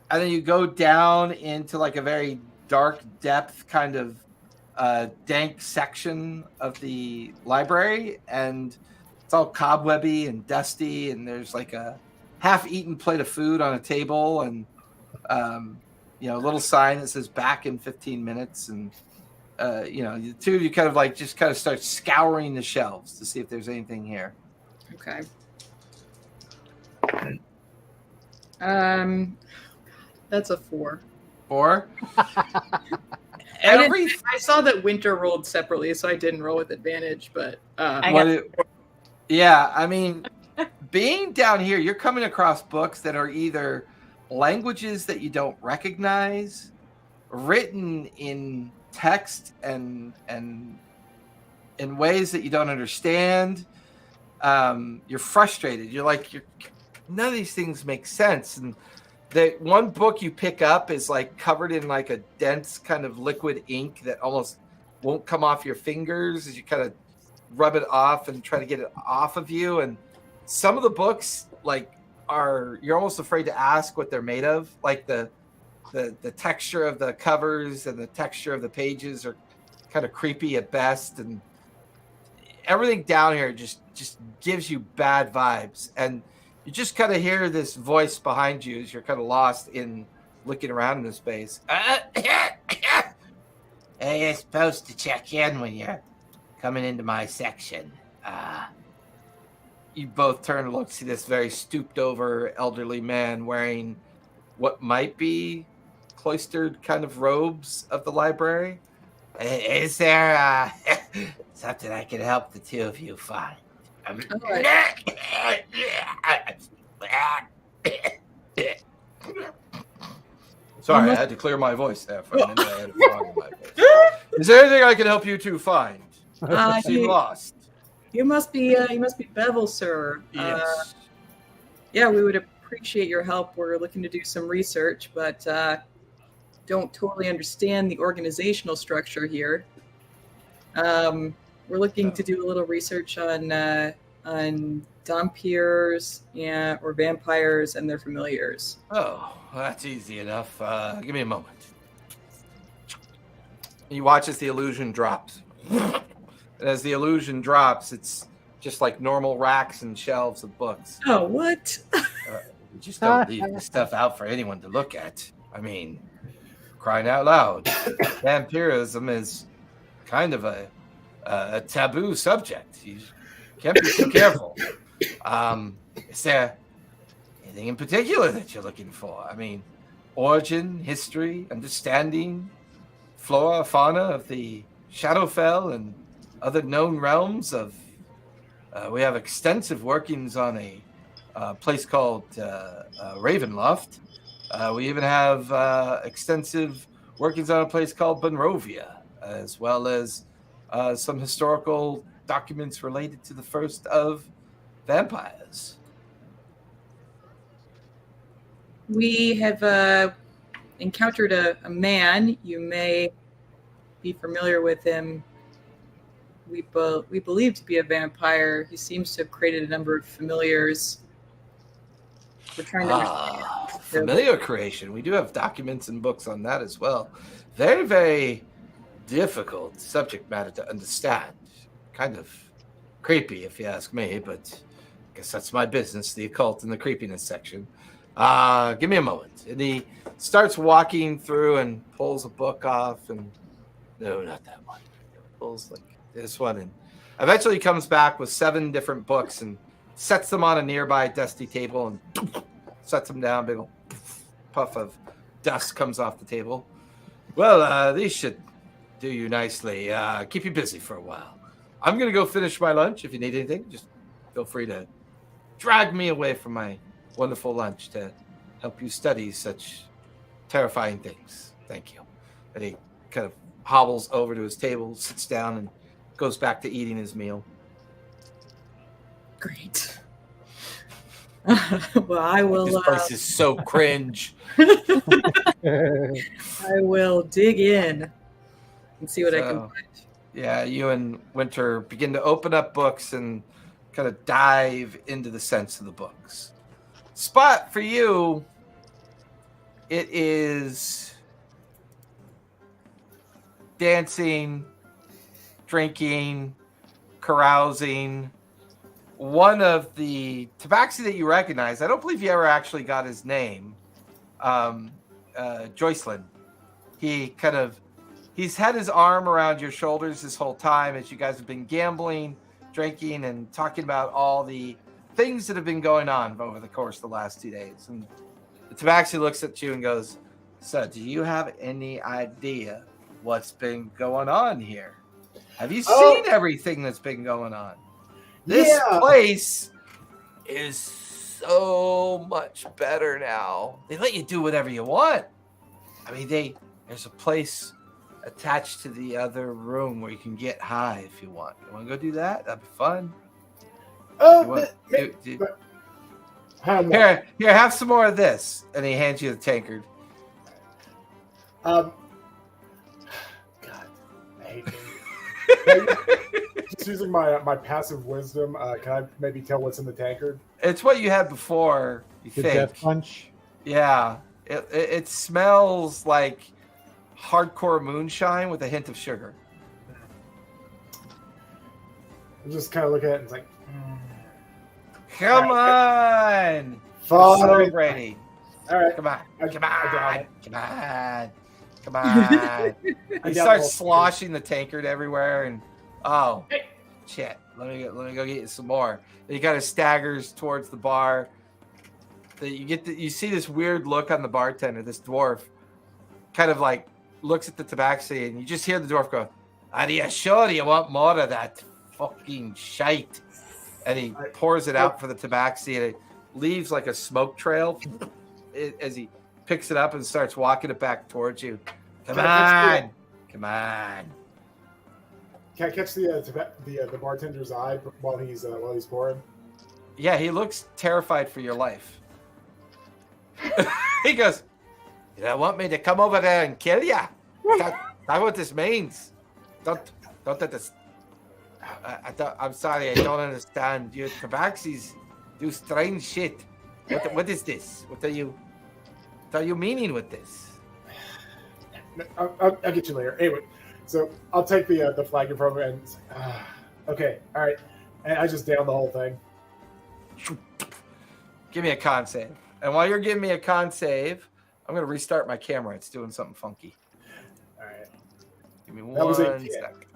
and then you go down into like a very dark depth kind of dank section of the library, and it's all cobwebby and dusty, and there's like a half-eaten plate of food on a table, and a little sign that says back in 15 minutes, and the two of you kind of start scouring the shelves to see if there's anything here. Okay. That's a 4. 4? I saw that Winter rolled separately, so I didn't roll with advantage, but I mean, being down here, you're coming across books that are either languages that you don't recognize, written in text and in ways that you don't understand. You're frustrated. None of these things make sense. And the one book you pick up is like covered in like a dense kind of liquid ink that almost won't come off your fingers as you kind of rub it off and try to get it off of you. And some of the books you're almost afraid to ask what they're made of. Like the texture of the covers and the texture of the pages are kind of creepy at best. And everything down here just gives you bad vibes. And you just kind of hear this voice behind you as you're kind of lost in looking around in the space. Hey, you're supposed to check in when you're coming into my section. You both turn and look, see this very stooped over elderly man wearing what might be cloistered kind of robes of the library. Is there something I can help the two of you find? Sorry, I had to clear my voice there for a minute. I had a frog in my voice. Is there anything I can help you two find? You seem lost. You must be Bevel, sir. Yes. Yeah, we would appreciate your help. We're looking to do some research, but don't totally understand the organizational structure here. We're looking to do a little research on Dompiers or vampires and their familiars. Oh, that's easy enough. Give me a moment. You watch as the illusion drops. And as the illusion drops, it's just like normal racks and shelves of books. Oh, what? You just don't leave this stuff out for anyone to look at. I mean, crying out loud. Vampirism is kind of a taboo subject. You can't be too careful. Is there anything in particular that you're looking for? I mean, origin, history, understanding, flora, fauna of the Shadowfell and other known realms of. We have extensive workings on a place called Ravenloft. We even have extensive workings on a place called Monrovia, as well as some historical documents related to the first of vampires. We have encountered a man. You may be familiar with him. We believe to be a vampire. He seems to have created a number of familiars. We're trying to understand. Familiar creation. We do have documents and books on that as well. Very, very difficult subject matter to understand. Kind of creepy, if you ask me, but I guess that's my business, the occult and the creepiness section. Give me a moment. And he starts walking through and pulls a book off, and no, not that one. Pulls like this one, and eventually comes back with 7 different books and sets them on a nearby dusty table and sets them down. Big old puff of dust comes off the table. Well, these should do you nicely. Keep you busy for a while. I'm going to go finish my lunch. If you need anything, just feel free to drag me away from my wonderful lunch to help you study such terrifying things. Thank you. And he kind of hobbles over to his table, sits down, and goes back to eating his meal. Great. Well, I will. This place is so cringe. I will dig in and see what I can find. Yeah, you and Winter begin to open up books and kind of dive into the sense of the books. Spot for you, it is dancing, drinking, carousing. One of the tabaxi that you recognize, I don't believe you ever actually got his name, Joycelyn. He's had his arm around your shoulders this whole time as you guys have been gambling, drinking, and talking about all the things that have been going on over the course of the last 2 days. And the tabaxi looks at you and goes, so do you have any idea what's been going on here? Have you seen everything that's been going on? This place is so much better now. They let you do whatever you want. I mean, there's a place attached to the other room where you can get high if you want. You want to go do that? That'd be fun. Here, have some more of this. And he hands you the tankard. God, I hate you. Just using my passive wisdom, can I maybe tell what's in the tankard? It's what you had before. You The think? death punch. Yeah, it smells like hardcore moonshine with a hint of sugar. I just kind of look at it and it's like, Come on, fine. celebrating. All right, Come on, I come got on, it. come on, come on. He starts sloshing the tankard everywhere, and shit. Let me go get you some more. And he kind of staggers towards the bar. You see this weird look on the bartender. This dwarf kind of like looks at the tabaxi, and you just hear the dwarf go, "Are you sure you want more of that fucking shite?" And he pours it out for the tabaxi, and it leaves like a smoke trail as he picks it up and starts walking it back towards you. Come on. Can I catch the bartender's eye while he's pouring? Yeah, he looks terrified for your life. He goes, "You don't want me to come over there and kill you? That's what this means. Don't let this. I'm sorry, I don't understand. You tabaxis do strange shit. What is this? What are you meaning with this?" I'll get you later. Anyway, so I'll take the flagon from him and okay, all right, and I just down the whole thing. Give me a con save. And while you're giving me a con save, I'm going to restart my camera. It's doing something funky. All right. Give me That was a 1 sec.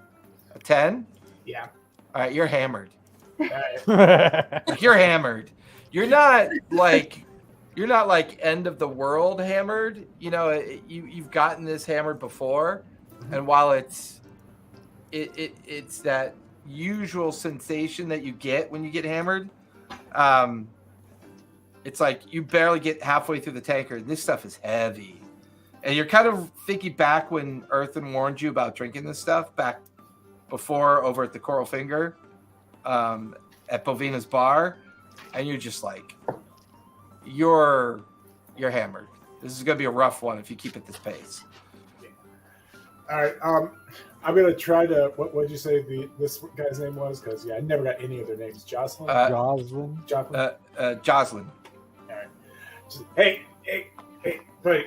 A 10? Yeah. All right, you're hammered. All right. You're hammered. You're not like end of the world hammered. You know, you've gotten this hammered before, and while it's that usual sensation that you get when you get hammered, it's like you barely get halfway through the tankard. This stuff is heavy, and you're kind of thinking back when Earthen warned you about drinking this stuff back before over at the Coral Finger, at Bovina's bar, and you're just like, you're hammered. This is gonna be a rough one if you keep at this pace. All right. I'm gonna try to. What did you say this guy's name was? Because I never got any of their names. Jocelyn. Jocelyn. Jocelyn. All right. Just, hey, buddy.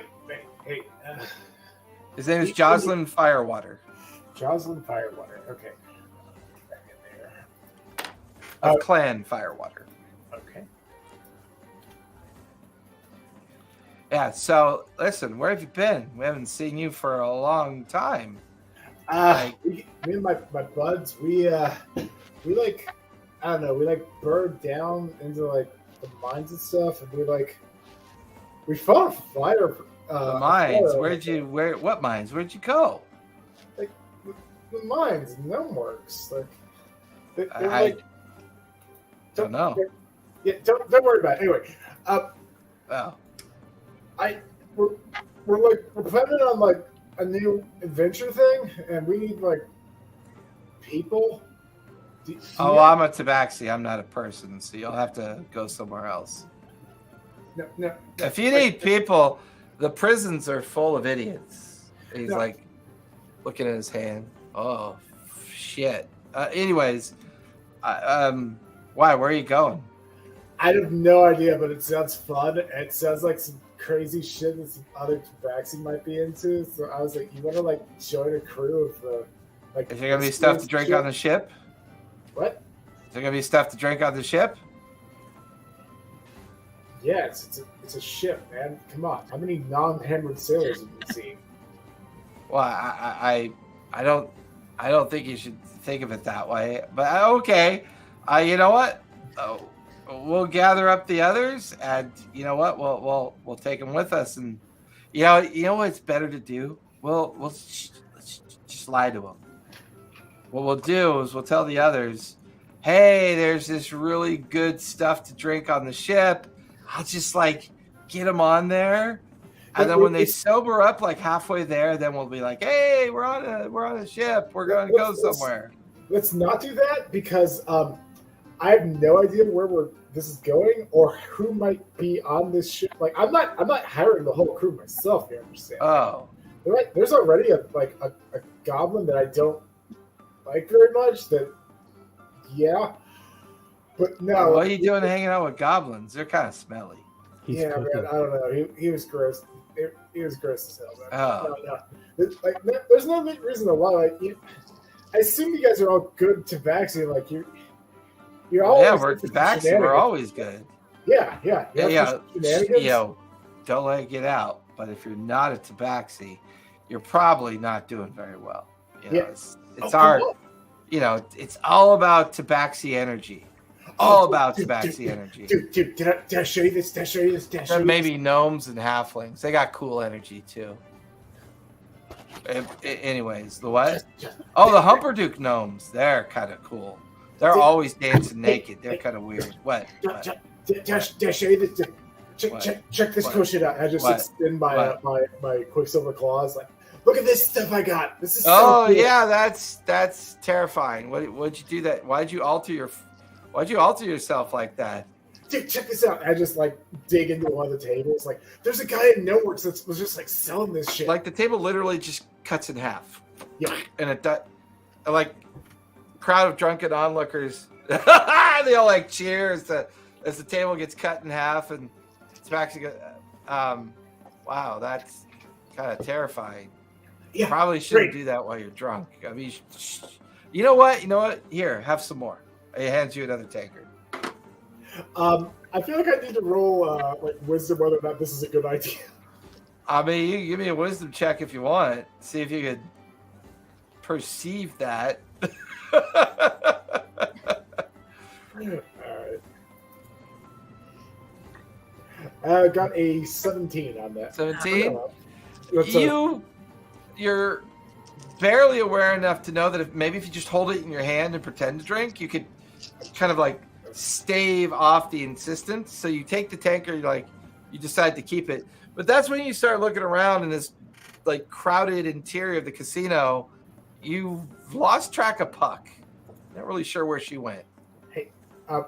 Hey. His name is Jocelyn Firewater. Jocelyn Firewater. Okay. Back in there. Of Clan Firewater. Okay. Yeah, so listen, where have you been? We haven't seen you for a long time. Me and my buds, we like, I don't know, we like burrowed down into like the mines and stuff, and we fought a fighter. The mines. What mines? Where'd you go? Like the mines, Gnomeworks. Like I don't know. Yeah, don't worry about it. Anyway, we're planning on like a new adventure thing, and we need like people? Oh, I'm a tabaxi. I'm not a person, so you'll have to go somewhere else. No. If you need people, the prisons are full of idiots. He's like looking at his hand. Oh, shit. Anyways, why? Where are you going? I have no idea, but it sounds fun. It sounds like some crazy shit that some other tabaxi might be into. So I was like, you want to like join a crew of like? Is there gonna be stuff to drink on the ship? What? Is there gonna be stuff to drink on the ship? Yeah, it's a ship, man. Come on, how many non-hammered sailors have you seen? Well, I don't think you should think of it that way. But okay, you know what? We'll gather up the others, and you know what? We'll take them with us, and you know what's better to do? Let's just lie to them. What we'll do is we'll tell the others, hey, there's this really good stuff to drink on the ship. I'll just like get them on there, and then when they sober up like halfway there, then we'll be like, hey, we're on a ship. We're going to go somewhere. Let's not do that because I have no idea where this is going or who might be on this ship. Like I'm not hiring the whole crew myself. You understand? Oh, there's already a goblin that I don't like very much. But no. What are you doing hanging out with goblins? They're kind of smelly. Man, I don't know. He was gross. He was gross as hell. Man. No. There's no reason to lie. I assume you guys are all good tabaxi. Like you're all we're tabaxi. We're always good. Yeah. Don't let it get out. But if you're not a tabaxi, you're probably not doing very well. It's all about tabaxi energy. All about tabaxi energy. Dude, did I show you this? Maybe gnomes and halflings. They got cool energy too. Anyways, the what? Oh, the Humperduke gnomes. They're kind of cool. They're always dancing naked. They're kind of weird. What? Did I show you this? Check this cool shit out. I just extend my Quicksilver claws. Like, look at this stuff I got. This is so cool. Yeah, that's terrifying. What'd you do that? Why'd you alter yourself like that? Dude, check this out. I just like dig into one of the tables. Like, there's a guy in Noworks that was just like selling this shit. Like the table literally just cuts in half. Yeah, and like crowd of drunken onlookers. They all like cheer as the table gets cut in half, and it's actually wow, that's kind of terrifying. Yeah, probably shouldn't do that while you're drunk. I mean, you know what? Here, have some more. He hands you another tankard. I feel like I need to roll like wisdom whether or not this is a good idea. I mean, you can give me a wisdom check if you want. See if you could perceive that. All right. I got a 17 on that. 17? You're barely aware enough to know that if you just hold it in your hand and pretend to drink, you could kind of like stave off the insistence. So you take the tankard, you decide to keep it. But that's when you start looking around in this like crowded interior of the casino. You've lost track of Puck. Not really sure where she went. Hey, can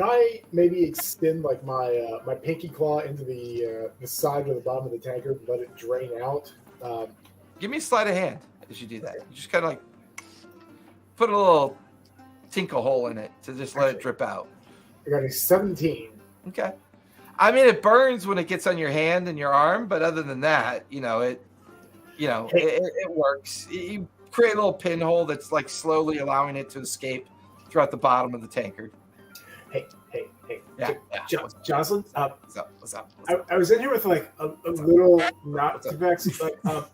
I maybe extend like my my pinky claw into the side or the bottom of the tankard and let it drain out? Give me a sleight of hand as you do that. You just kind of like put a little tinkle hole in it to just let it drip out. I got a 17. Okay. I mean, it burns when it gets on your hand and your arm, but other than that, it works. You create a little pinhole that's like slowly allowing it to escape throughout the bottom of the tankard. Hey. Yeah. Jocelyn, What's up? I was in here with like a little not tabaxi, but I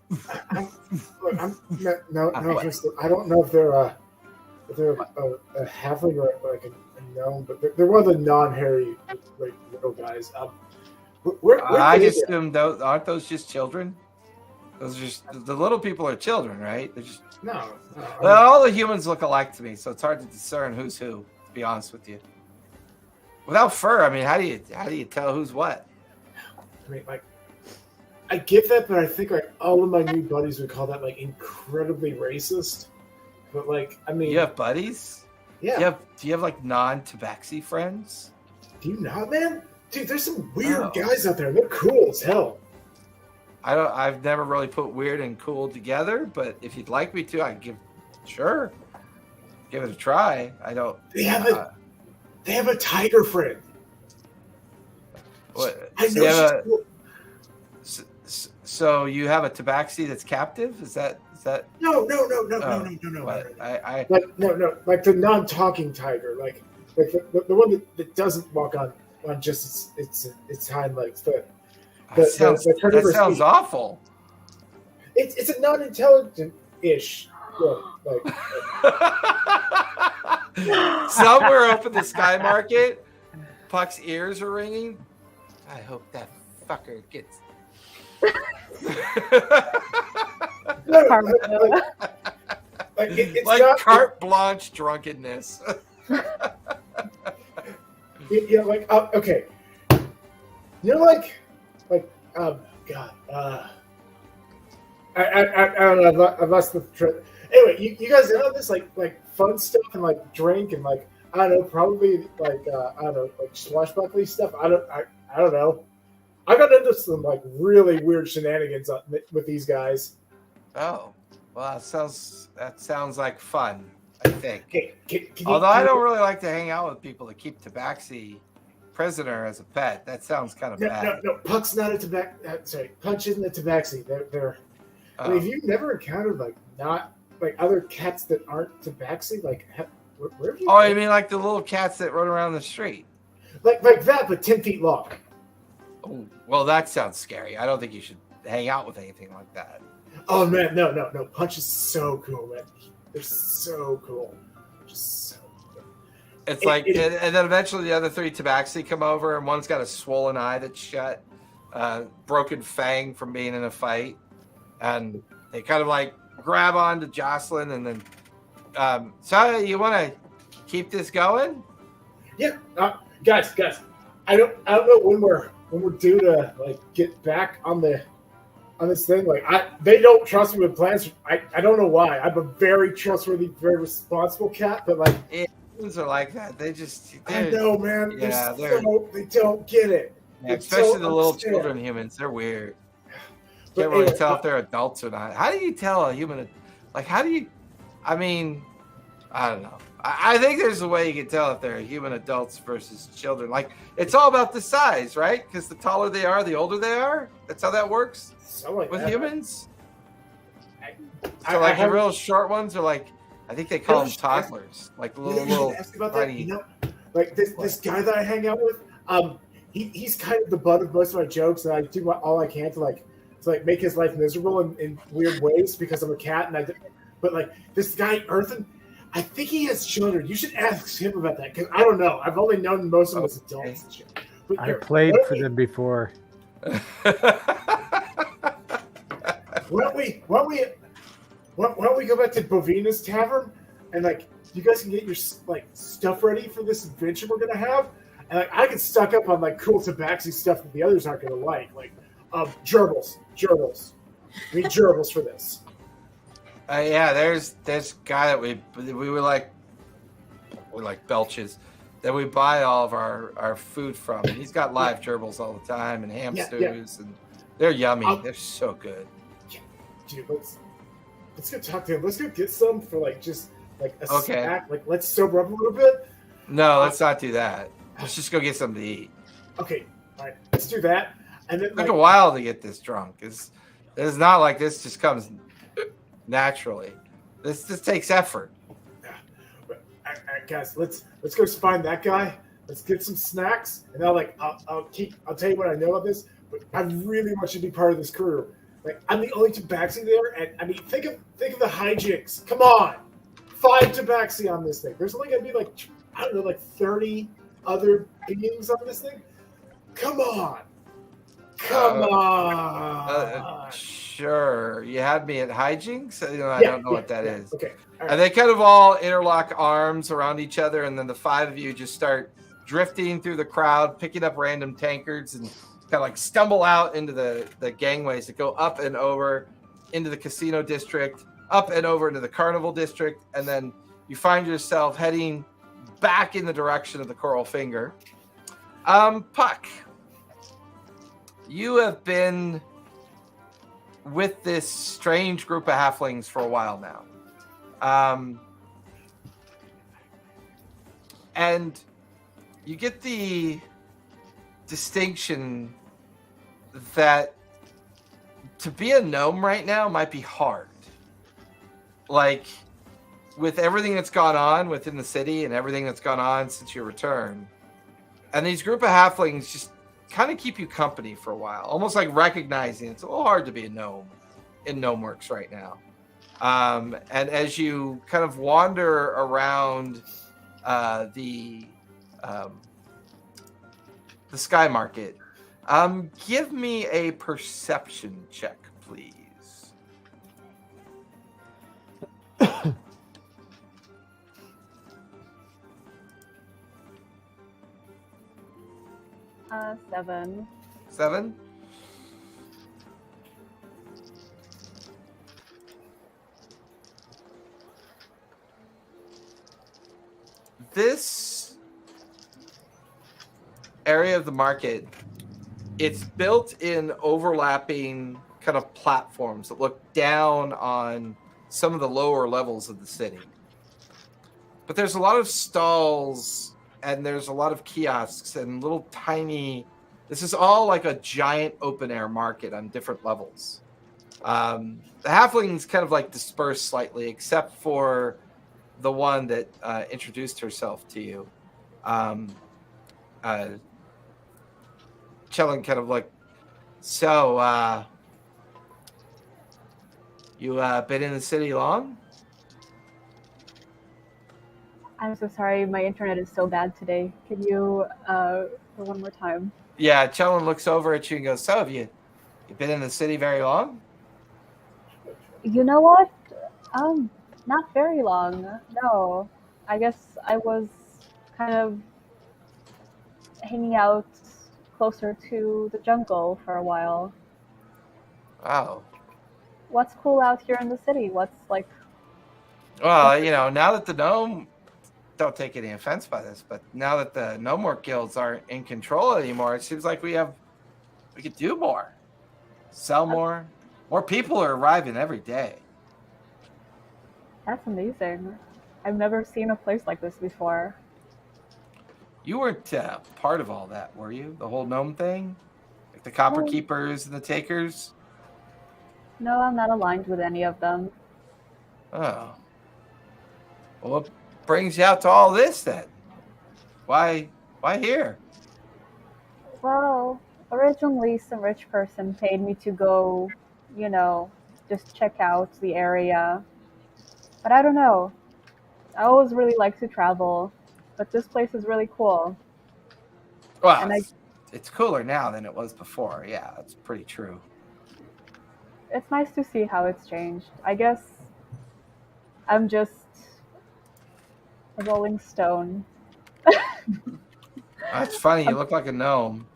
don't know if they're a halfling or like a gnome, but they're one of the non-hairy like little guys. I just assume aren't those just children? Those are just the little people are children, right? They're just no. Well, all the humans look alike to me, so it's hard to discern who's who. To be honest with you, without fur, I mean, how do you tell who's what? I mean, like, I get that, but I think like all of my new buddies would call that like incredibly racist. but like, I mean, You have buddies? yeah. Do you have like non-tabaxi friends? Do you not, man? Dude, there's some weird No. guys out there. They're cool as hell. I've never really put weird and cool together, but if you'd like me to, give it a try. I don't. They have a tiger friend. What? I know. So you have a tabaxi that's captive? Is that? No. Like the non-talking tiger, like the one that doesn't walk on just its hind legs. That sounds awful. It's a non-intelligent-ish. Like, Somewhere up in the sky market, Puck's ears are ringing. I hope that fucker gets. it's like not, carte blanche drunkenness. Okay. You're like God. I don't know. I've lost the thread. Anyway, you guys know this like fun stuff and like drink and like I don't know, probably like I don't know, like swashbuckling stuff. I don't know. I got into some like really weird shenanigans with these guys. Oh, well, that sounds like fun. I think. Although I don't really like to hang out with people that keep tabaxi prisoner as a pet. That sounds kind of bad. No. Puck's not a tabaxi. Sorry, Punch isn't a tabaxi. They're. I mean, have you never encountered like not like other cats that aren't tabaxi? Like, where have you? Oh, you mean like the little cats that run around the street? Like that, but 10 feet long. Oh, well, that sounds scary. I don't think you should hang out with anything like that. Oh man, no. Punch is so cool, man. They're so cool. Just so cool. It's and then eventually the other three tabaxi come over, and one's got a swollen eye that's shut, broken fang from being in a fight, and they kind of like grab onto Jocelyn, and then, so you want to keep this going? Yeah, guys, I don't know when we're due to like get back on this thing. Like they don't trust me with plans. I don't know why. I'm a very trustworthy, very responsible cat, but like humans are like that. I know, man. Yeah, they don't get it. Yeah, especially the little children humans. They're weird. Can't really tell if they're adults or not. How do you tell a human? Like, I mean, I don't know. I think there's a way you can tell if they're human adults versus children. Like, it's all about the size, right? Because the taller they are, the older they are. That's how that works with humans. The real short ones are like, I think they call them toddlers, like little tiny. Like this guy that I hang out with, he's kind of the butt of most of my jokes, and I do all I can to make his life miserable in weird ways because I'm a cat, but like this guy Earthen. I think he has children. You should ask him about that because I don't know. I've only known most of them as adults and shit. But I played for them before. Why don't we go back to Bovina's Tavern and like you guys can get your like stuff ready for this adventure we're gonna have, and like I can stock up on like cool tabaxi stuff that the others aren't gonna like gerbils. We need gerbils for this. Yeah, there's this guy that we were like Belches that we buy all of our food from, and he's got live gerbils all the time and ham stews, and they're yummy. They're so good. Yeah, dude, let's go talk to him. Let's go get some for like just like a snack. Like let's sober up a little bit. No, let's not do that. Let's just go get something to eat. Okay, all right, let's do that. And then it took a while to get this drunk. It's not like this just comes naturally. This takes effort. Guys, let's go find that guy. Let's get some snacks, and I'll tell you what I know of this. But I really want you to be part of this crew. Like I'm the only tabaxi there, and I mean think of the hijinks. Come on, 5 tabaxi on this thing. There's only gonna be like 30 other beings on this thing. Come on. Sure. You had me at hijinks. I don't know what that is. Okay. Right. And they kind of all interlock arms around each other, and then the 5 of you just start drifting through the crowd, picking up random tankards, and kind of like stumble out into the gangways that go up and over into the casino district, up and over into the Carnival District, and then you find yourself heading back in the direction of the Coral Finger. Puck, you have been with this strange group of halflings for a while now. And you get the distinction that to be a gnome right now might be hard. Like, with everything that's gone on within the city and everything that's gone on since your return, and these group of halflings just kind of keep you company for a while, almost like recognizing it's a little hard to be a gnome in Gnomeworks right now. And as you kind of wander around the Sky Market, give me a perception check, please. Seven. 7? This area of the market, it's built in overlapping kind of platforms that look down on some of the lower levels of the city. But there's a lot of stalls and there's a lot of kiosks and little tiny, this is all like a giant open air market on different levels. The halflings kind of like disperse slightly, except for the one that introduced herself to you. Chellin kind of like, so, you been in the city long? I'm so sorry, my internet is so bad today. Can you, for one more time? Yeah, Chellin looks over at you and goes, so have you been in the city very long? You know what? Not very long, no. I guess I was kind of hanging out closer to the jungle for a while. Oh. What's cool out here in the city? What's like... Well, you know, now that the gnome, don't take any offense by this, but now that the Gnomework guilds aren't in control anymore, it seems like we could do more. Sell more. More people are arriving every day. That's amazing. I've never seen a place like this before. You weren't part of all that, were you? The whole gnome thing? Like the Copper Keepers and the Takers? No, I'm not aligned with any of them. Oh. Well, what brings you out to all this then? Why here? Well, originally some rich person paid me to go, you know, just check out the area. But I don't know. I always really like to travel, but this place is really cool. Well, and it's cooler now than it was before. Yeah, that's pretty true. It's nice to see how it's changed. I guess I'm just a rolling stone. That's funny. You look like a gnome.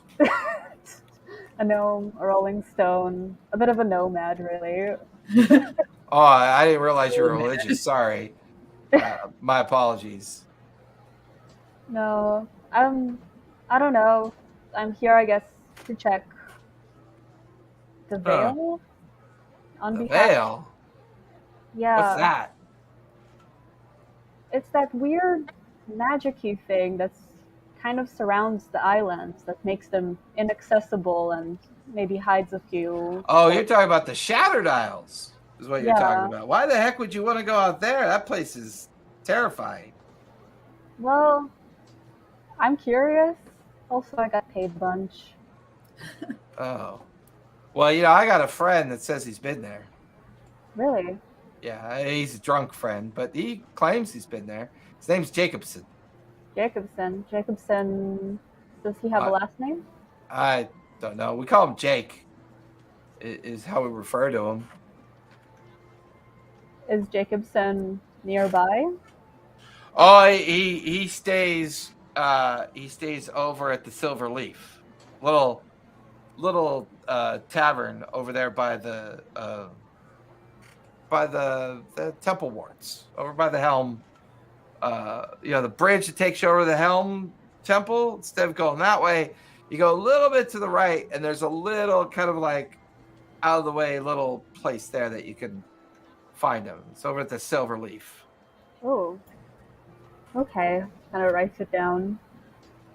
A gnome, a rolling stone, a bit of a nomad, really. Oh, I didn't realize you were religious. Sorry. My apologies. No, I don't know. I'm here, I guess, to check the veil. The veil? Yeah. What's that? It's that weird magic-y thing that's kind of surrounds the islands that makes them inaccessible and maybe hides a few. Oh, you're talking about the Shattered Isles, is what you're talking about. Why the heck would you want to go out there? That place is terrifying. Well, I'm curious. Also, I got paid a bunch. Oh. Well, you know, I got a friend that says he's been there. Really? Yeah, he's a drunk friend, but he claims he's been there. His name's Jacobson. Jacobson, does he have a last name? I don't know. We call him Jake, is how we refer to him. Is Jacobson nearby? Oh, he stays over at the Silver Leaf, little tavern over there by the by the temple wards, over by the helm. The bridge that takes you over the helm temple. Instead of going that way, you go a little bit to the right, and there's a little kind of like out of the way little place there that you can find them. It's over at the Silver Leaf. Oh, okay. Kind of writes it down.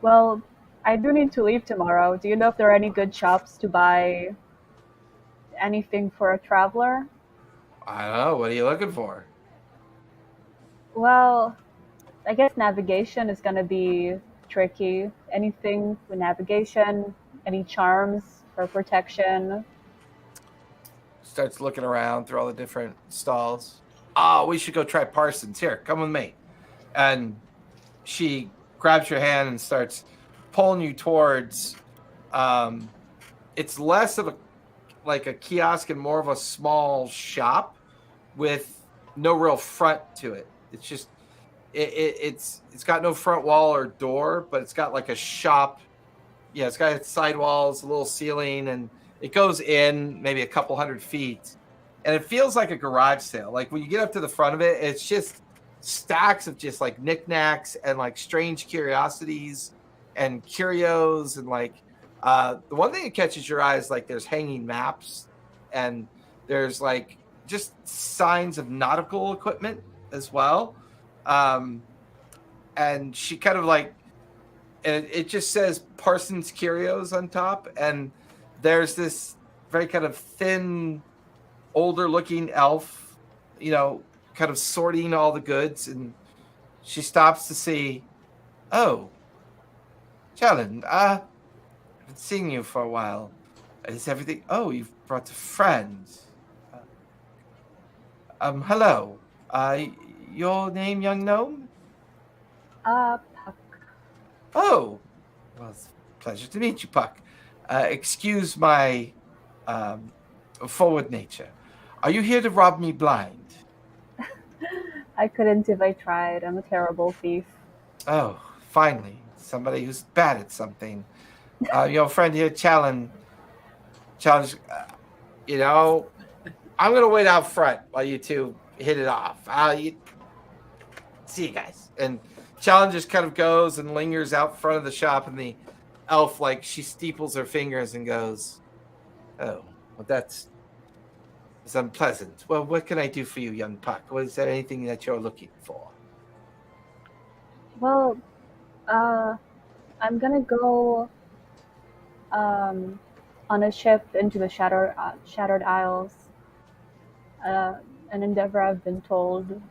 Well, I do need to leave tomorrow. Do you know if there are any good shops to buy anything for a traveler? I don't know. What are you looking for? Well, I guess navigation is going to be tricky. Anything with navigation, any charms for protection? Starts looking around through all the different stalls. Oh, we should go try Parsons. Here, come with me. And she grabs your hand and starts pulling you towards. It's less of a kiosk and more of a small shop with no real front to it. It's just it's got no front wall or door, but it's got like a shop. Yeah, it's got side walls, a little ceiling, and it goes in maybe a couple 100 feet, and it feels like a garage sale. Like when you get up to the front of it, it's just stacks of just like knickknacks and like strange curiosities and curios, and like the one thing that catches your eye is like there's hanging maps, and there's like just signs of nautical equipment as well. And she kind of like, and it just says Parsons Curios on top, and there's this very kind of thin, older looking elf, kind of sorting all the goods, and she stops to see, oh, Jalen, I've been seeing you for a while. Is everything? Oh, you've brought a friend. Hello. Your name, young gnome? Puck. Oh, well, it's a pleasure to meet you, Puck. Excuse my forward nature. Are you here to rob me blind? I couldn't if I tried. I'm a terrible thief. Oh, finally, somebody who's bad at something. Your friend here, challenge. I'm going to wait out front while you two hit it off. See you guys. And Challenge just kind of goes and lingers out front of the shop, and the elf, like, she steeples her fingers and goes, oh, well, that's unpleasant. Well, what can I do for you, young Puck? Was there anything that you're looking for? Well, I'm gonna go on a ship into the Shattered Isles. An endeavor I've been told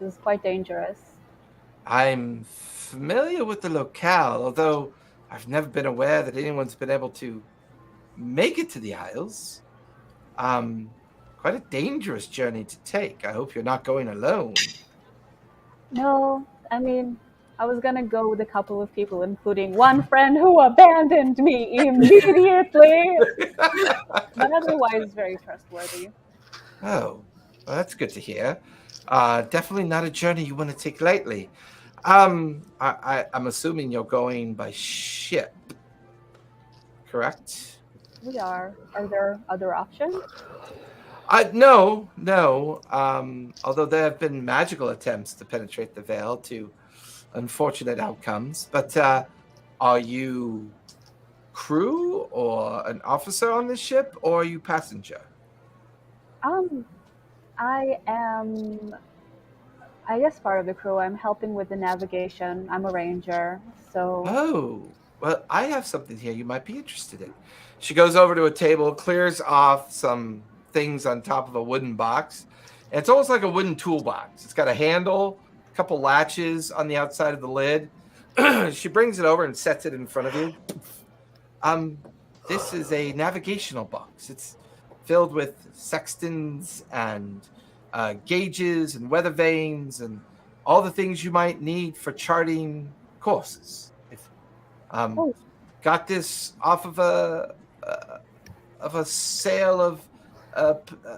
is quite dangerous. I'm familiar with the locale, although I've never been aware that anyone's been able to make it to the Isles. Quite a dangerous journey to take. I hope you're not going alone. No, I mean, I was gonna go with a couple of people, including one friend who abandoned me immediately. But otherwise, very trustworthy. Oh, well, that's good to hear. Definitely not a journey you want to take lightly. I'm assuming you're going by ship, correct? We are. Are there other options? No. Although there have been magical attempts to penetrate the veil to unfortunate outcomes. But are you crew or an officer on this ship, or are you passenger? I am, I guess, part of the crew. I'm helping with the navigation. I'm a ranger, so... Oh, well, I have something here you might be interested in. She goes over to a table, clears off some things on top of a wooden box. And it's almost like a wooden toolbox. It's got a handle, a couple latches on the outside of the lid. She brings it over and sets it in front of you. This is a navigational box. It's filled with sextants and gauges and weather vanes and all the things you might need for charting courses. Got this off of a sale of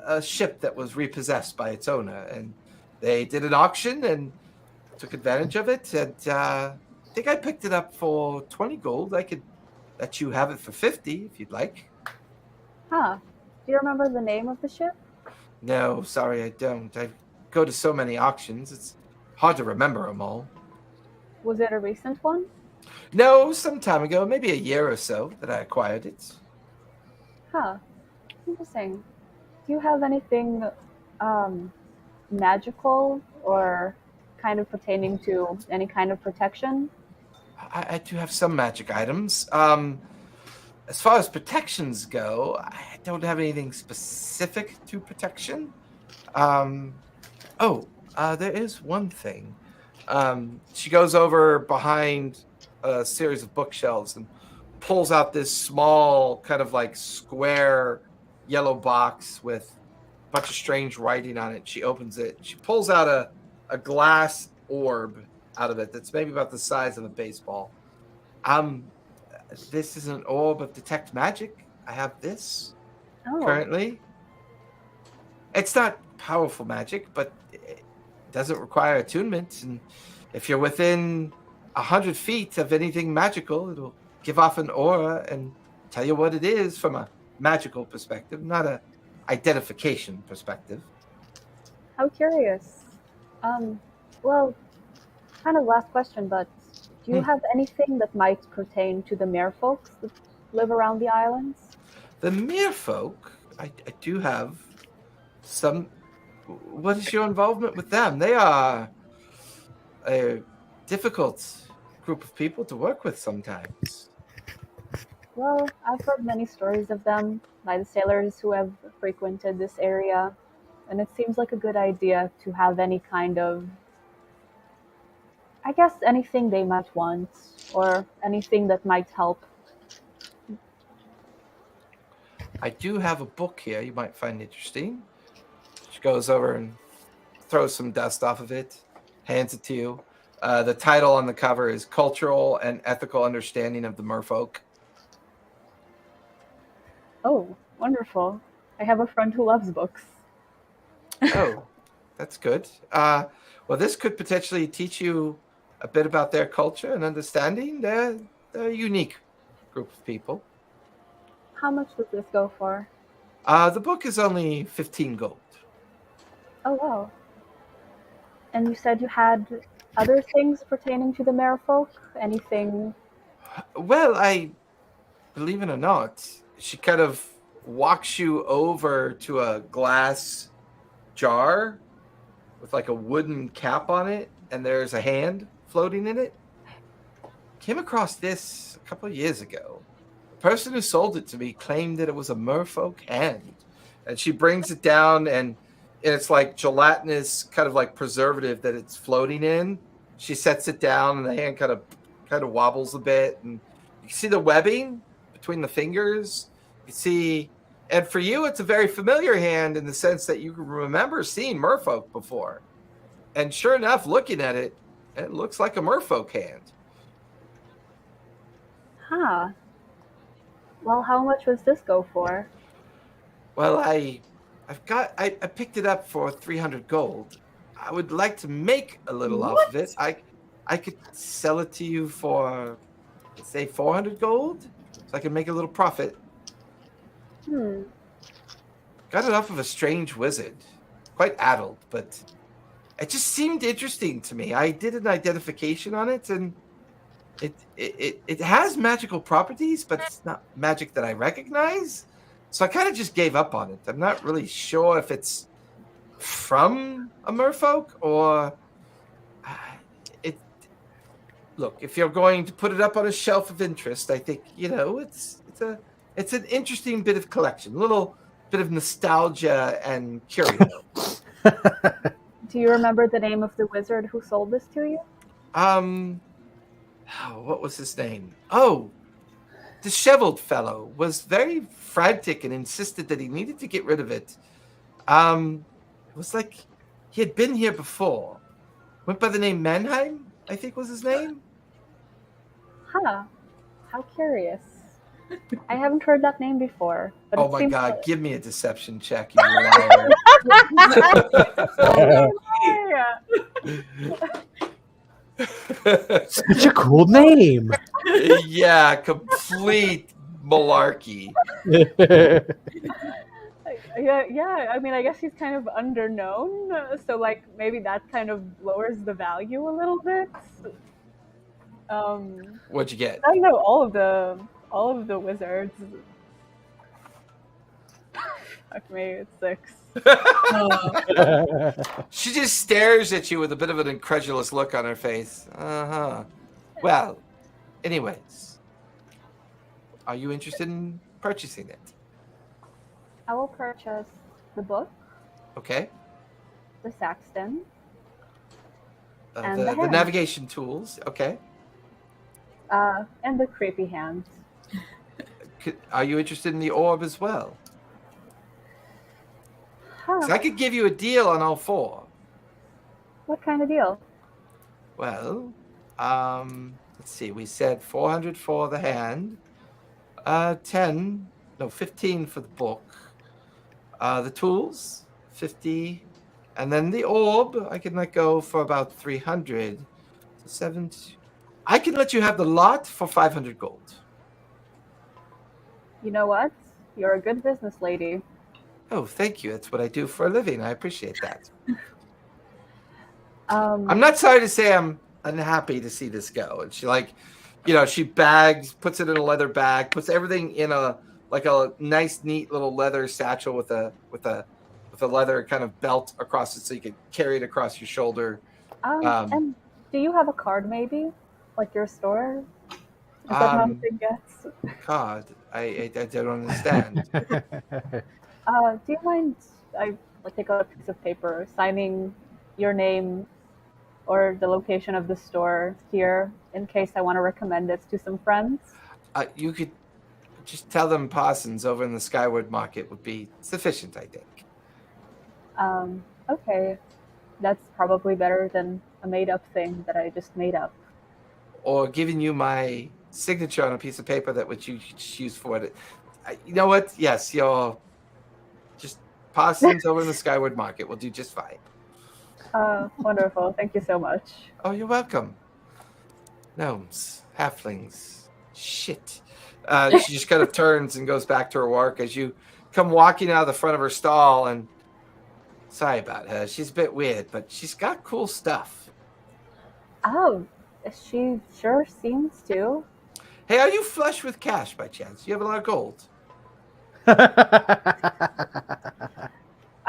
a ship that was repossessed by its owner, and they did an auction and took advantage of it. And I think I picked it up for 20 gold. I could let you have it for 50 if you'd like. Huh. Do you remember the name of the ship? No, sorry, I don't. I go to so many auctions, it's hard to remember them all. Was it a recent one? No, some time ago, maybe a year or so, that I acquired it. Huh. Interesting. Do you have anything magical or kind of pertaining to any kind of protection? I do have some magic items. As far as protections go, I don't have anything specific to protection. There is one thing. She goes over behind a series of bookshelves and pulls out this small, kind of like square yellow box with a bunch of strange writing on it. She opens it. She pulls out a glass orb out of it that's maybe about the size of a baseball. This is an orb of detect magic. I have this currently. It's not powerful magic, but it doesn't require attunement. And if you're within 100 feet of anything magical, it'll give off an aura and tell you what it is from a magical perspective, not a identification perspective. How curious. Well, kind of last question, but do you have anything that might pertain to the merfolks that live around the islands? The merfolk, I do have some. What is your involvement with them? They are a difficult group of people to work with sometimes. Well, I've heard many stories of them by the sailors who have frequented this area, and it seems like a good idea to have any kind of, I guess, anything they might want or anything that might help. I do have a book here you might find interesting. She goes over and throws some dust off of it, hands it to you. The title on the cover is Cultural and Ethical Understanding of the Merfolk. Oh, wonderful. I have a friend who loves books. Oh, that's good. Well, this could potentially teach you a bit about their culture and understanding. They're a unique group of people. How much does this go for? The book is only 15 gold. Oh, wow. And you said you had other things pertaining to the merfolk? Anything? Well, believe it or not, she kind of walks you over to a glass jar with like a wooden cap on it, and there's a hand floating in it. Came across this a couple of years ago. The person who sold it to me claimed that it was a merfolk hand. And she brings it down, and it's like gelatinous, kind of like preservative that it's floating in. She sets it down, and the hand kind of wobbles a bit, and you see the webbing between the fingers. You see, and for you, it's a very familiar hand in the sense that you remember seeing merfolk before. And sure enough, looking at it, it looks like a merfolk hand. Huh. Well, how much was this go for? Well, I picked it up for 300 gold. I would like to make a little off of it. I could sell it to you for, let's say, 400 gold, so I can make a little profit. Got it off of a strange wizard, quite addled, but it just seemed interesting to me. I did an identification on it, and it has magical properties, but it's not magic that I recognize. So I kind of just gave up on it. I'm not really sure if it's from a merfolk or it. Look, if you're going to put it up on a shelf of interest, I think it's an interesting bit of collection, a little bit of nostalgia and curio. Do you remember the name of the wizard who sold this to you? What was his name? Oh, disheveled fellow was very frantic and insisted that he needed to get rid of it. It was like he had been here before. Went by the name Mannheim, I think was his name. Huh. How curious. I haven't heard that name before. But Oh it my seems God, like- give me a deception check, you liar. Such a cool name. Yeah, complete malarkey. Yeah. I mean, I guess he's kind of underknown, so like maybe that kind of lowers the value a little bit. What'd you get? I don't know all of the wizards. Fuck me, it's 6. She just stares at you with a bit of an incredulous look on her face. Uh-huh. Well, anyways, are you interested in purchasing it? I will purchase the book, Okay. the Saxton, and The the hand. navigation tools. Okay. And the creepy hand. Are you interested in the orb as well? Huh. So I could give you a deal on all 4. What kind of deal? Well, let's see. We said 400 for the hand, 15 for the book. The tools, 50, and then the orb I can let go for about 300. So 7. I can let you have the lot for 500 gold. You know what? You're a good business lady. Oh, thank you. That's what I do for a living. I appreciate that. I'm not sorry to say I'm unhappy to see this go. And she she bags, puts it in a leather bag, puts everything in a nice, neat little leather satchel with a leather kind of belt across it so you can carry it across your shoulder. And do you have a card maybe? Like your store? Is that how thing gets? God, I don't understand. Do you mind I take out a piece of paper signing your name or the location of the store here in case I want to recommend it to some friends? You could just tell them Parsons over in the Skyward Market would be sufficient, I think. Okay. That's probably better than a made-up thing that I just made up. Or giving you my signature on a piece of paper that which you could use for it. You know what? Yes, you're just Parsons over in the Skyward Market will do just fine. Wonderful. Thank you so much. Oh, you're welcome. Gnomes, halflings, shit. She just kind of turns and goes back to her work as you come walking out of the front of her stall. And sorry about her. She's a bit weird, but she's got cool stuff. Oh, she sure seems to. Hey, are you flush with cash by chance? You have a lot of gold.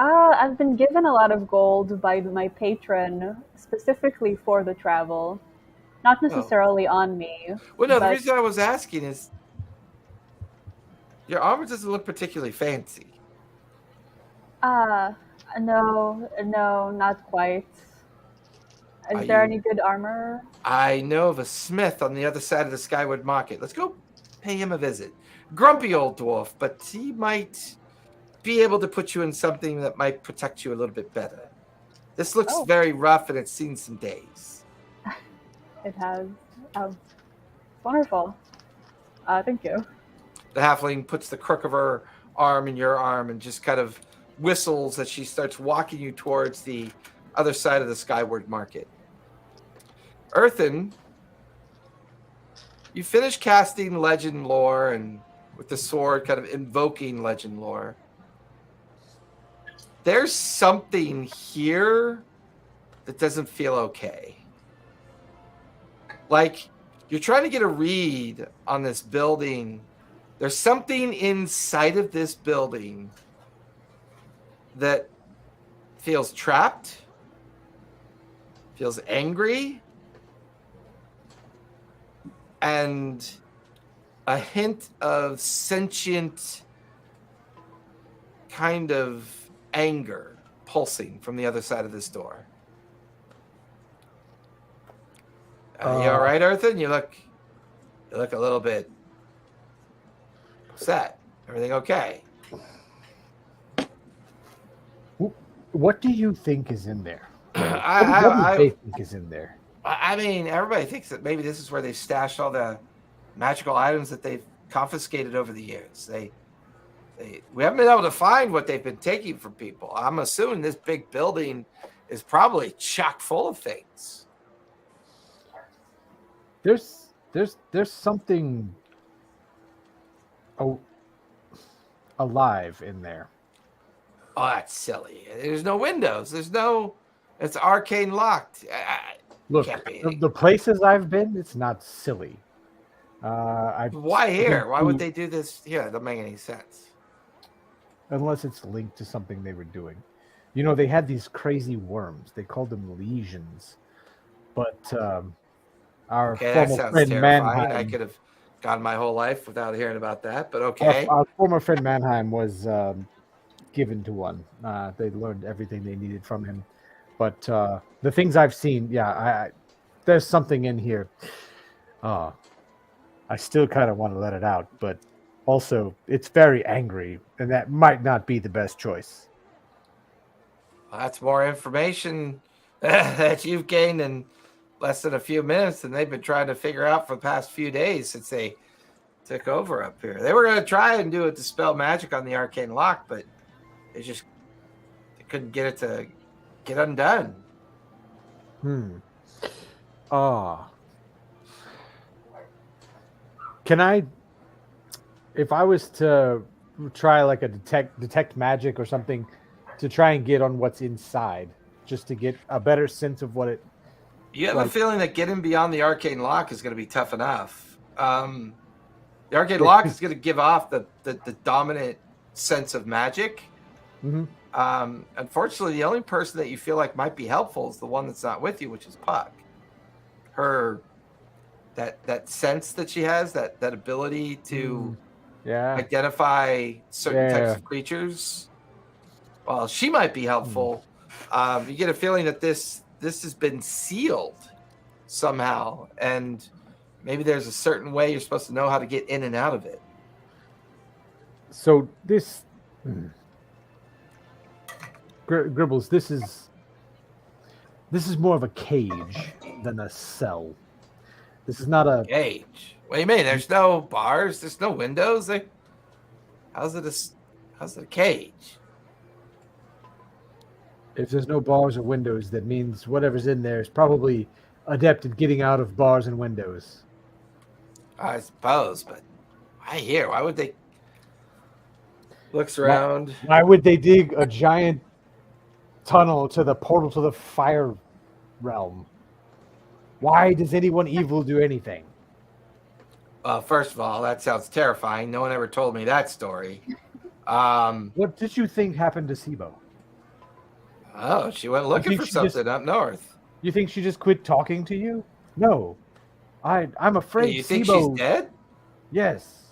I've been given a lot of gold by my patron, specifically for the travel. Not necessarily on me. Well, no, the reason I was asking is your armor doesn't look particularly fancy. No, not quite. Is there any good armor? I know of a smith on the other side of the Skyward Market. Let's go pay him a visit. Grumpy old dwarf, but he might be able to put you in something that might protect you a little bit better. This looks very rough and it's seen some days. It has. Wonderful. Thank you. The halfling puts the crook of her arm in your arm and just kind of whistles as she starts walking you towards the other side of the Skyward Market. Earthen, you finish casting legend lore and with the sword kind of invoking legend lore. There's something here that doesn't feel okay. Like you're trying to get a read on this building. There's something inside of this building that feels trapped, feels angry, and a hint of sentient kind of anger pulsing from the other side of this door. You all right, Earthen? You look a little bit upset. Everything okay? What do you think is in there? What do they think is in there? I mean, everybody thinks that maybe this is where they stashed all the magical items that they've confiscated over the years. We haven't been able to find what they've been taking from people. I'm assuming this big building is probably chock full of things. There's something alive in there. Oh, that's silly. There's no windows. It's arcane locked. Look, Can't be. the places I've been, it's not silly. Why here? Why would they do this here? It doesn't make any sense. Unless it's linked to something they were doing. You know, they had these crazy worms. They called them lesions. But our Okay, that former sounds friend terrifying. Mannheim, I could have gone my whole life without hearing about that, but okay. our former friend Mannheim was given to one. They learned everything they needed from him. But the things I've seen, there's something in here. I still kind of want to let it out, but also it's very angry, and that might not be the best choice. Well, that's more information that you've gained in less than a few minutes than they've been trying to figure out for the past few days since they took over up here. They were going to try and do a dispel magic on the arcane lock, but they couldn't get it to get undone. Can I, if I was to try like a detect magic or something to try and get on what's inside, just to get a better sense of what it... You have a feeling that getting beyond the arcane lock is going to be tough enough. The arcane lock is going to give off the dominant sense of magic. Mm-hmm. Unfortunately, the only person that you feel like might be helpful is the one that's not with you, which is Puck. Her that sense that she has, that ability to identify certain types of creatures. Well, she might be helpful. You get a feeling that this has been sealed somehow, and maybe there's a certain way you're supposed to know how to get in and out of it. So this Gribbles, this is more of a cage than a cell. This is not a cage. What do you mean? There's no bars. There's no windows. How's it a cage? If there's no bars or windows, that means whatever's in there is probably adept at getting out of bars and windows. I suppose, but why here? Why would they? Looks around. Why would they dig a giant tunnel to the portal to the fire realm? Why does anyone evil do anything? Well, first of all, that sounds terrifying. No one ever told me that story. What did you think happened to Sibo? Oh, she went looking for something up north. You think she just quit talking to you? No. I'm afraid You think Sibo... she's dead? Yes.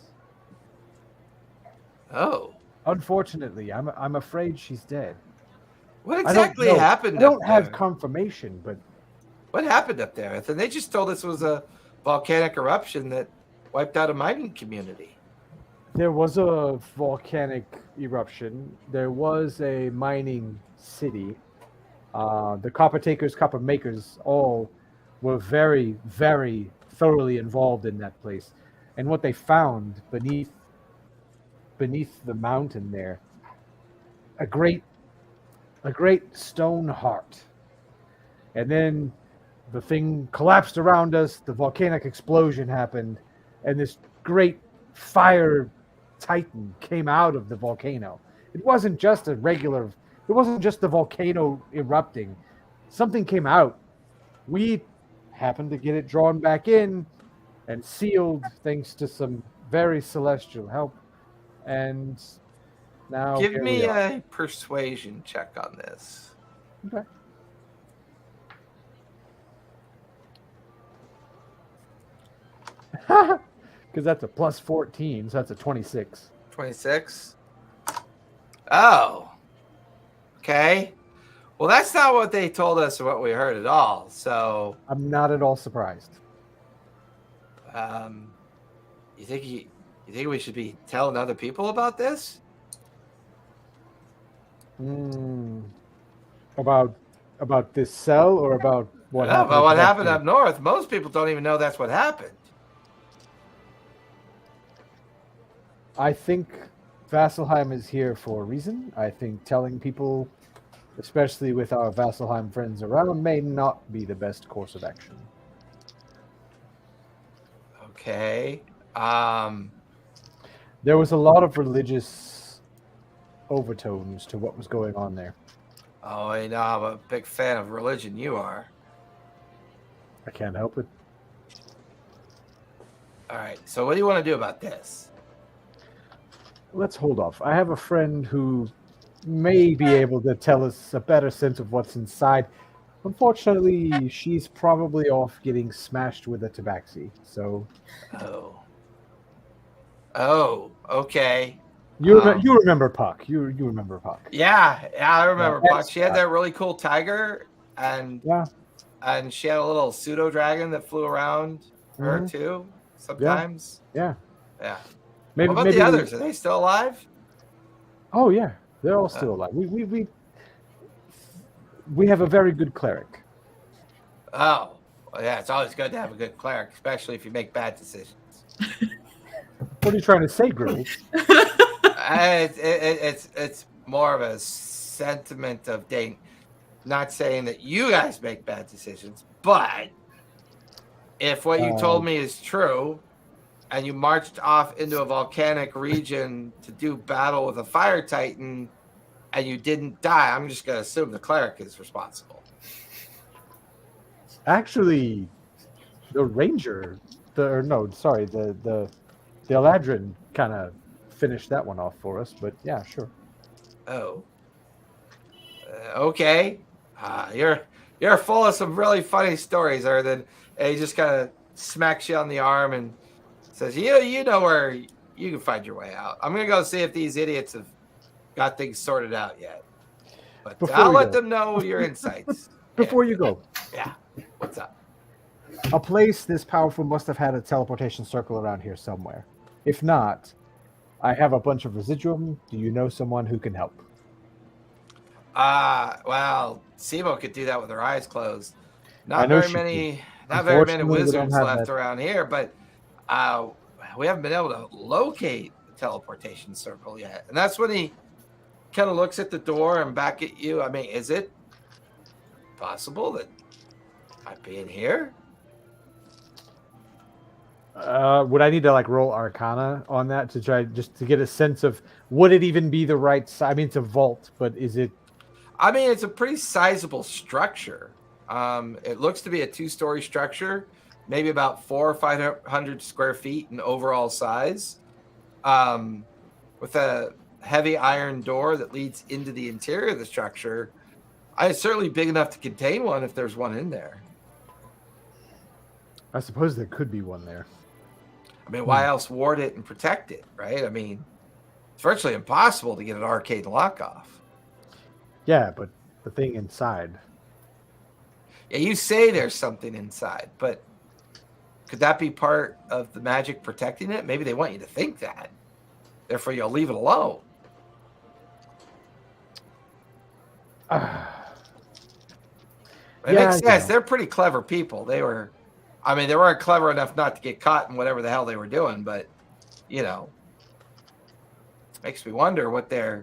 Oh. Unfortunately, I'm afraid she's dead. What exactly happened? I don't have confirmation, but what happened up there? And they just told us it was a volcanic eruption that wiped out a mining community. There was a volcanic eruption. There was a mining city. The copper takers, copper makers, all were very, very thoroughly involved in that place. And what they found beneath the mountain there, a great stone heart. And then the thing collapsed around us, the volcanic explosion happened, and this great fire titan came out of the volcano. It wasn't just the volcano erupting. Something came out. We happened to get it drawn back in and sealed thanks to some very celestial help. And now give me a persuasion check on this. Okay. Because that's a plus 14, so that's a 26. 26? Oh. Okay. Well, that's not what they told us or what we heard at all, so... I'm not at all surprised. You think we should be telling other people about this? About this cell or about what happened? About what happened up north. Most people don't even know that's what happened. I think Vasselheim is here for a reason. I think telling people, especially with our Vasselheim friends around, may not be the best course of action. Okay. There was a lot of religious overtones to what was going on there. Oh, I know. I'm a big fan of religion. You are. I can't help it. All right. So what do you want to do about this? Let's hold off. I have a friend who may be able to tell us a better sense of what's inside. Unfortunately, she's probably off getting smashed with a tabaxi. So, Okay. you remember Puck? You remember Puck? Yeah, I remember Yeah, Puck. She had that really cool tiger, and she had a little pseudo dragon that flew around her too. Sometimes. Yeah. What about the others? Are they still alive? Oh yeah, they're all still alive. We have a very good cleric. Oh, well, yeah. It's always good to have a good cleric, especially if you make bad decisions. What are you trying to say, Gribbles? It's more of a sentiment of not saying that you guys make bad decisions, but if what you told me is true, and you marched off into a volcanic region to do battle with a fire titan, and you didn't die, I'm just going to assume the cleric is responsible. Actually, the ranger, the Eladrin kind of finished that one off for us. But yeah, sure. Oh, okay. You're full of some really funny stories, Errand. And he just kind of smacks you on the arm and says, you know where you can find your way out. I'm going to go see if these idiots have got things sorted out yet. But I'll let them know your insights. Before you go. Yeah. What's up? A place this powerful must have had a teleportation circle around here somewhere. If not, I have a bunch of residuum. Do you know someone who can help? Well, Simo could do that with her eyes closed. Not very many wizards left around here, but we haven't been able to locate the teleportation circle yet. And that's when he kind of looks at the door and back at you. I mean, is it possible that might be in here? Would I need to roll Arcana on that to try just to get a sense of would it even be the right size? I mean, it's a vault, but is it? I mean, it's a pretty sizable structure. It looks to be a 2-story structure, maybe about 400 or 500 square feet in overall size, with a heavy iron door that leads into the interior of the structure. It's certainly big enough to contain one if there's one in there. I suppose there could be one there. I mean, why else ward it and protect it, right? I mean, it's virtually impossible to get an arcane lock off. Yeah, but the thing inside. Yeah, you say there's something inside, but could that be part of the magic protecting it? Maybe they want you to think that. Therefore, you'll leave it alone. It makes sense. They're pretty clever people. They weren't clever enough not to get caught in whatever the hell they were doing, but, it makes me wonder what they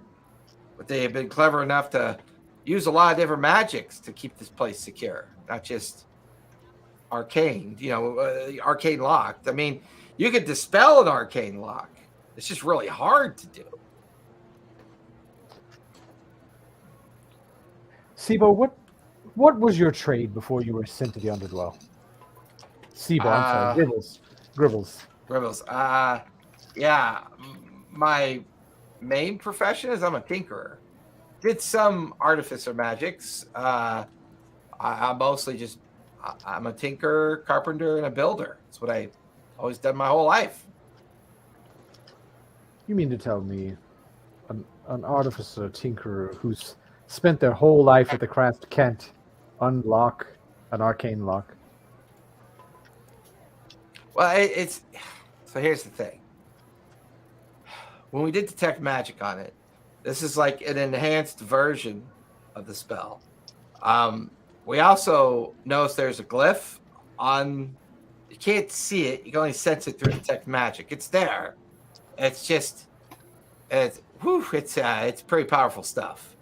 have been clever enough to use a lot of different magics to keep this place secure, not just arcane, arcane locked. I mean, you could dispel an arcane lock. It's just really hard to do. Sibo, what was your trade before you were sent to the Underdwell? Sibo, I'm sorry, Gribbles. Yeah, my main profession is I'm a tinkerer. Did some artificer magics. I'm mostly I'm a tinkerer, carpenter, and a builder. That's what I've always done my whole life. You mean to tell me an artificer, tinkerer who's spent their whole life at the craft can't unlock an arcane lock? Well, so here's the thing. When we did detect magic on it, this is like an enhanced version of the spell. We also noticed there's a glyph on. You can't see it. You can only sense it through detect magic. It's there. It's just, it's pretty powerful stuff.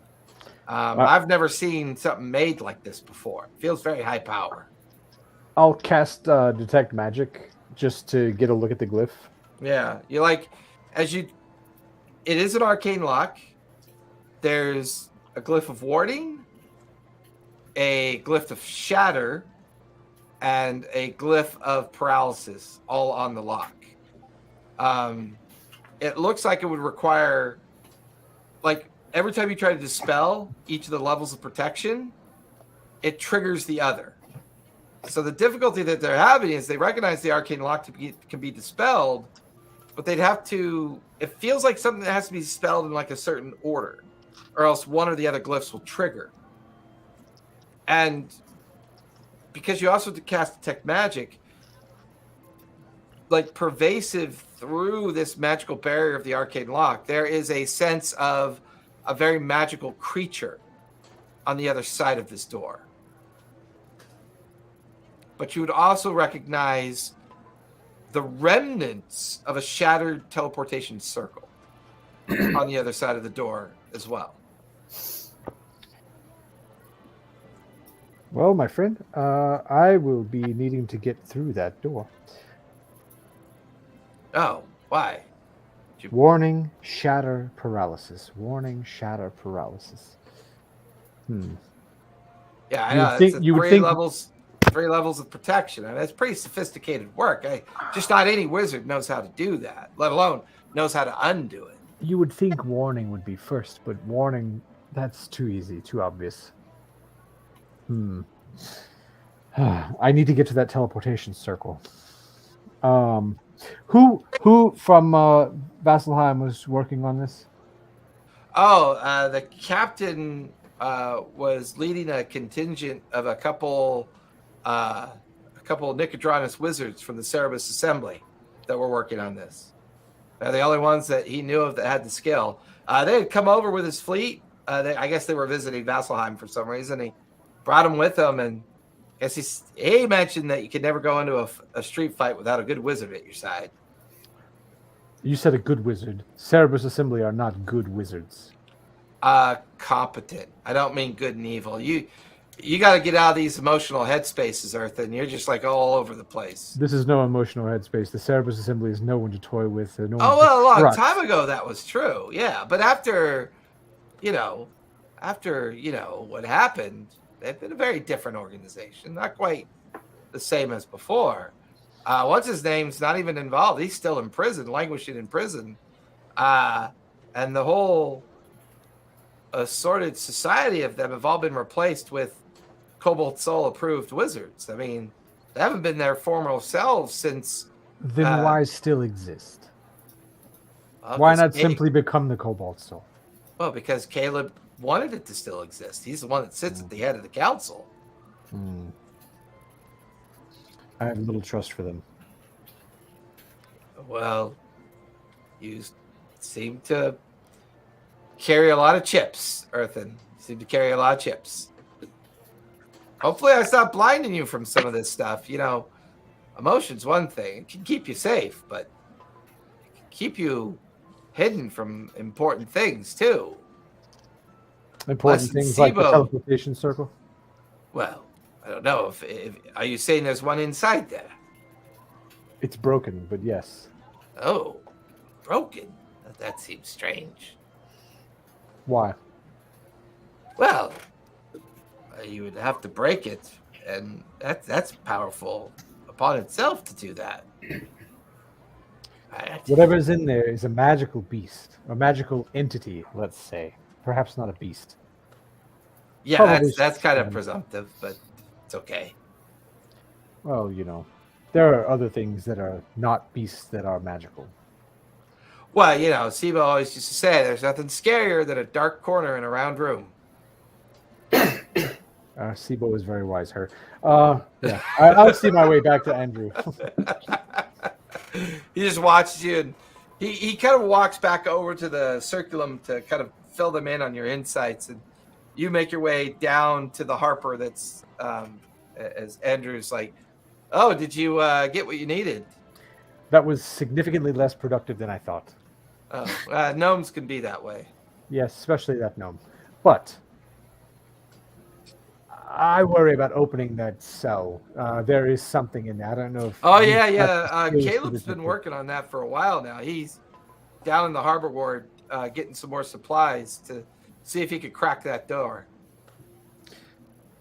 I've never seen something made like this before. It feels very high power. I'll cast detect magic just to get a look at the glyph. Yeah, it is an arcane lock. there's a glyph of warding, a glyph of shatter, and a glyph of paralysis, all on the lock. It looks like it would require, like, every time you try to dispel each of the levels of protection, it triggers the other. So the difficulty that they're having is they recognize the arcane lock can be dispelled, but they'd have to, it feels like something that has to be dispelled in like a certain order, or else one or the other glyphs will trigger. And because you also cast detect magic, like pervasive through this magical barrier of the arcane lock, there is a sense of a very magical creature on the other side of this door. But you would also recognize the remnants of a shattered teleportation circle on the other side of the door as well. Well, my friend, I will be needing to get through that door. Oh, why? Warning, shatter, paralysis. Warning, shatter, paralysis. Yeah, I You would know. think- It's you would three think- levels of protection. I mean, it's pretty sophisticated work. Just not any wizard knows how to do that, let alone knows how to undo it. You would think warning would be first, but warning, that's too easy, too obvious. I need to get to that teleportation circle. Who from Vasselheim was working on this? Oh, the captain was leading a contingent of a couple Nicodranus wizards from the Wanderman Assembly that were working on this. They're the only ones that he knew of that had the skill. They had come over with his fleet. I guess they were visiting Vasselheim for some reason. He brought them with him, and I guess he mentioned that you could never go into a street fight without a good wizard at your side. You said a good wizard. Wanderman Assembly are not good wizards. Competent. I don't mean good and evil. You got to get out of these emotional headspaces, Earthen. You're just like all over the place. This is no emotional headspace. The Wanderman Assembly is no one to toy with. No one Well, a long trust. time ago that was true. Yeah, but after what happened, they've been a very different organization. Not quite the same as before. What's his name's not even involved. He's still in prison, languishing in prison. And the whole assorted society of them have all been replaced with Cobalt Soul approved wizards. I mean, they haven't been their former selves since. Then why still exist? Well, Why 'cause not simply become the Cobalt Soul? Well, because Caleb wanted it to still exist. He's the one that sits at the head of the council. I have little trust for them. Well, you seem to carry a lot of chips, Earthen. You seem to carry a lot of chips. Hopefully I stop blinding you from some of this stuff. Emotion's one thing. It can keep you safe, but it can keep you hidden from important things, too. Important Less things like the SIBO. teleportation circle? Well, I don't know. If are you saying there's one inside there? It's broken, but yes. Oh, broken. That seems strange. Why? Well, you would have to break it, and that's powerful upon itself to do that. Whatever's in there is a magical beast, a magical entity, let's say. Perhaps not a beast. Yeah, Probably that's kind of some- presumptive, but it's okay. Well, there are other things that are not beasts that are magical. Well, Sibo always used to say there's nothing scarier than a dark corner in a round room. Sibo is very wise, her. Yeah, I'll see my way back to Andrew. He just watches you, and he kind of walks back over to the circulum to kind of fill them in on your insights, and you make your way down to the Harper that's as Andrew's like, oh, did you get what you needed? That was significantly less productive than I thought. Oh, gnomes can be that way. Yes, especially that gnome. But I worry about opening that cell. There is something in there. I don't know if... Oh, you've yeah. got the skills Caleb's to been detect it. working on that for a while now. He's down in the harbor ward getting some more supplies to see if you could crack that door.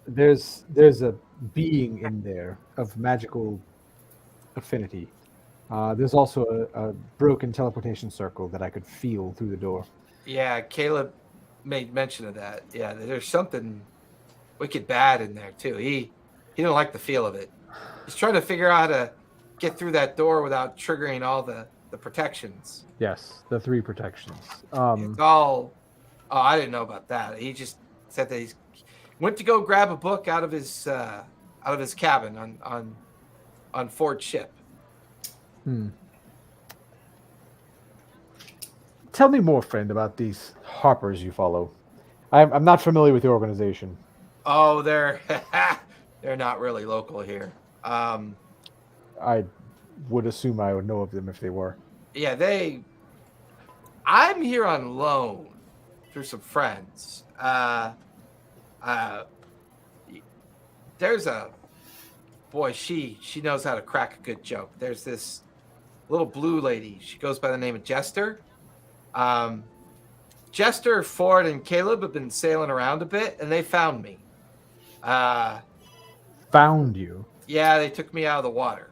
There's a being in there of magical affinity. There's also a broken teleportation circle that I could feel through the door. Yeah, Caleb made mention of that. Yeah, there's something wicked bad in there too. He didn't like the feel of it. He's trying to figure out how to get through that door without triggering all the protections. Yes, the 3 protections. It's all. Oh, I didn't know about that. He just said that he went to go grab a book out of his cabin on Ford's ship. Tell me more, friend, about these Harpers you follow. I'm not familiar with the organization. Oh, they're not really local here. I would assume I would know of them if they were. Yeah, I'm here on loan through some friends. There's a boy. She knows how to crack a good joke. There's this little blue lady. She goes by the name of Jester. Jester, Ford, and Caleb have been sailing around a bit, and they found me. Found you? Yeah, they took me out of the water.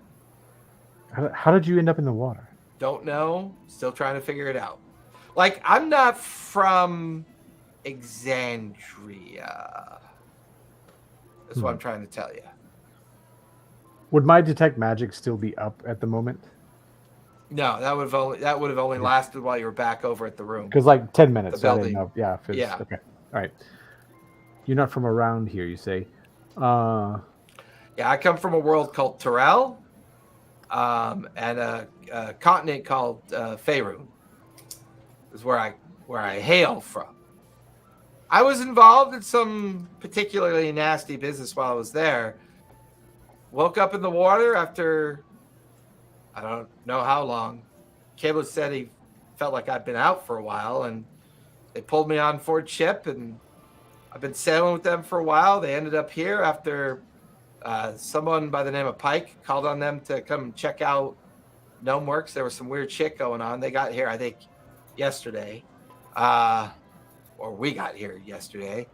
How did you end up in the water? Don't know. Still trying to figure it out. Like, I'm not from Exandria. That's what I'm trying to tell you. Would my detect magic still be up at the moment? No, that would have only lasted while you were back over at the room. Because like 10 minutes. The I didn't building. know. Yeah. Yeah. Okay. All right. You're not from around here, you say? Yeah, I come from a world called Terrell, and a continent called Faerun. Is where I hail from. I was involved in some particularly nasty business while I was there. Woke up in the water after I don't know how long. Caleb said he felt like I'd been out for a while, and they pulled me on Ford's ship, and I've been sailing with them for a while. They ended up here after someone by the name of Pike called on them to come check out Gnome Works. There was some weird shit going on. They got here, I think, yesterday. Or we got here yesterday.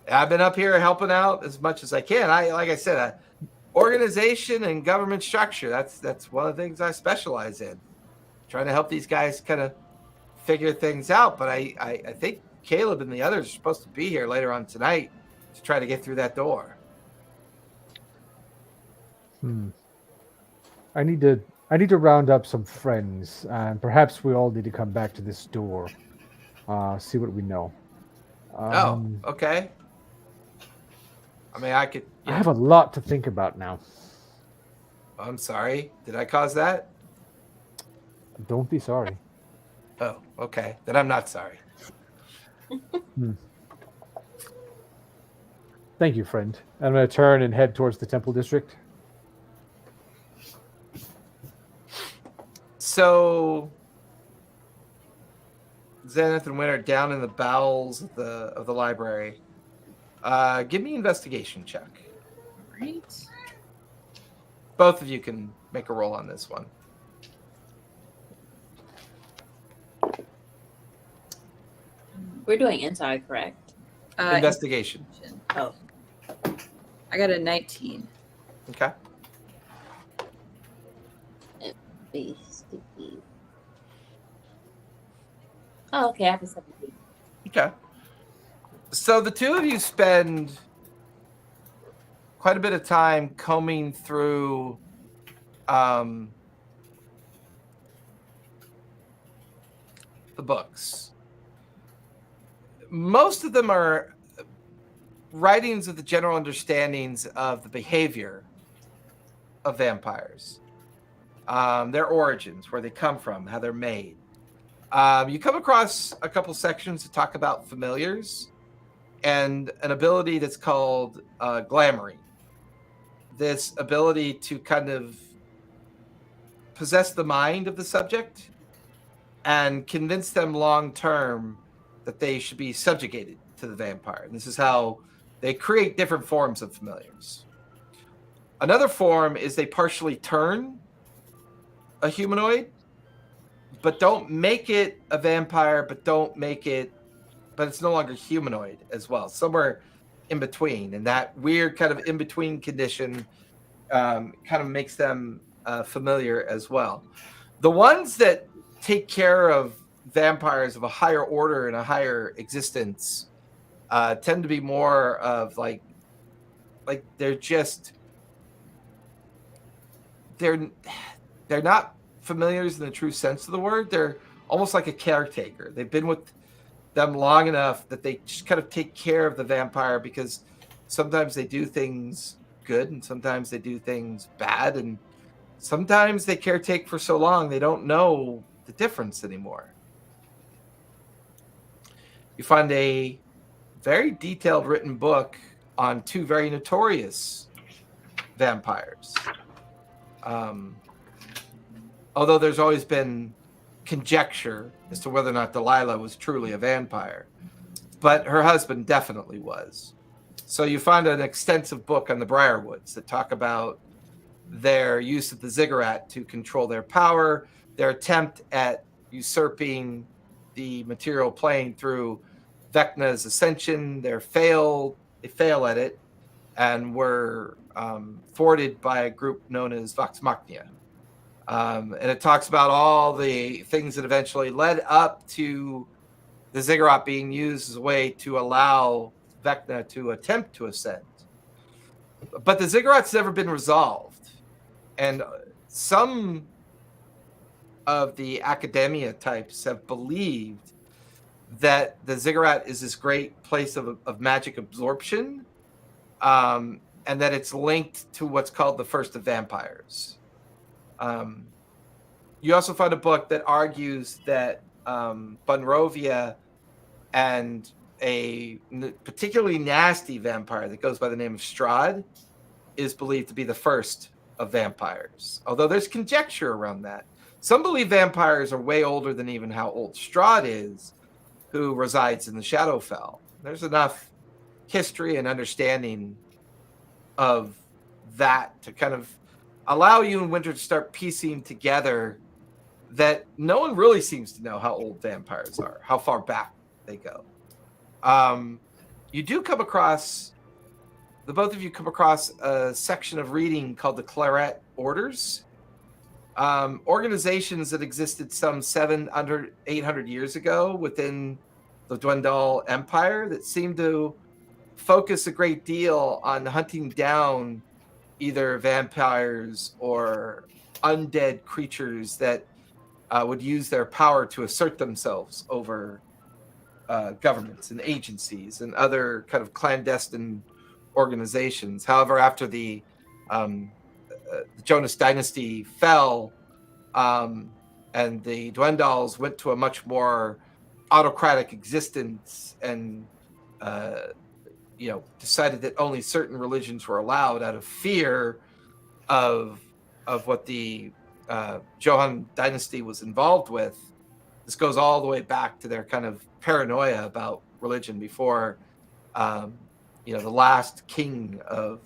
And I've been up here helping out as much as I can. Like I said, organization and government structure. That's one of the things I specialize in. Trying to help these guys kind of figure things out. But I think Caleb and the others are supposed to be here later on tonight to try to get through that door. I need to round up some friends, and perhaps we all need to come back to this door. See what we know. Okay. I mean, I could. I have a lot to think about now. I'm sorry. Did I cause that? Don't be sorry. Oh, okay. Then I'm not sorry. Thank you, friend. I'm going to turn and head towards the temple district. So, Zenith and Winter down in the bowels of the library. Give me an investigation check. Right. Both of you can make a roll on this one. We're doing inside, correct? Investigation. Oh. I got a 19. Okay. Oh, okay. I have a 17. Okay. So the two of you spend quite a bit of time combing through the books. Most of them are writings of the general understandings of the behavior of vampires, their origins, where they come from, how they're made. You come across a couple sections that talk about familiars and an ability that's called glamoring. This ability to kind of possess the mind of the subject and convince them long term that they should be subjugated to the vampire. And this is how they create different forms of familiars. Another form is they partially turn a humanoid, but don't make it a vampire, but don't make it but it's no longer humanoid as well. Somewhere in between, and that weird kind of in between condition kind of makes them familiar as well. The ones that take care of vampires of a higher order and a higher existence tend to be more of like they're not familiars in the true sense of the word. They're almost like a caretaker. They've been with them long enough that they just kind of take care of the vampire, because sometimes they do things good and sometimes they do things bad, and sometimes they caretake for so long they don't know the difference anymore. You find a very detailed written book on two very notorious vampires. Although there's always been conjecture as to whether or not Delilah was truly a vampire, but her husband definitely was. So you find an extensive book on the Briarwoods that talk about their use of the ziggurat to control their power, their attempt at usurping the material plane through Vecna's ascension. They fail at it, and were thwarted by a group known as Vox Machina. And it talks about all the things that eventually led up to the ziggurat being used as a way to allow Vecna to attempt to ascend. But the ziggurat's never been resolved. And some of the academia types have believed that the ziggurat is this great place of magic absorption, and that it's linked to what's called the first of vampires. You also find a book that argues that Bunrovia and a particularly nasty vampire that goes by the name of Strahd is believed to be the first of vampires, although there's conjecture around that. Some believe vampires are way older than even how old Strahd is, who resides in the Shadowfell. There's enough history and understanding of that to kind of allow you and Winter to start piecing together that no one really seems to know how old vampires are, how far back they go. You do come across, the both of you come across a section of reading called the Claret Orders. Organizations that existed some 700, 800 years ago within the Dwendal Empire that seem to focus a great deal on hunting down either vampires or undead creatures that would use their power to assert themselves over governments and agencies and other kind of clandestine organizations. However, after the Jonas dynasty fell, and the Dwendals went to a much more autocratic existence, and decided that only certain religions were allowed out of fear of what the Johan dynasty was involved with. This goes all the way back to their kind of paranoia about religion before the last king of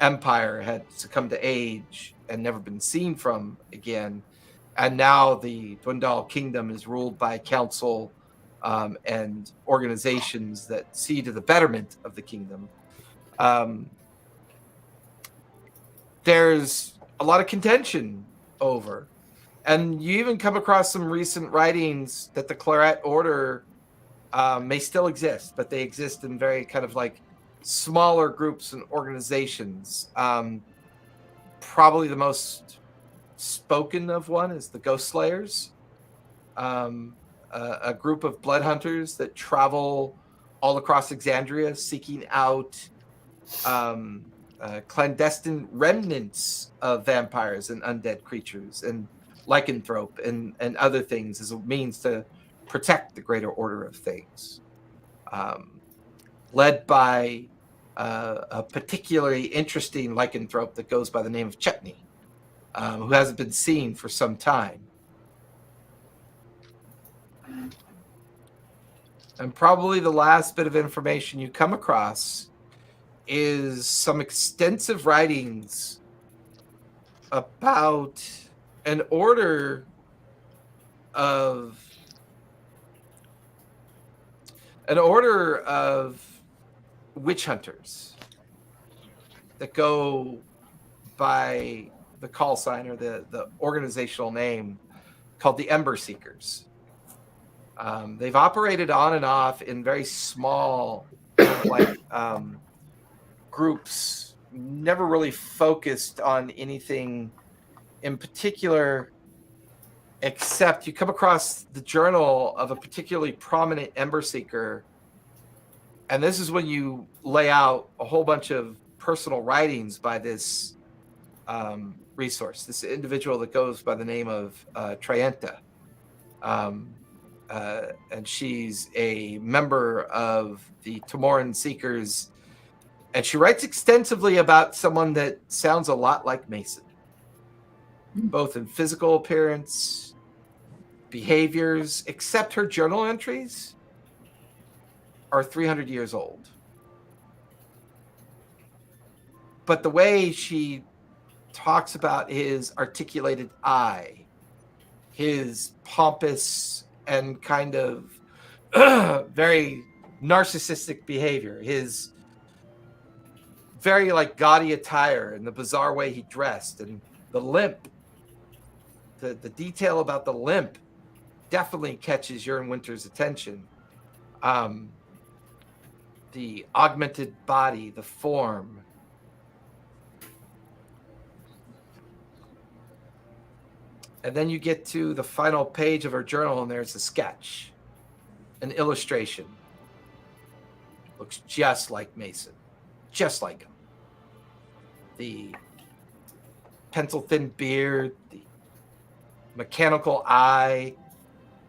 empire had succumbed to age and never been seen from again. And now the Dwendal kingdom is ruled by a council and organizations that see to the betterment of the kingdom. There's a lot of contention over. And you even come across some recent writings that the Claret Order may still exist, but they exist in very kind of like smaller groups and organizations. Probably the most spoken of one is the Ghost Slayers, a group of blood hunters that travel all across Exandria seeking out clandestine remnants of vampires and undead creatures and lycanthrope and other things as a means to protect the greater order of things. Led by a particularly interesting lycanthrope that goes by the name of Chetney, who hasn't been seen for some time. And probably the last bit of information you come across is some extensive writings about an order of an order of witch hunters that go by the call sign or the organizational name called the Ember Seekers. They've operated on and off in very small, groups, never really focused on anything in particular, except you come across the journal of a particularly prominent Ember Seeker. And this is when you lay out a whole bunch of personal writings by this resource, this individual that goes by the name of Trienta. And she's a member of the Tomoran Seekers. And she writes extensively about someone that sounds a lot like Mason, both in physical appearance, behaviors, except her journal entries are 300 years old. But the way she talks about his articulated eye, his pompous and kind of very narcissistic behavior, his very gaudy attire and the bizarre way he dressed, and the limp, the detail about the limp definitely catches your and Winter's attention. The augmented body, the form. And then you get to the final page of her journal, and there's a sketch, an illustration. Looks just like Mason, just like him. The pencil-thin beard, the mechanical eye,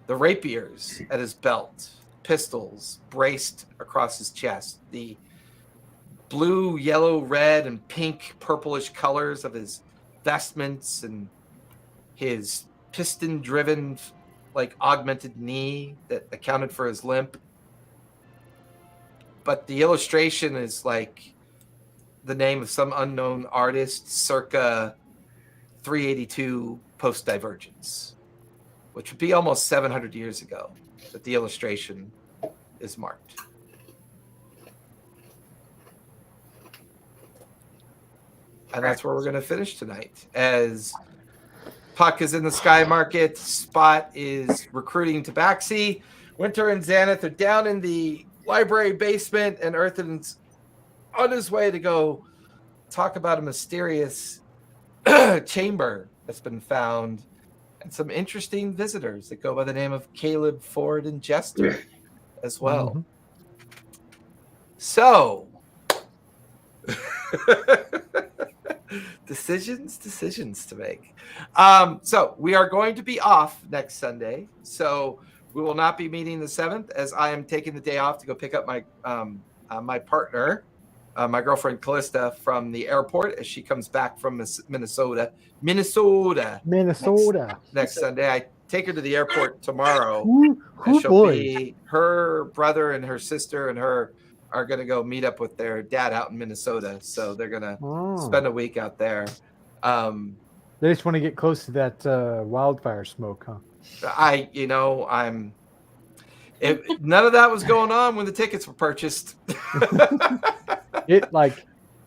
the rapiers at his belt, pistols braced across his chest, the blue, yellow, red, and pink, purplish colors of his vestments, and his piston-driven, augmented knee that accounted for his limp. But the illustration is the name of some unknown artist circa 382 post-divergence, which would be almost 700 years ago that the illustration is marked. And that's where we're going to finish tonight, as Puck is in the Sky Market, Spot is recruiting Tabaxi, Winter and Xanath are down in the library basement, and Earthen's on his way to go talk about a mysterious chamber that's been found, and some interesting visitors that go by the name of Caleb, Ford, and Jester as well. Mm-hmm. So, decisions to make. So we are going to be off next Sunday. So we will not be meeting the 7th, as I am taking the day off to go pick up my my partner, my girlfriend Callista, from the airport as she comes back from Minnesota. Next Sunday. I take her to the airport tomorrow. And she'll be, her brother and her sister and her are going to go meet up with their dad out in Minnesota. So they're going to spend a week out there. They just want to get close to that wildfire smoke, huh? None of that was going on when the tickets were purchased. It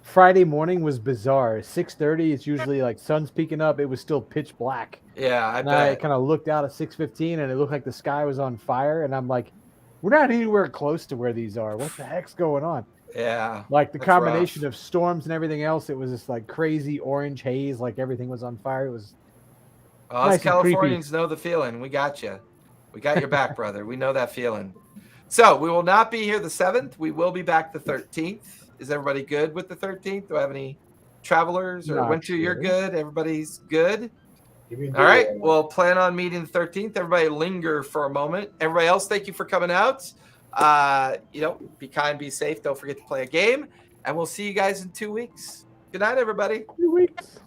Friday morning was bizarre. 6:30, it's usually sun's peeking up. It was still pitch black. Yeah, I kind of looked out at 6:15 and it looked like the sky was on fire. And I'm like, we're not anywhere close to where these are. What the heck's going on? Yeah. The combination of storms and everything else, it was just crazy orange haze, everything was on fire. It was us Californians know the feeling. We got you. We got your back, brother. We know that feeling. So we will not be here the 7th. We will be back the 13th. Is everybody good with the 13th? Do I have any travelers? Or Winter, you're good? Everybody's good? All right. We'll plan on meeting the 13th. Everybody linger for a moment. Everybody else, thank you for coming out. Be kind, be safe. Don't forget to play a game. And we'll see you guys in 2 weeks. Good night, everybody. 2 weeks.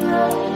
No.